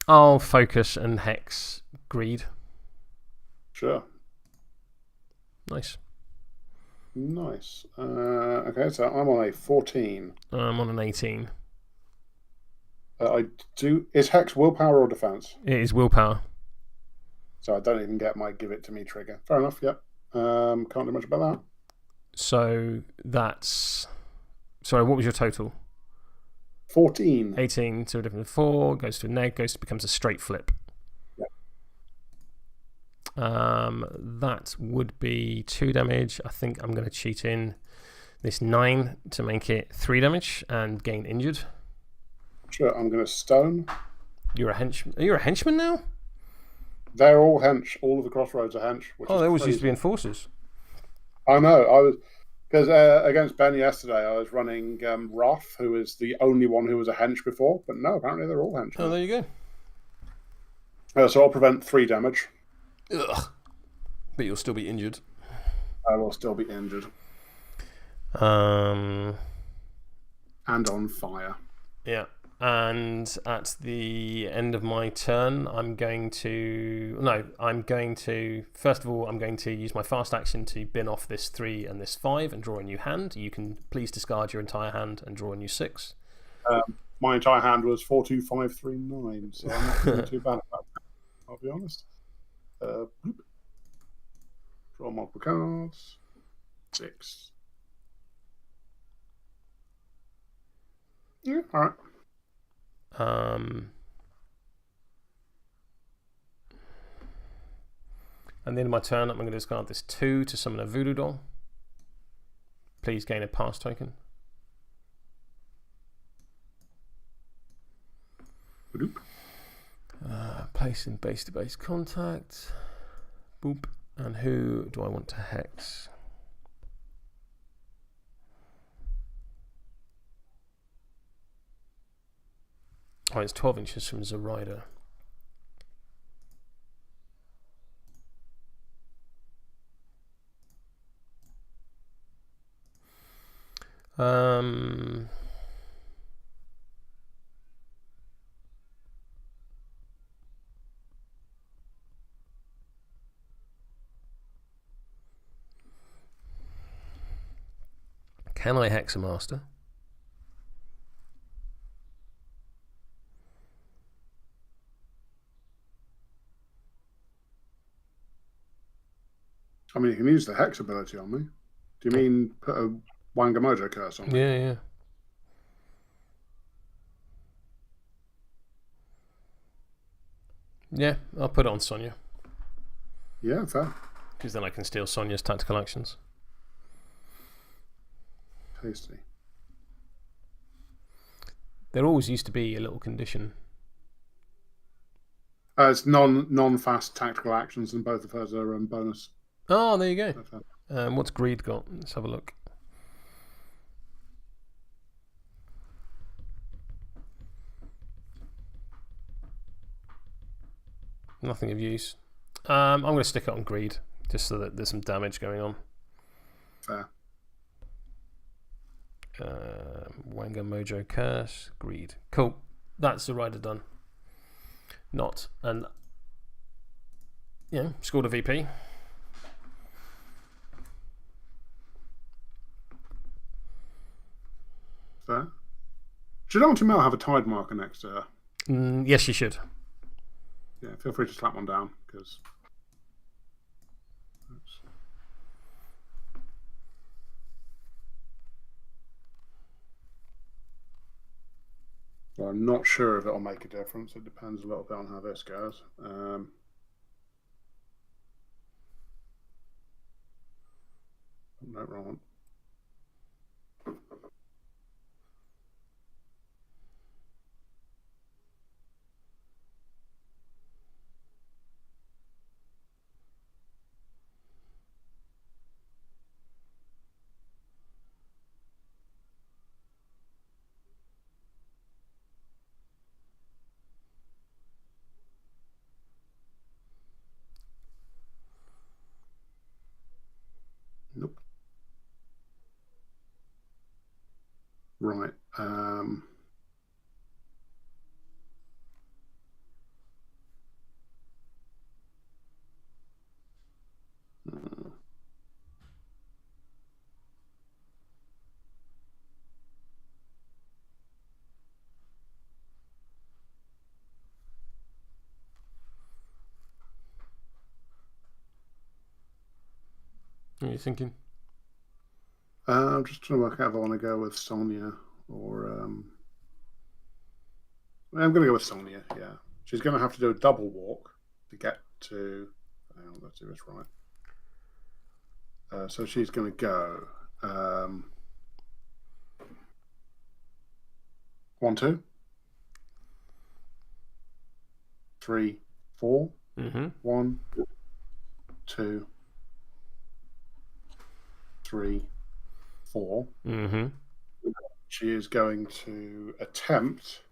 I'll focus and hex Greed. Sure. Nice. Nice. Okay, so I'm on a 14. I'm on an 18. Is hex willpower or defense? It is willpower. So I don't even get my give it to me trigger. Fair enough, yep. Can't do much about that. So that's... Sorry, what was your total? 14. 18 to a different 4, goes to a neg, becomes a straight flip. Yep. That would be 2 damage. I think I'm going to cheat in this 9 to make it 3 damage and gain injured. Sure, I'm going to stone. You're a henchman. Are you a henchman now? They're all hench. All of the crossroads are hench. Which is they always crazy. used to be enforcers. I know. I was because against Ben yesterday, I was running Roth, who is the only one who was a hench before. But no, apparently they're all hench. Oh, there you go. So I'll prevent 3 damage. Ugh. But you'll still be injured. I will still be injured. And on fire. Yeah. And at the end of my turn, first of all, I'm going to use my fast action to bin off this 3 and this 5 and draw a new hand. You can please discard your entire hand and draw a new 6. My entire hand was 4, 2, 5, 3, 9, so I'm not doing too bad about that, I'll be honest. Draw multiple cards. 6. Yeah, alright. At the end of my turn, I'm going to discard this 2 to summon a voodoo doll. Please gain a pass token. Place in base-to-base contact. Boop. And who do I want to hex? Oh, it's 12 inches from Zoraida. Can I hex a master? I mean, you can use the hex ability on me. Do you mean put a Wangamojo curse on me? Yeah. Yeah, I'll put it on Sonnia. Yeah, fair. Because then I can steal Sonnia's tactical actions. Tasty. There always used to be a little condition. It's non-fast tactical actions, and both of hers are bonus. Oh, there you go. What's Greed got? Let's have a look. Nothing of use. I'm going to stick it on Greed, just so that there's some damage going on. Fair. Wanga Mojo Curse, Greed. Cool. That's Zoraida done. Not. And, scored a VP. Fair. Should Aunty Mel have a tide marker next to her? Yes, she should. Yeah, feel free to slap one down, because... Well, I'm not sure if it'll make a difference. It depends a little bit on how this goes. No, wrong one. Nope. Right. What are you thinking? I'm just trying to work out if I want to go with Sonnia or... I'm going to go with Sonnia, yeah. She's going to have to do a double walk to get to... Hang on, let's do this right. So she's going to go... 1, 2. 3, 4. Mm-hmm. 1, 2, 3, 4. Mm-hmm. She is going to attempt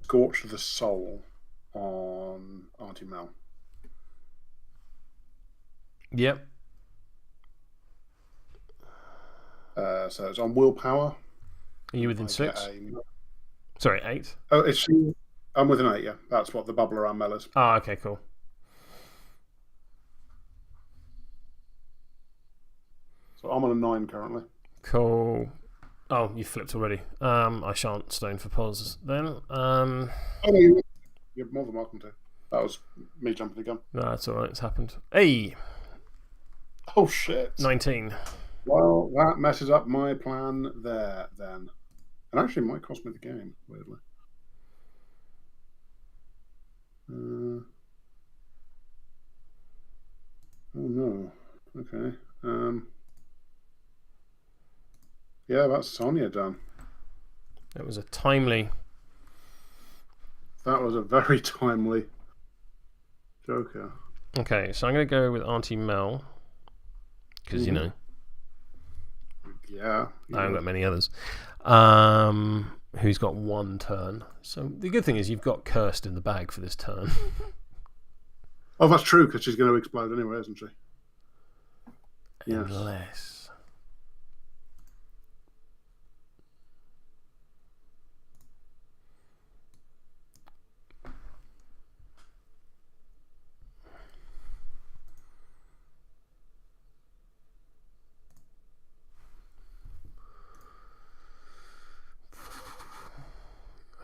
Scorch the Soul on Aunty Mel. Yep. So it's on willpower. Are you within 6? Sorry, 8? Oh, is she? I'm within 8, yeah. That's what the bubble around Mel is. Oh, okay, cool. So I'm on a 9 currently. Cool. Oh, you flipped already. I shan't stone for pause then. Oh, no, you're more than welcome to. That was me jumping the gun. No, that's alright, it's happened. Hey! Oh, shit. 19. Well, that messes up my plan there, then. And actually might cost me the game, weirdly. Oh, no. Okay. Yeah, that's Sonnia done. That was a timely... That was a very timely Joker. Okay, so I'm going to go with Aunty Mel. Because, you know... Yeah. I haven't got many others. Who's got 1 turn. So the good thing is you've got Cursed in the bag for this turn. Oh, that's true, because she's going to explode anyway, isn't she? Yes. Unless...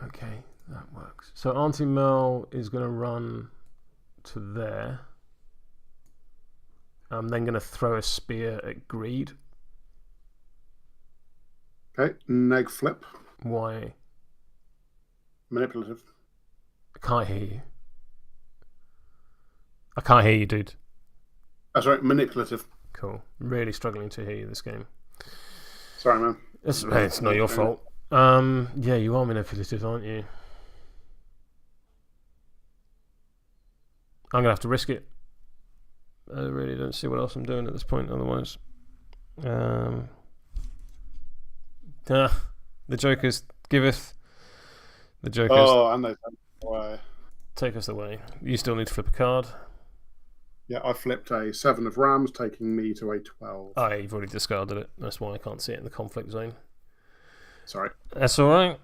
Okay, that works. So Aunty Mel is going to run to there. I'm then going to throw a spear at Greed. Okay, neg flip. Why? Manipulative. I can't hear you. I can't hear you, dude. That's right, manipulative. Cool. Really struggling to hear you this game. Sorry, man. It's not your fault. Yeah, you are manipulative, aren't you? I'm going to have to risk it. I really don't see what else I'm doing at this point otherwise. The Jokers giveth. The Jokers and they away. Take us away. You still need to flip a card. Yeah, I flipped a 7 of rams, taking me to a 12. Oh, yeah, you've already discarded it. That's why I can't see it in the conflict zone. Sorry. That's alright.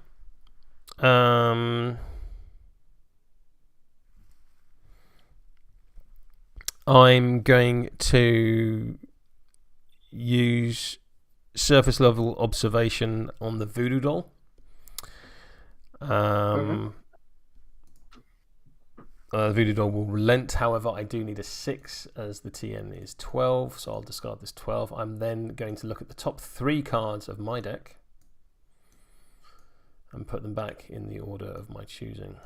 I'm going to use surface level observation on the voodoo doll. The voodoo doll will relent, however I do need a 6 as the TN is 12, so I'll discard this 12. I'm then going to look at the top 3 cards of my deck and put them back in the order of my choosing.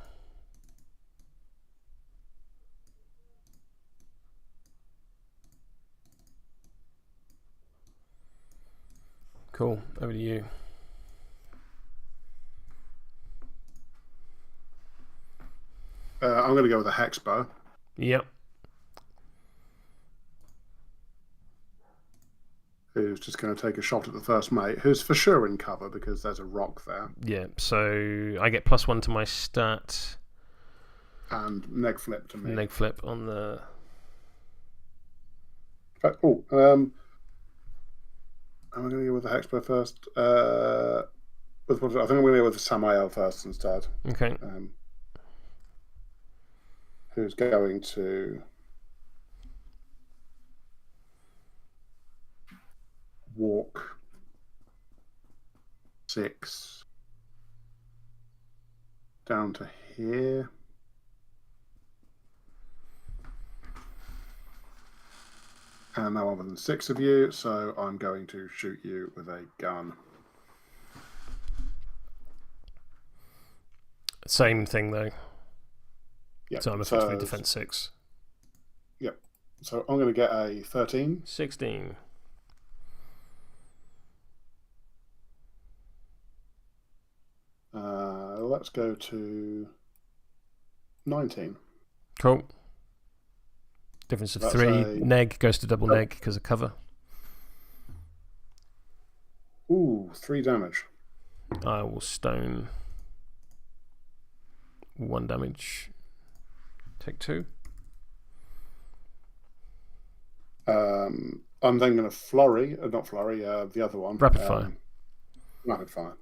Cool, over to you. I'm going to go with a Hex Bow. Yep. Who's just going to take a shot at the first mate, who's for sure in cover because there's a rock there. Yeah, so I get +1 to my stat. And neg flip to me. Neg flip on the... I'm going to go with the Hex Bow first. I think I'm going to go with the Samael first instead. Okay. Who's going to walk 6 down to here. And now I'm within 6 of you, so I'm going to shoot you with a gun. Same thing though. Yep. So I'm effectively defense 6. Yep. So I'm going to get a 13. 16. let's go to 19. Cool. Difference of That's 3. Neg goes to double neg because of cover. Ooh, 3 damage. I will stone 1 damage. Take 2. I'm then going to flurry, not flurry, the other one. Rapid fire. Rapid fire.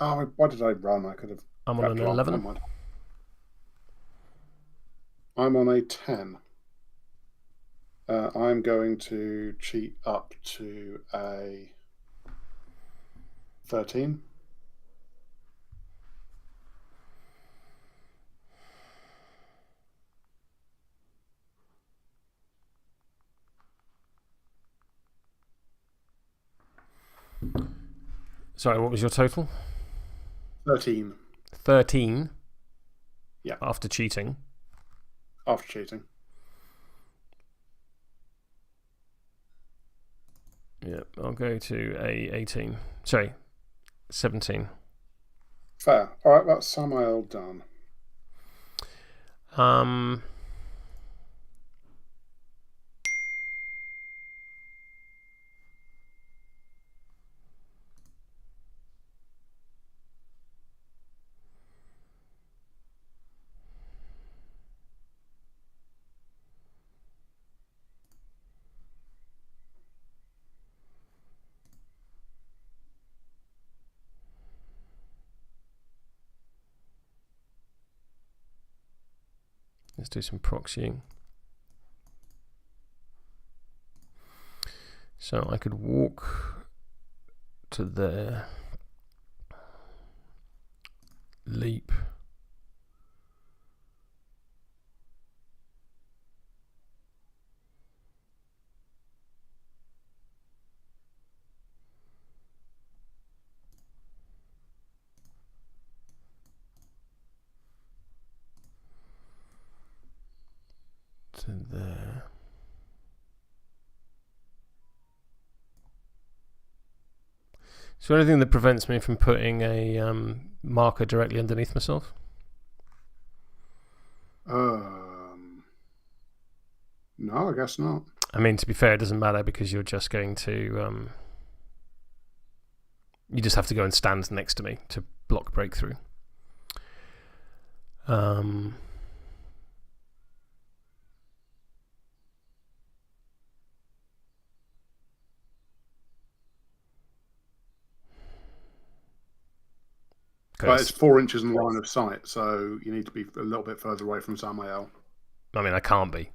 Oh, why did I run? I could have. I'm on an 11. I'm on a 10. I'm going to cheat up to a 13. Sorry, what was your total? 13. 13? Yeah. After cheating? After cheating. Yeah, I'll go to a 18. Sorry, 17. Fair. All right, that's Samael done. Let's do some proxying. So I could walk to there, leap, to there. Is there anything that prevents me from putting a marker directly underneath myself? No, I guess not. I mean, to be fair, it doesn't matter because you're just going to... you just have to go and stand next to me to block breakthrough. But it's 4 inches in line of sight, so you need to be a little bit further away from Samael. I mean, I can't be.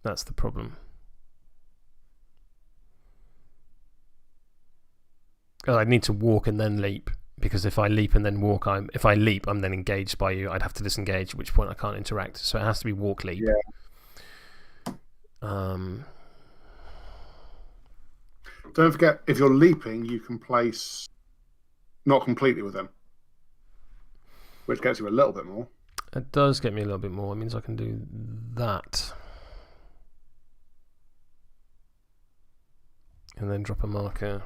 That's the problem. I need to walk and then leap, because if I leap and then walk, I'm then engaged by you. I'd have to disengage, at which point I can't interact. So it has to be walk leap. Yeah. Don't forget, if you're leaping, you can place not completely with him, which gets you a little bit more. It does get me a little bit more. It means I can do that. And then drop a marker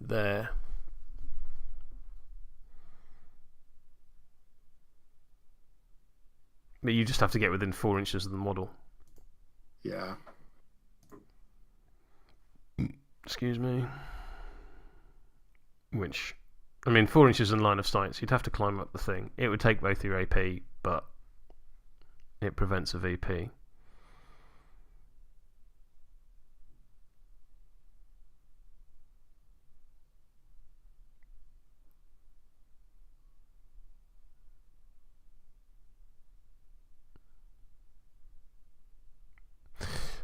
there. But you just have to get within 4 inches of the model. Yeah. Excuse me. Which, I mean, 4 inches in line of sight, so you'd have to climb up the thing. It would take both your AP, but it prevents a VP.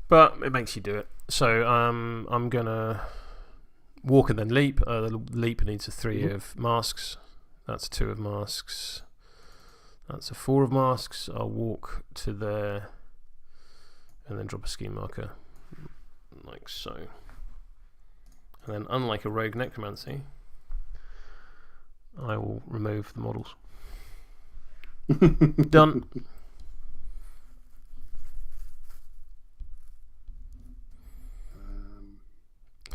But it makes you do it. So I'm gonna walk and then leap. The leap needs a 3 of masks. That's a 2 of masks. That's a 4 of masks. I'll walk to there and then drop a scheme marker like so. And then, unlike a rogue necromancy, I will remove the models. Done.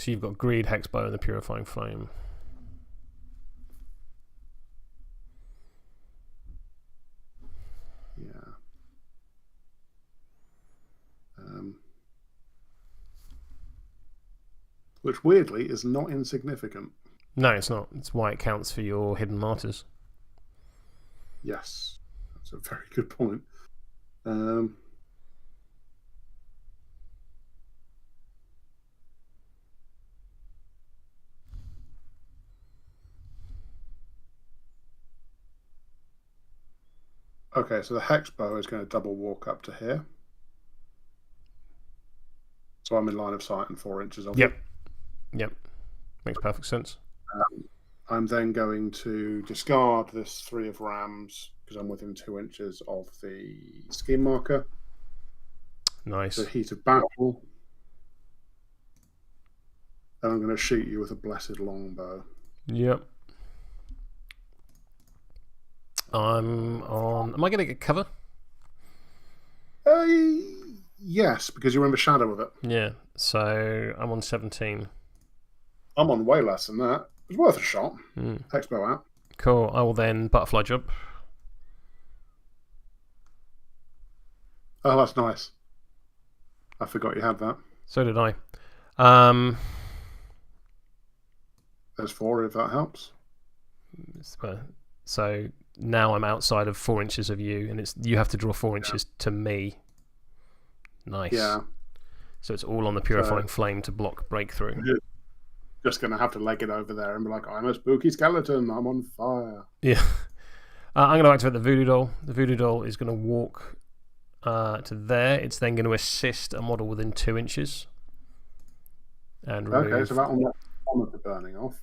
So you've got Greed, Hex Bow, and the Purifying Flame. Yeah. Which weirdly is not insignificant. No, it's not. It's why it counts for your hidden Martyrs. Yes, that's a very good point. Okay, so the Hex Bow is going to double walk up to here. So I'm in line of sight and 4 inches of it. Yep. Makes perfect sense. I'm then going to discard this 3 of Rams because I'm within 2 inches of the scheme marker. Nice. The Heat of Battle. And I'm going to shoot you with a Blessed Longbow. Yep. I'm on... Am I going to get cover? Yes, because you're in the shadow of it. Yeah, so I'm on 17. I'm on way less than that. It's worth a shot. Hex Bow out. Cool. I will then butterfly jump. Oh, that's nice. I forgot you had that. So did I. There's 4 if that helps. So now I'm outside of 4 inches of you, and you have to draw 4 inches to me. Nice. Yeah. So it's all on the Purifying Flame to block breakthrough. You're just going to have to leg it over there and be like, I'm a spooky skeleton. I'm on fire. Yeah. I'm going to activate the Voodoo Doll. The Voodoo Doll is going to walk to there. It's then going to assist a model within 2 inches. And remove... Okay, so that will knock one of the burning off.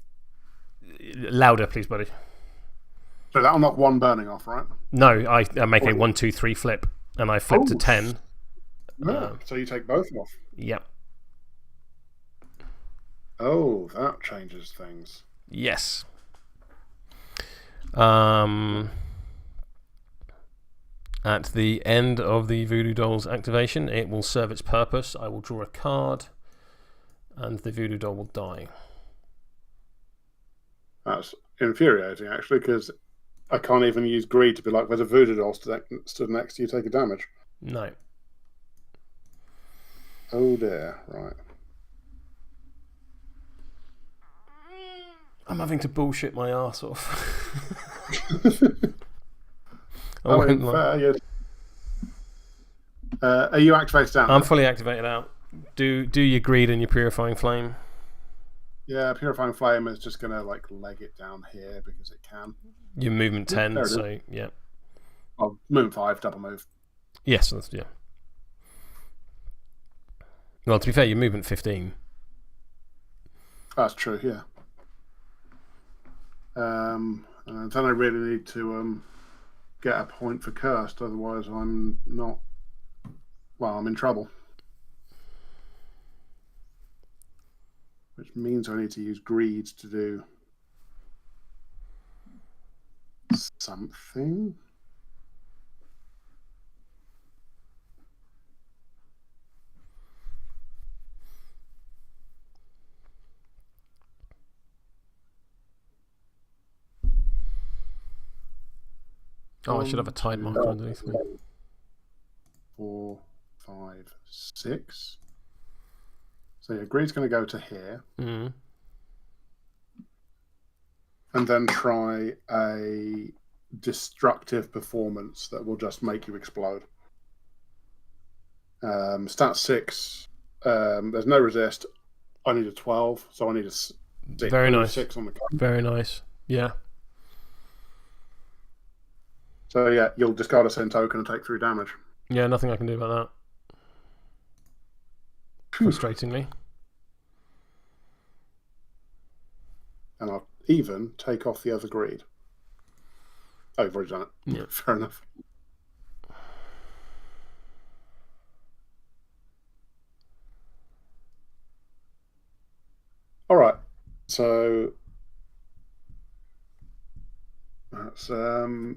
Louder, please, buddy. So that'll knock 1 burning off, right? No, I make a 1, 2, 3 flip, and I flip to 10. Yeah, so you take both off. Yep. Oh, that changes things. Yes. At the end of the Voodoo Doll's activation, it will serve its purpose. I will draw a card, and the Voodoo Doll will die. That's infuriating, actually, because I can't even use Greed to be like, there's a Voodoo Doll stood next to you, take a damage. No. Oh dear, right. I'm having to bullshit my arse off. Fair, yes. Are you activated out? I'm fully activated out. Do your Greed and your Purifying Flame. Yeah, Purifying Flame is just going to like leg it down here because it can. Your movement 10, so yeah. Oh, movement 5, double move. Yes, yeah. Well, to be fair, your movement 15. That's true, yeah. And then I really need to get a point for cursed, otherwise I'm not... Well, I'm in trouble. Which means I need to use Greed to do something. Oh, I should have a tide marker underneath me. 4, 5, 6. So yeah, Greed's going to go to here. Mm. And then try a destructive performance that will just make you explode. Stat 6. There's no resist. I need a 12, so I need a 6. Very nice. 6 on the card. Very nice. Yeah. So yeah, you'll discard a send token and take 3 damage. Yeah, nothing I can do about that. Frustratingly. And I'll even take off the other Greed. Oh, you've already done it. Yeah. Fair enough. All right. So that's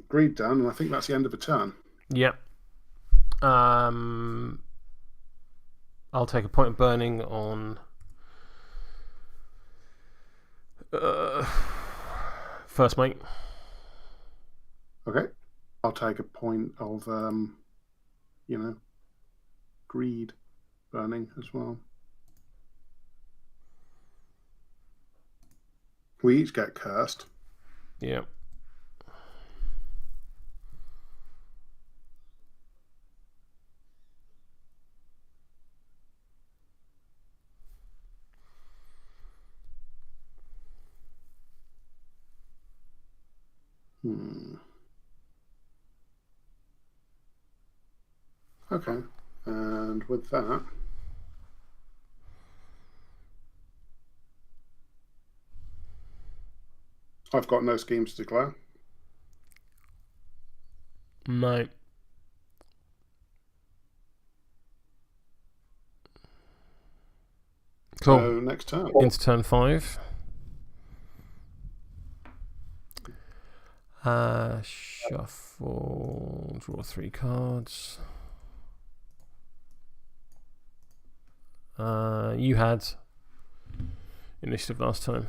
Greed done, and I think that's the end of the turn. Yep. I'll take a point of burning on First mate. Okay. I'll take a point of, greed burning as well. We each get cursed. Yeah. Okay. And with that, I've got no schemes to declare. No. Cool. So next turn. Into turn 5. Shuffle. Draw 3 cards. You had initiative last time.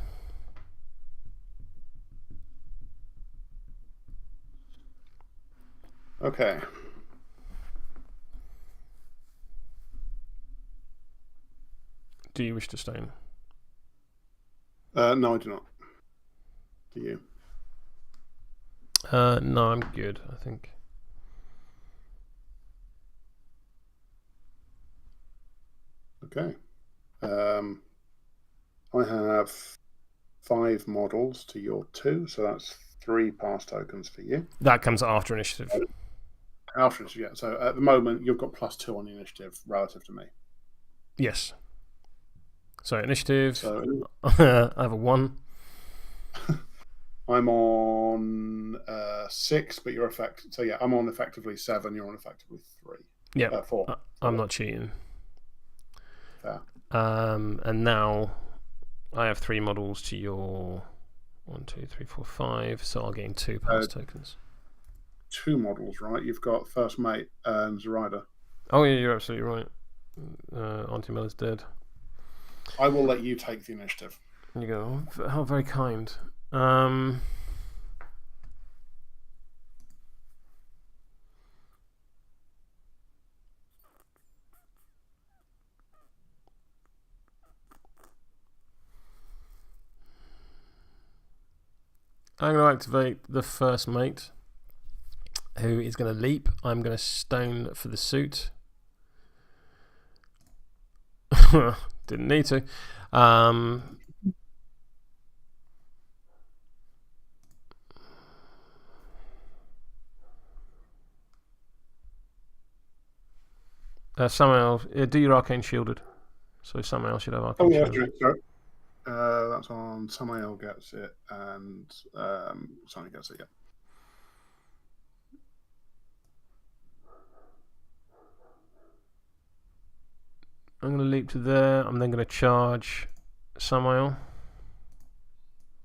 Okay. Do you wish to stay in? No, I do not. Do you? No, I'm good, I think. Okay. I have 5 models to your 2, so that's 3 pass tokens for you. That comes after initiative. After initiative, yeah. So at the moment, you've got +2 on the initiative relative to me. Yes. So initiative. So I have a 1. I'm on 6, but you're effective. So yeah, I'm on effectively 7. You're on effectively 3. Yeah. 4. I'm not cheating. Fair. And now I have 3 models to your 1, 2, 3, 4, 5. So I'll gain 2 pass tokens. 2 models, right? You've got First Mate and Zoraida. Oh yeah, you're absolutely right. Aunty Mel is dead. I will let you take the initiative. And you go, oh, how very kind. I'm going to activate the First Mate, who is going to leap. I'm going to stone for the suit. Didn't need to. Samael, do your arcane shielded. So Samael should have arcane shielded. That's on Samael gets it and Sonnia gets it, yeah. I'm going to leap to there. I'm then going to charge Samael.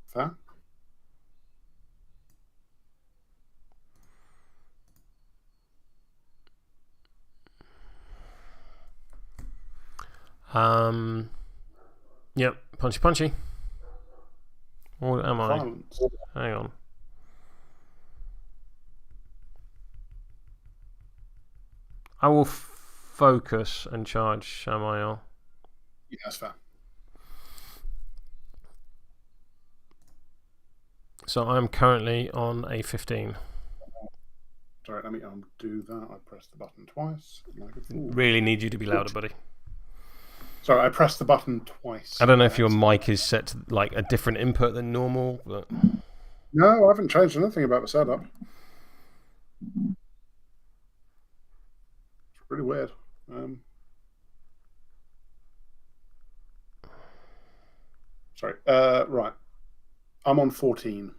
Fair. Yep, punchy. What am I? Violence. Hang on. I will focus and charge Samael. Yeah, that's fair. So I'm currently on a 15. Sorry, let me undo that. I pressed the button twice. Really need you to be louder, buddy. Sorry, I pressed the button twice. I don't know if your mic is set to like a different input than normal, but no, I haven't changed anything about the setup. It's really weird. Sorry. Right. I'm on 14.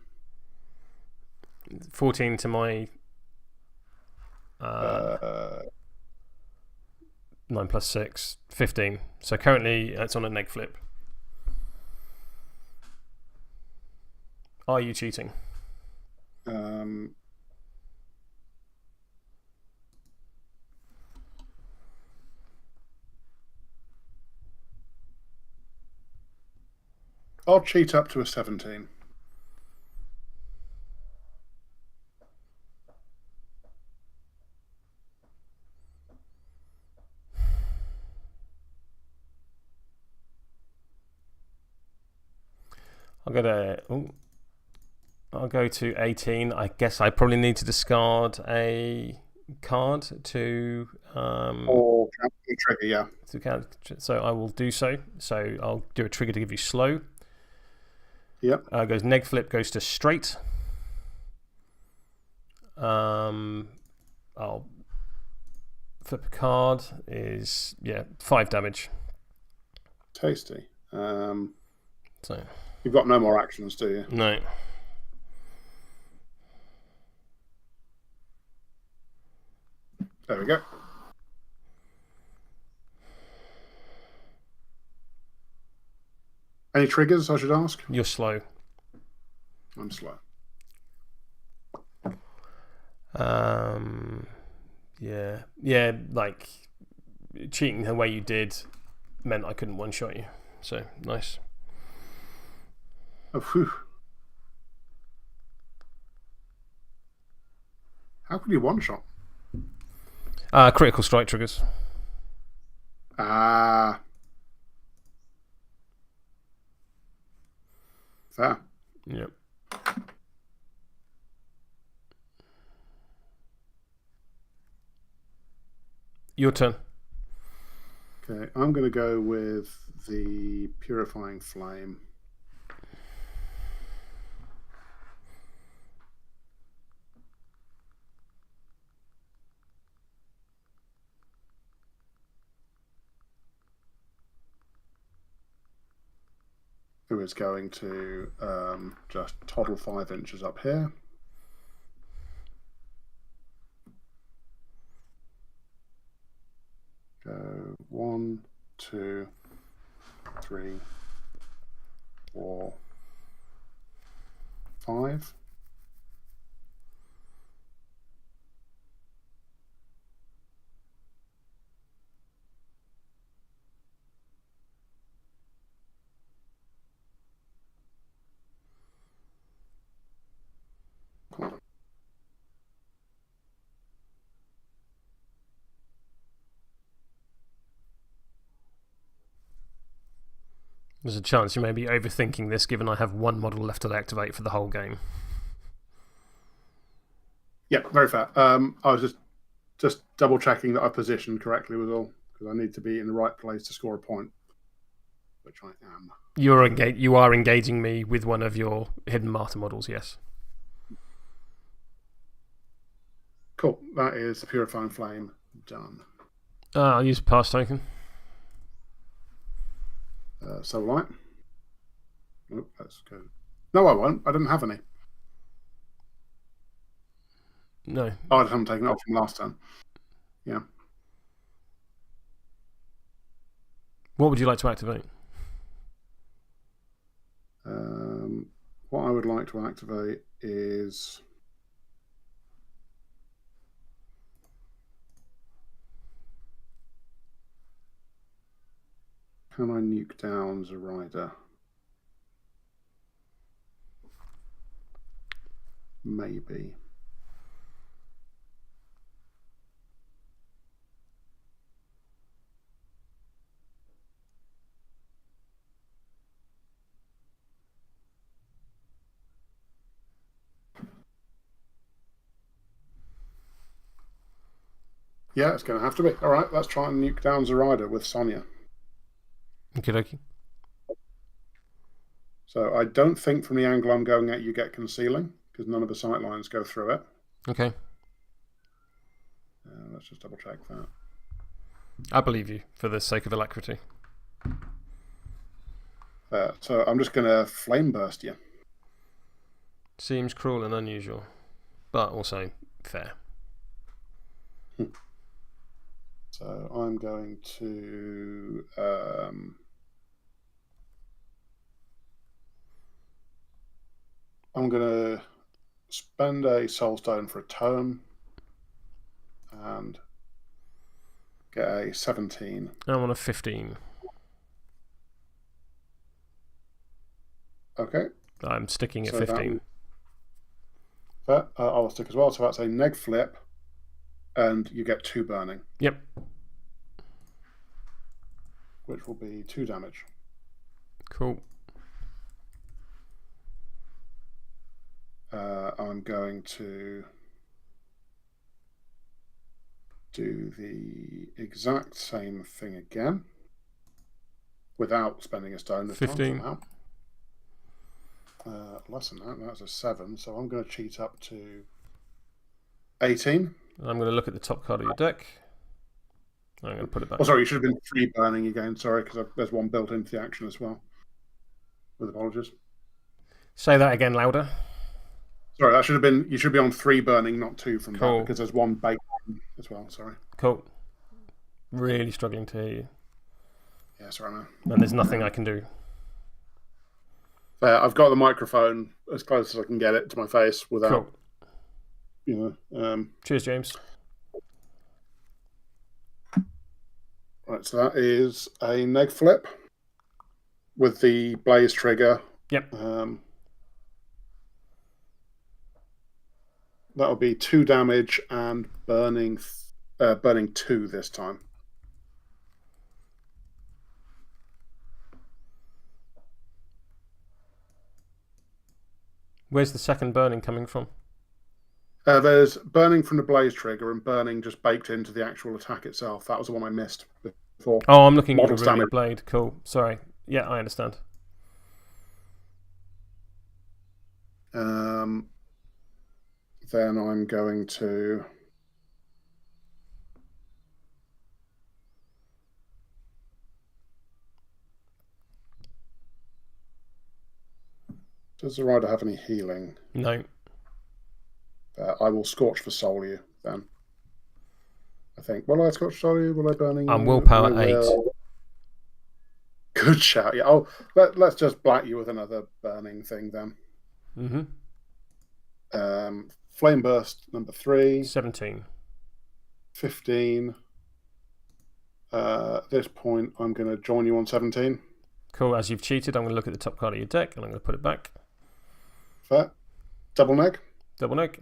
14 to my 9 plus 6, 15. So currently it's on a neg flip. Are you cheating? I'll cheat up to a 17. I'll go to 18. I guess I probably need to discard a card to or trigger, yeah. To count. So I will do so. So I'll do a trigger to give you slow. Yep. Goes neg flip, goes to straight. I'll flip a card. Is 5 damage. Tasty. So you've got no more actions, do you? No. There we go. Any triggers, I should ask? You're slow. I'm slow. Yeah, like cheating the way you did meant I couldn't one-shot you. So, nice. Oh, whew. How could you one-shot? Critical strike triggers. Fair. Yep. Your turn. Okay, I'm going to go with the Purifying Flame. Who is going to just toddle 5 inches up here. Go 1, 2, 3, 4, 5. There's a chance you may be overthinking this, given I have 1 model left to activate for the whole game. Yeah, very fair. I was just double checking that I positioned correctly was all, because I need to be in the right place to score a point, which I am. You are engaging me with one of your hidden martyr models, yes. Cool. That is the Purifying Flame done. I'll use pass token. So will I. Oh, let's go. No, I won't. I didn't have any. No. Oh, I haven't taken it off from last time. Yeah. What would you like to activate? What I would like to activate is... Can I nuke down Zoraida? Maybe. Yeah, it's going to have to be. All right, let's try and nuke down Zoraida with Sonnia. Okey-dokey. So I don't think from the angle I'm going at you get concealing, because none of the sight lines go through it. Okay. Let's just double check that. I believe you, for the sake of alacrity. So I'm just going to flame burst you. Seems cruel and unusual, but also fair. So I'm going to... I'm going to spend a soul stone for a totem and get a 17. I want a 15. Okay. I'm sticking at So 15. I'll stick as well. So that's a neg flip, and you get 2 burning. Yep. Which will be 2 damage. Cool. I'm going to do the exact same thing again without spending a stone this 15. time. Less than that. That's a 7. So I'm going to cheat up to 18. I'm going to look at the top card of your deck. I'm going to put it back. Oh, sorry, you should have been 3 burning again. Sorry, because there's 1 built into the action as well. With apologies. Say that again louder. Sorry, that should have been. You should be on 3 burning, not 2 from Cool. that, because there's 1 baked as well. Sorry. Cool. Really struggling to hear you. Yeah, sorry, man. And there's nothing I can do. I've got the microphone as close as I can get it to my face without, Cool. you know. Cheers, James. Right, so that is a neg flip with the blaze trigger. Yep. That'll be 2 damage and burning 2 this time. Where's the second burning coming from? There's burning from the blaze trigger and burning just baked into the actual attack itself. That was the one I missed before. Oh, I'm looking at Model the Runic damage. Blade. Cool. Sorry. Yeah, I understand. Then I'm going to Does Zoraida have any healing? No. I will Scorch for Soul you then. I think. Will I Scorch Soul you? Will I burning? I'm willpower 8. Good shout. Yeah. Oh, let's just black you with another burning thing then. Flame Burst number 3. 17. 15. At this point, I'm going to join you on 17. Cool. As you've cheated, I'm going to look at the top card of your deck and I'm going to put it back. Fair. Double neg. Double neg.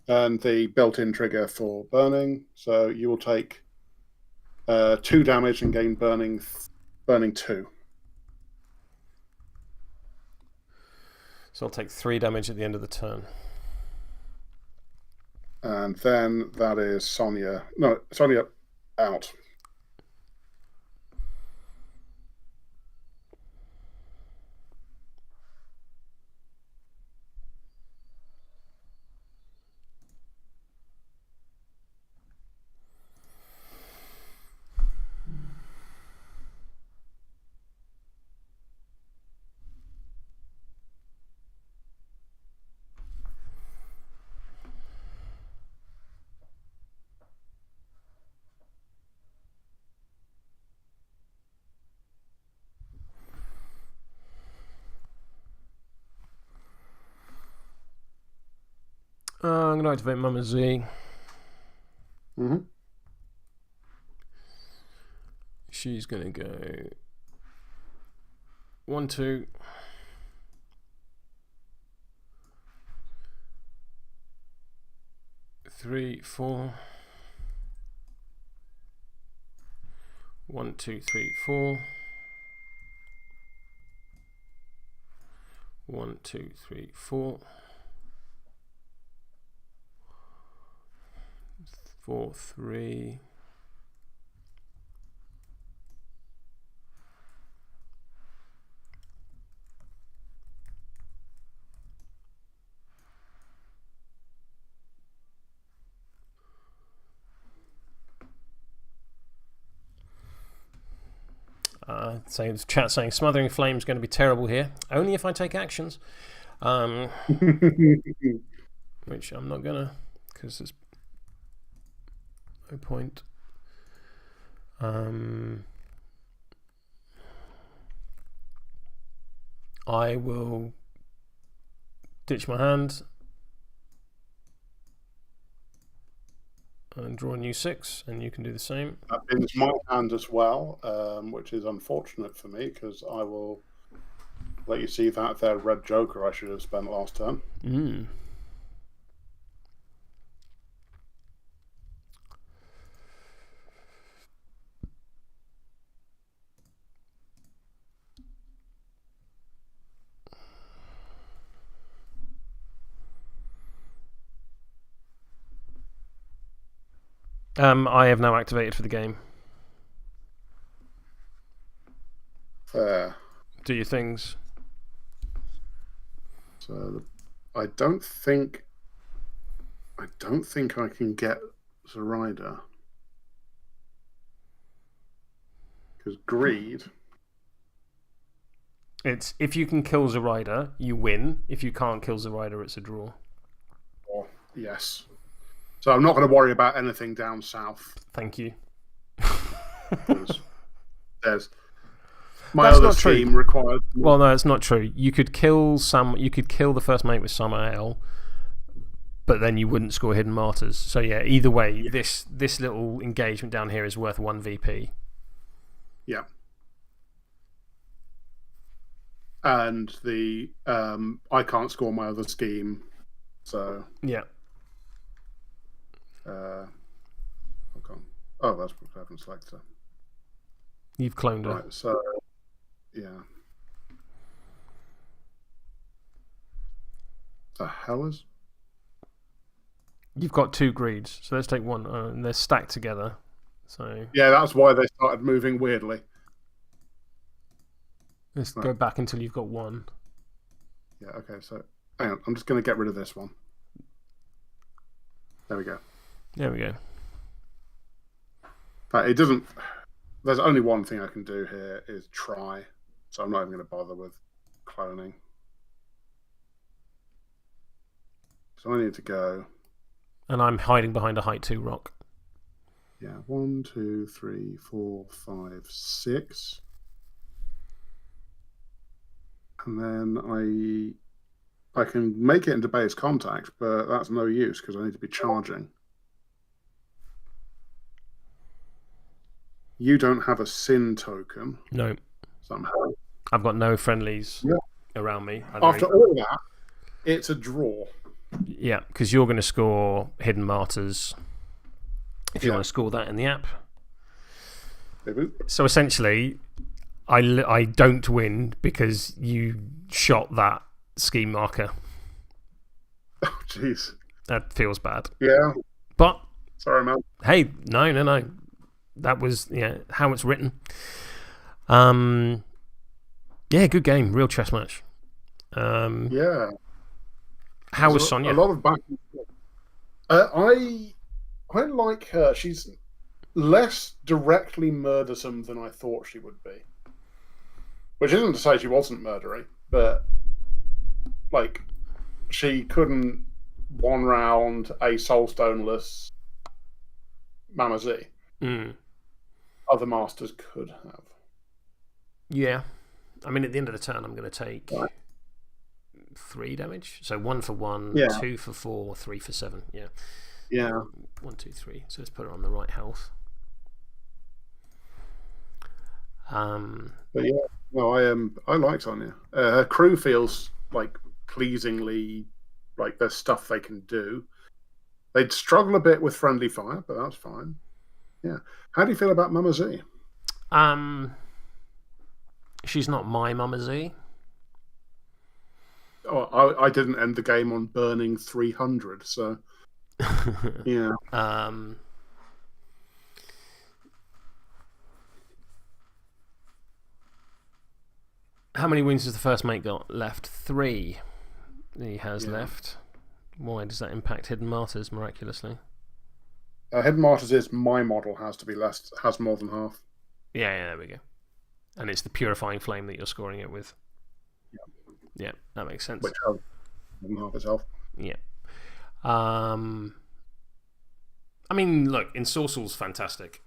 And the built-in trigger for burning. So you will take 2 damage and gain burning 2. So I'll take 3 damage at the end of the turn. And then that is Sonnia. No, Sonnia out. I'm going to activate Mama Z. She's going to go 1, 2. 3, 4. 1, 2, 3, 4. 1, 2, 3, 4. 4, 3. So chat saying Smothering Flame is going to be terrible here. Only if I take actions. Which I'm not going to, because there's no point. I will ditch my hand and draw a new 6, and you can do the same. That bins my hand as well, which is unfortunate for me because I will let you see that their red joker I should have spent last turn. Mm. I have now activated for the game. Fair. Do your things. So I don't think I can get Zoraida. Because greed. It's if you can kill Zoraida, you win. If you can't kill Zoraida, it's a draw. Oh, yes. So I'm not going to worry about anything down south. Thank you. There's my other scheme required. Well, no, it's not true. You could kill the first mate with Samael, but then you wouldn't score hidden martyrs. So yeah, either way, this little engagement down here is worth 1 VP. Yeah. And the I can't score my other scheme, so yeah. Oh, that's what I haven't selected. You've cloned her. Right, so yeah. The hell is? You've got 2 greeds, so let's take one. And they're stacked together. So yeah, that's why they started moving weirdly. Let's go back until you've got 1. Yeah. Okay. So hang on, I'm just going to get rid of this one. There we go. There we go. But it doesn't. There's only one thing I can do here is try. So I'm not even going to bother with cloning. So I need to go. And I'm hiding behind a height 2 rock. Yeah. 1, 2, 3, 4, 5, 6. And then I can make it into base contact, but that's no use because I need to be charging. You don't have a sin token. No. Somehow. I've got no friendlies around me. After all that, it's a draw. Yeah, because you're going to score hidden martyrs if you want to score that in the app. So essentially, I don't win because you shot that scheme marker. Oh, jeez. That feels bad. Yeah. But sorry, Mel. Hey, no. That was how it's written. Yeah, good game. Real chess match. Yeah. How was Sonnia? A lot of back. I like her. She's less directly murdersome than I thought she would be. Which isn't to say she wasn't murdery, but like she couldn't one round a soulstoneless Mama Z. Other masters could have. Yeah. I mean, at the end of the turn, I'm going to take 3 damage. So 1 for 1, 2 for 4, 3 for 7. Yeah. Yeah. 1, 2, 3. So let's put her on the right health. But yeah, no, I like Sonnia. Her crew feels like pleasingly like there's stuff they can do. They'd struggle a bit with friendly fire, but that's fine. Yeah. How do you feel about Mama Z? She's not my Mama Z. Oh, I didn't end the game on burning 300, so yeah. How many wounds has the first mate got left? 3 he has left. Why does that impact hidden martyrs miraculously? Hidden martyrs is my model has more than half. Yeah, there we go. And it's the Purifying Flame that you're scoring it with. Yeah, that makes sense. Which has more than half itself. Yeah. I mean, look, Ensorcel's fantastic.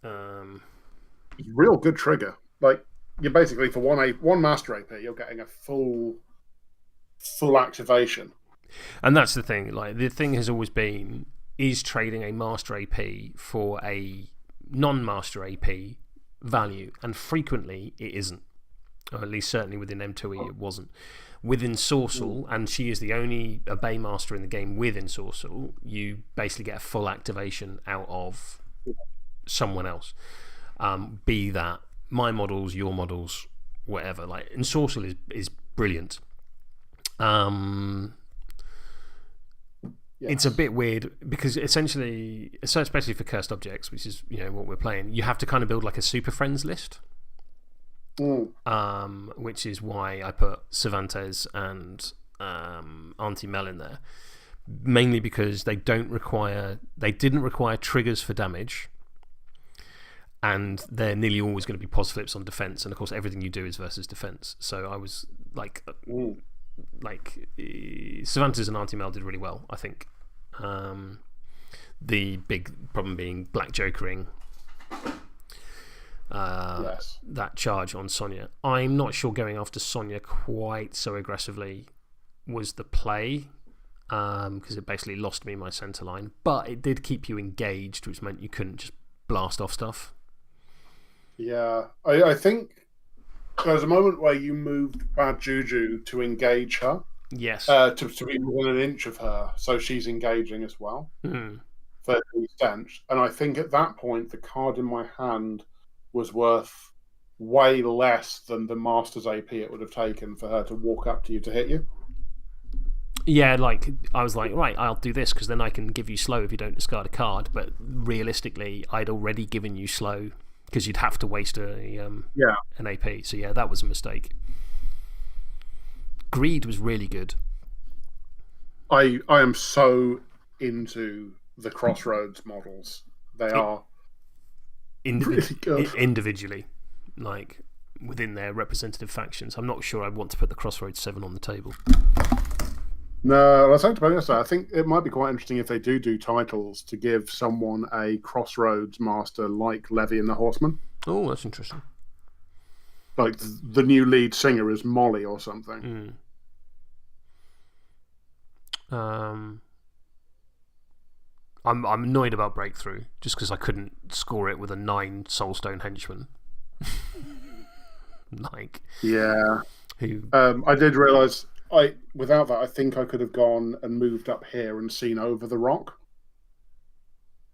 Real good trigger. Like, you're basically, for one master AP, you're getting a full activation. And that's the thing. Like, the thing has always been, is trading a master AP for a non-master AP value? And frequently, it isn't. Or at least certainly within M2E it wasn't. Within Sorcel, and she is the only Obey Master in the game within Sorcel, you basically get a full activation out of someone else. Be that my models, your models, whatever. Like, and Sorcel is brilliant. It's a bit weird because essentially, so especially for cursed objects, which is what we're playing, you have to kind of build like a super friends list. Which is why I put Vantes and Aunty Mel in there, mainly because they didn't require triggers for damage, and they're nearly always going to be pos flips on defense, and of course everything you do is versus defense. So I was like Cervantes and Aunty Mel did really well, I think. The big problem being black jokering. That charge on Sonnia. I'm not sure going after Sonnia quite so aggressively was the play, because it basically lost me my centre line, but it did keep you engaged, which meant you couldn't just blast off stuff. Yeah, I think there was a moment where you moved Bad Juju to engage her. Yes. To be within an inch of her, so she's engaging as well for the Stench. And I think at that point, the card in my hand was worth way less than the Master's AP it would have taken for her to walk up to you to hit you. Yeah, like, I was like, right, I'll do this because then I can give you slow if you don't discard a card. But realistically, I'd already given you slow because you'd have to waste an AP. So, yeah, that was a mistake. Greed was really good. I am so into the Crossroads models. They are really good. Individually, like within their representative factions. I'm not sure I want to put the Crossroads 7 on the table. No, I think, to be honest, I think it might be quite interesting if they do titles to give someone a Crossroads Master like Levy and the Horseman. Oh, that's interesting. Like the new lead singer is Molly or something. I'm annoyed about Breakthrough just because I couldn't score it with a 9 Soulstone henchman. Like, yeah. Who? I did realise without that I think I could have gone and moved up here and seen over the rock,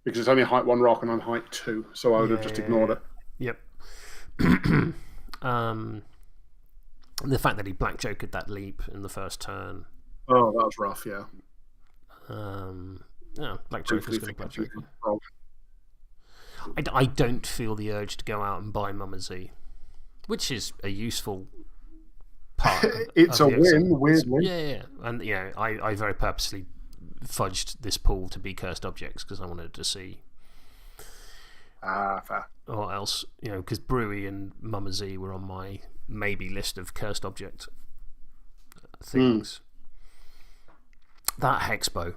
because it's only height 1 rock and I'm height 2, so I would have just ignored it. Yep. The fact that he black jokered that leap in the first turn. Oh, that was rough. Yeah. Yeah, black joker's going to black joker. I don't feel the urge to go out and buy Mama Z, which is a useful part. It's a win, weird win. Yeah. And I very purposely fudged this pool to be cursed objects because I wanted to see. Fair. Or else, because Brewy and Mama Z were on my maybe list of cursed object things. That Hex Bow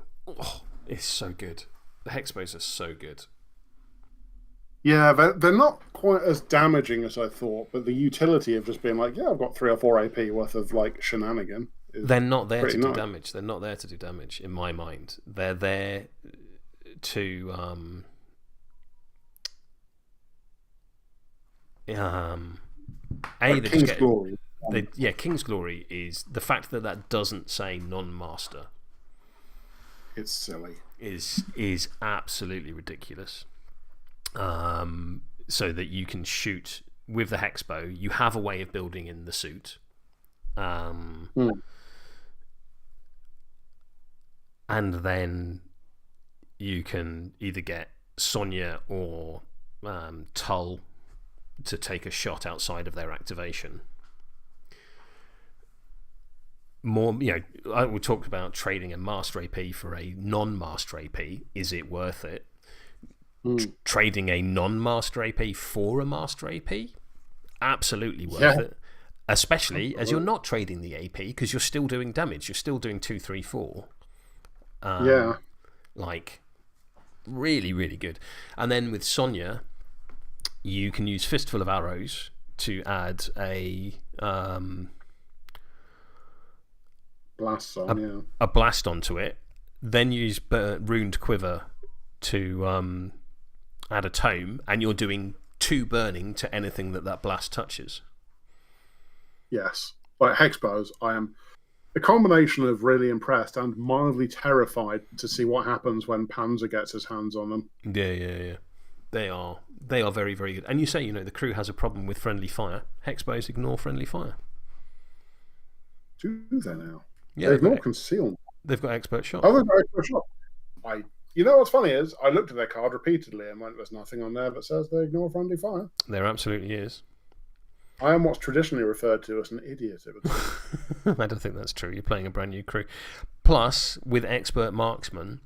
is so good. The Hex Bows are so good. Yeah, they're not quite as damaging as I thought, but the utility of just being like, yeah, I've got 3 or 4 AP worth of like shenanigan. They're not there to do damage. They're not there to do damage in my mind. They're there to King's Glory. King's Glory is the fact that doesn't say non-master. It's silly. Is absolutely ridiculous. So that you can shoot with the Hex Bow. You have a way of building in the suit. And then you can either get Sonnia or Tull to take a shot outside of their activation. More, we talked about trading a Master AP for a non-Master AP. Is it worth it? Trading a non-Master AP for a Master AP? Absolutely worth it. Especially as you're not trading the AP because you're still doing damage. You're still doing 2, 3, 4. Like, really, really good. And then with Sonnia, you can use Fistful of Arrows to add a blast onto it. Then use Ruined Quiver to add a Tome, and you're doing 2 burning to anything that blast touches. Yes. Like Hex Bows, I am a combination of really impressed and mildly terrified to see what happens when Panzer gets his hands on them. Yeah. They are very, very good. And you say, the crew has a problem with friendly fire. Hex Bows ignore friendly fire. Do they now? Yeah, they ignore concealment. They've got expert shot. Oh, they've got expert shot. You know what's funny is I looked at their card repeatedly and went, there's nothing on there that says they ignore friendly fire. There absolutely is. I am what's traditionally referred to as an idiot. I don't think that's true. You're playing a brand new crew. Plus, with expert marksman,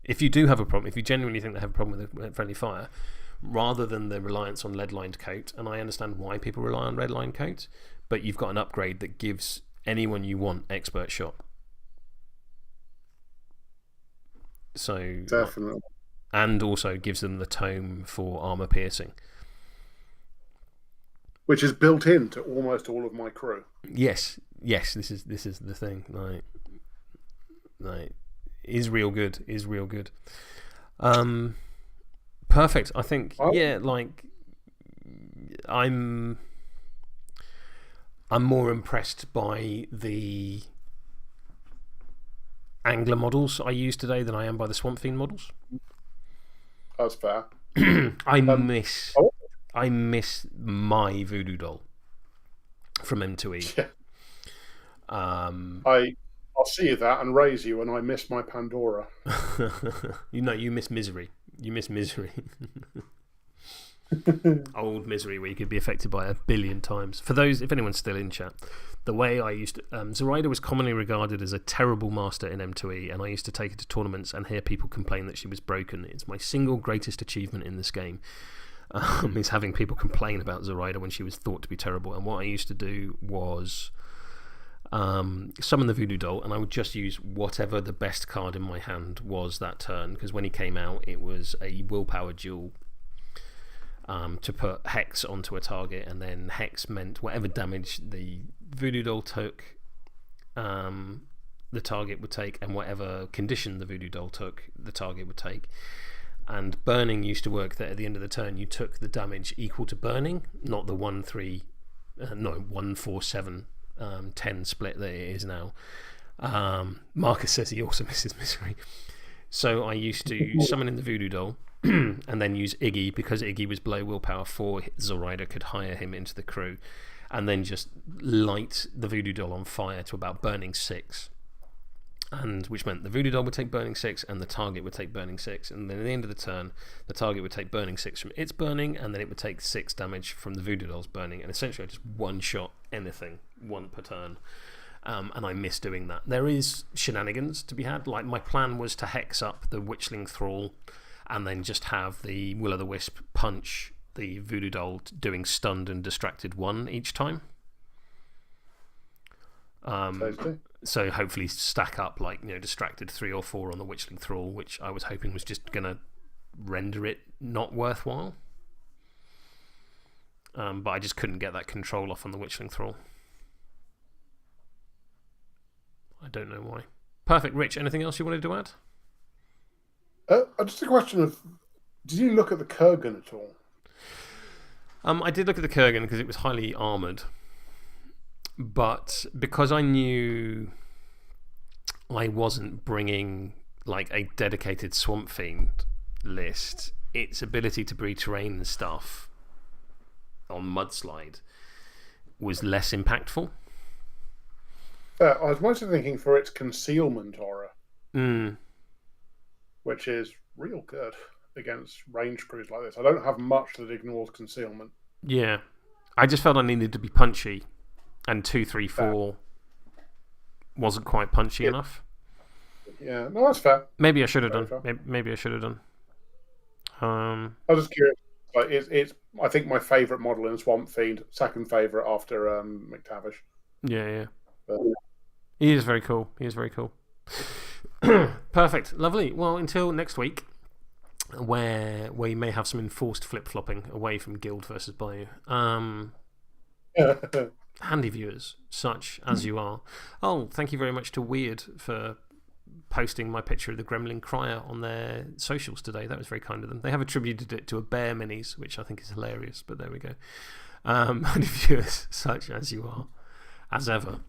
if you do have a problem, if you genuinely think they have a problem with friendly fire, rather than the reliance on lead-lined coat, and I understand why people rely on red-lined coats, but you've got an upgrade that gives anyone you want expert shot. So definitely. And also gives them the tome for armor piercing, which is built into almost all of my crew. Yes. This is the thing. Is real good. Perfect. I think. I'm more impressed by the Angler models I used today than I am by the Swampfiend models. That's fair. I miss my voodoo doll from M2E. Yeah. I'll see that and raise you, and I miss my Pandora. You miss Misery. Old Misery, where you could be affected by 1 billion times. For those, if anyone's still in chat, the way I used to. Zoraida was commonly regarded as a terrible master in M2E, and I used to take her to tournaments and hear people complain that she was broken. It's my single greatest achievement in this game. Is having people complain about Zoraida when she was thought to be terrible. And what I used to do was summon the voodoo doll, and I would just use whatever the best card in my hand was that turn, because when he came out, it was a willpower duel to put Hex onto a target, and then Hex meant whatever damage the voodoo doll took, the target would take, and whatever condition the voodoo doll took, the target would take. And burning used to work that at the end of the turn you took the damage equal to burning, not the 1-4-7 10 split that it is now. Marcus says he also misses Misery. So I used to summon in the voodoo doll and then use Iggy, because Iggy was below willpower 4, Zoraida could hire him into the crew, and then just light the voodoo doll on fire to about burning 6. And which meant the voodoo doll would take burning 6 and the target would take burning 6, and then at the end of the turn the target would take burning 6 from its burning, and then it would take 6 damage from the voodoo doll's burning, and essentially I just one shot anything, one per turn. And I miss doing that. There is shenanigans to be had. Like, my plan was to hex up the Witchling Thrall and then just have the Will-o'-the-Wisp punch the voodoo doll doing stunned and distracted 1 each time. So hopefully stack up distracted 3 or 4 on the Witchling Thrall, which I was hoping was just going to render it not worthwhile. But I just couldn't get that control off on the Witchling Thrall. I don't know why. Perfect. Rich, anything else you wanted to add? Just a question of, did you look at the Kurgan at all? I did look at the Kurgan because it was highly armoured. But because I knew I wasn't bringing a dedicated Swampfiend list, its ability to breed terrain and stuff on Mudslide was less impactful. I was mostly thinking for its concealment aura, which is real good against range crews like this. I don't have much that ignores concealment. Yeah. I just felt I needed to be punchy. And 2, 3, 4 wasn't quite punchy enough. Yeah, no, that's fair. Maybe I should have done. Maybe I should have done. I was just curious. It's I think my favourite model in Swampfiend, second favourite after McTavish. Yeah. But, he is very cool. Perfect. Lovely. Well, until next week, where we may have some enforced flip-flopping away from Guild versus Bayou. Handy viewers, such as you are. Oh, thank you very much to Weird for posting my picture of the Gremlin Crier on their socials today. That was very kind of them. They have attributed it to a bear minis, which I think is hilarious, but there we go. And viewers, such as you are, as ever,